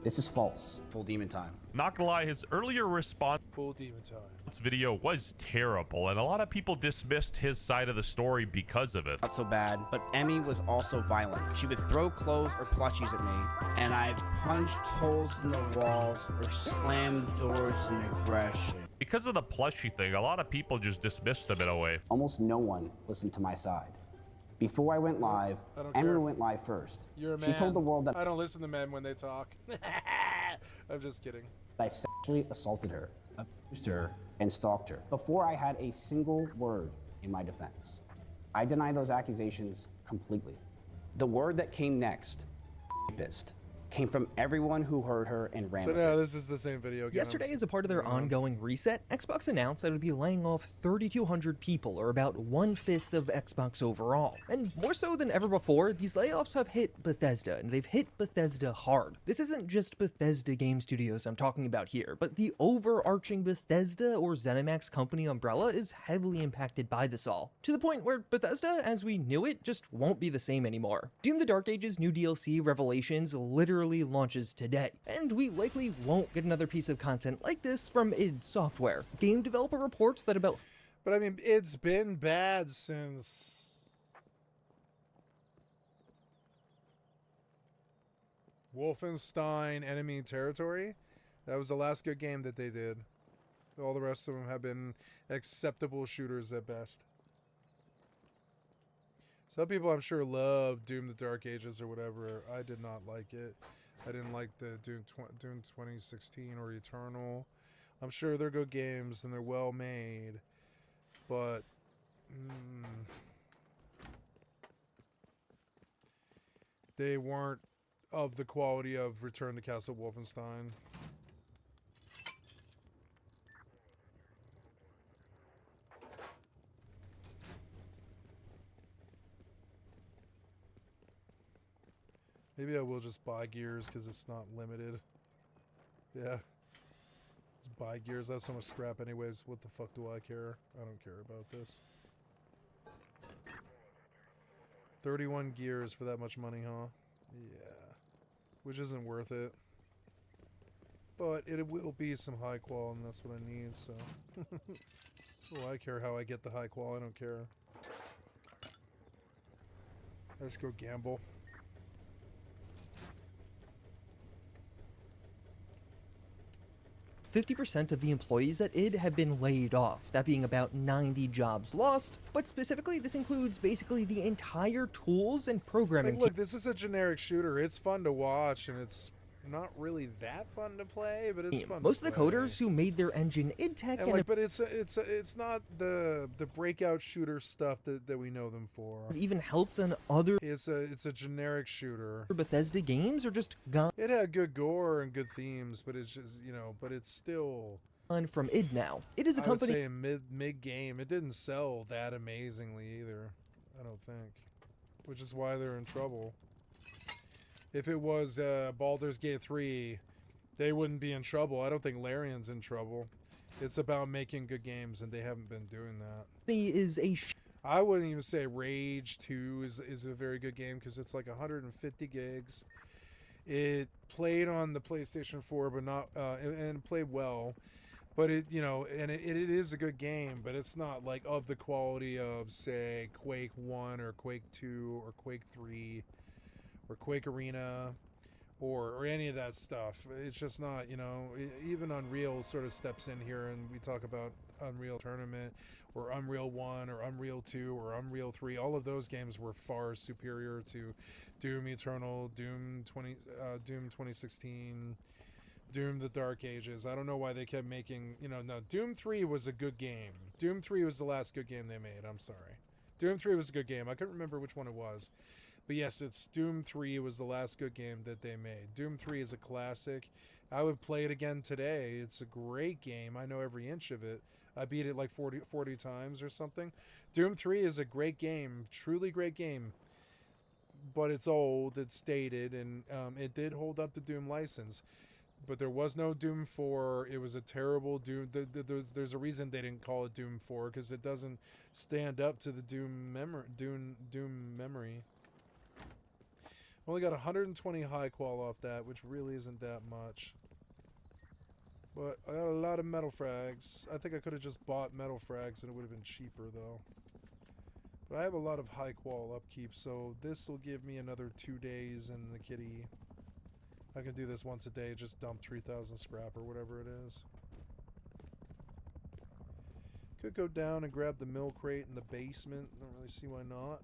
This is false. Full demon time. Not gonna lie, his earlier response Full demon time. video was terrible, and a lot of people dismissed his side of the story because of it. Not so bad, but Emmy was also violent. She would throw clothes or plushies at me, and I punched holes in the walls or slammed doors in aggression. Because of the plushie thing, a lot of people just dismissed him in a way. Almost no one listened to my side. Before I went live, Emmy went live first. You're a man. She told the world that I don't listen to men when they talk. I'm just kidding. I sexually assaulted her, abused her, and stalked her before I had a single word in my defense. I deny those accusations completely. The word that came next, rapist, came from everyone who heard her and ran So with now it. this is the same video again. Yesterday, as a part of their ongoing reset, Xbox announced that it would be laying off 3,200 people, or about 1/5 of Xbox overall. And more so than ever before, these layoffs have hit Bethesda, and they've hit Bethesda hard. This isn't just Bethesda Game Studios I'm talking about here, but the overarching Bethesda or ZeniMax company umbrella is heavily impacted by this all, to the point where Bethesda, as we knew it, just won't be the same anymore. Doom the Dark Ages new DLC Revelations literally launches today, and we likely won't get another piece of content like this from id Software. Game developer reports that about... But I mean, it's been bad since Wolfenstein Enemy Territory. That was the last good game that they did. All the rest of them have been acceptable shooters at best. Some people, I'm sure, love Doom the Dark Ages or whatever. I did not like it. I didn't like the Doom 2016 or Eternal. I'm sure they're good games and they're well made, but they weren't of the quality of Return to Castle Wolfenstein. Maybe I will just buy Gears because it's not limited. Yeah. Just buy Gears. I have so much scrap anyways. What the fuck do I care? I don't care about this. 31 Gears for that much money, huh? Yeah. Which isn't worth it. But it will be some high qual, and that's what I need, so. Oh, I care how I get the high qual. I don't care. Let's go gamble. 50% of the employees at id have been laid off, that being about 90 jobs lost, but specifically this includes basically the entire tools and programming Like, look, this is a generic shooter. It's fun to watch, and it's not really that fun to play, but it's fun. Most of the coders who made their engine id Tech and like, but it's not the breakout shooter stuff that we know them for. Even helped on other. It's a generic shooter. Bethesda games are just gone. It had good gore and good themes, but it's just but it's still from id now. It is a company. I would say mid game. It didn't sell that amazingly either. I don't think, which is why they're in trouble. If it was Baldur's Gate 3, they wouldn't be in trouble. I don't think Larian's in trouble. It's about making good games, and they haven't been doing that. Is a I wouldn't even say Rage 2 is a very good game because it's like 150 gigs. It played on the PlayStation 4, but not and played well. But it, you know, and it is a good game, but it's not like of the quality of, say, Quake 1 or Quake 2 or Quake 3 or Quake Arena or any of that stuff. It's just not, you know, even Unreal sort of steps in here, and we talk about Unreal Tournament or Unreal 1 or Unreal 2 or Unreal 3. All of those games were far superior to Doom Eternal, Doom 2016, Doom the Dark Ages. I don't know why they kept making, you know, no, Doom 3 was a good game. Doom 3 was the last good game they made. I'm sorry. Doom 3 was a good game. I couldn't remember which one it was. But yes, it's Doom 3 was the last good game that they made. Doom 3 is a classic. I would play it again today. It's a great game. I know every inch of it. I beat it like 40 times or something. Doom 3 is a great game. Truly great game. But it's old. It's dated. And it did hold up the Doom license. But there was no Doom 4. It was a terrible Doom. There's a reason they didn't call it Doom 4, because it doesn't stand up to the Doom memory. Only got 120 high qual off that, which really isn't that much. But I got a lot of metal frags. I think I could have just bought metal frags and it would have been cheaper though. But I have a lot of high qual upkeep, so this will give me another 2 days in the kitty. I can do this once a day, just dump 3,000 scrap or whatever it is. Could go down and grab the mill crate in the basement. Don't really see why not.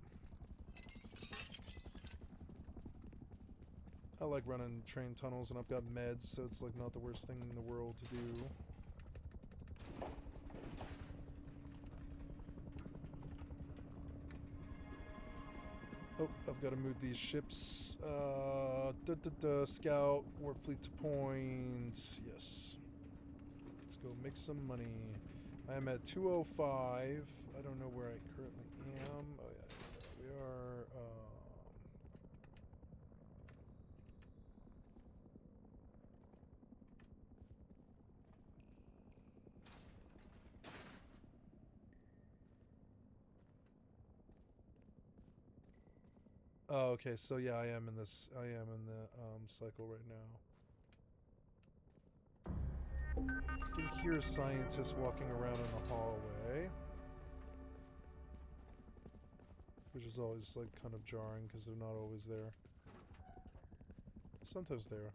I like running train tunnels, and I've got meds, so it's like not the worst thing in the world to do. Oh, I've got to move these ships. Scout, Warfleet to point. Yes. Let's go make some money. I am at 205. I don't know where I currently am. Oh, yeah. We are... Oh, okay, so yeah, I am in the cycle right now. You can hear scientists walking around in the hallway, which is always like kind of jarring because they're not always there. Sometimes they are.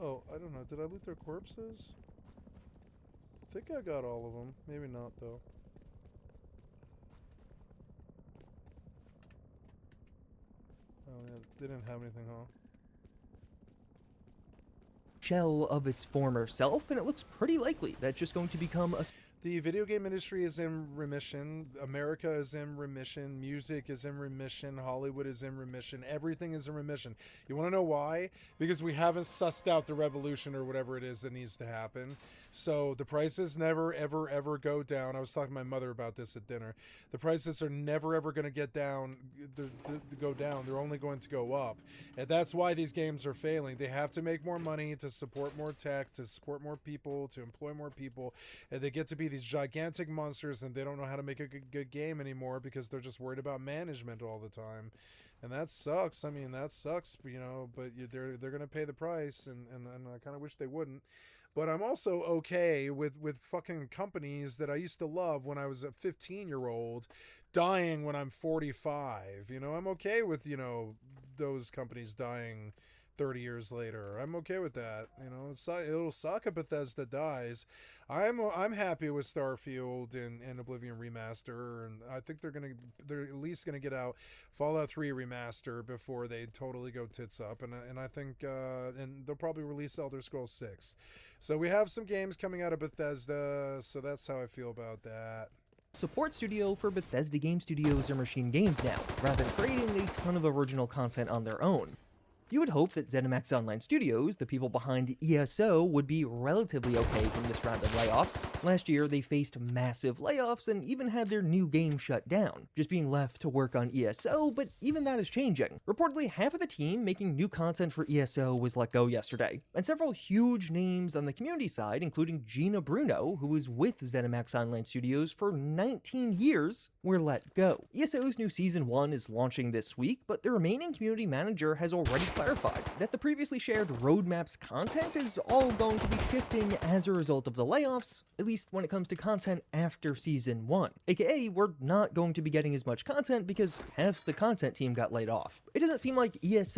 Oh, I don't know. Did I loot their corpses? I think I got all of them. Maybe not, though. Oh, yeah. They didn't have anything, huh? Shell of its former self, and it looks pretty likely that's just going to become a... The video game industry is in remission. America is in remission. Music is in remission. Hollywood is in remission. Everything is in remission. You want to know why? Because we haven't sussed out the revolution or whatever it is that needs to happen. So the prices never, ever, ever go down. I was talking to my mother about this at dinner. The prices are never, ever going to get down, go down. They're only going to go up. And that's why these games are failing. They have to make more money to support more tech, to support more people, to employ more people. And they get to be these gigantic monsters, and they don't know how to make a good game anymore because they're just worried about management all the time. And that sucks. I mean, that sucks, you know, but they're going to pay the price, and I kind of wish they wouldn't. But I'm also okay with fucking companies that I used to love when I was a 15-year-old dying when I'm 45. You know, I'm okay with, you know, those companies dying 30 years later. I'm okay with that. You know, it'll suck if Bethesda dies. I'm happy with Starfield and Oblivion Remaster, and I think they're at least gonna get out Fallout 3 Remaster before they totally go tits up, and I think and they'll probably release Elder Scrolls 6. So we have some games coming out of Bethesda, so that's how I feel about that. Support studio for Bethesda game studios or machine games now, rather than creating a ton of original content on their own. You would hope that ZeniMax Online Studios, the people behind ESO, would be relatively okay from this round of layoffs. Last year, they faced massive layoffs and even had their new game shut down, just being left to work on ESO, but even that is changing. Reportedly, half of the team making new content for ESO was let go yesterday, and several huge names on the community side, including Gina Bruno, who was with ZeniMax Online Studios for 19 years, were let go. ESO's new Season 1 is launching this week, but the remaining community manager has already clarified that the previously shared roadmaps content is all going to be shifting as a result of the layoffs, at least when it comes to content after Season 1. AKA, we're not going to be getting as much content because half the content team got laid off. It doesn't seem like ESO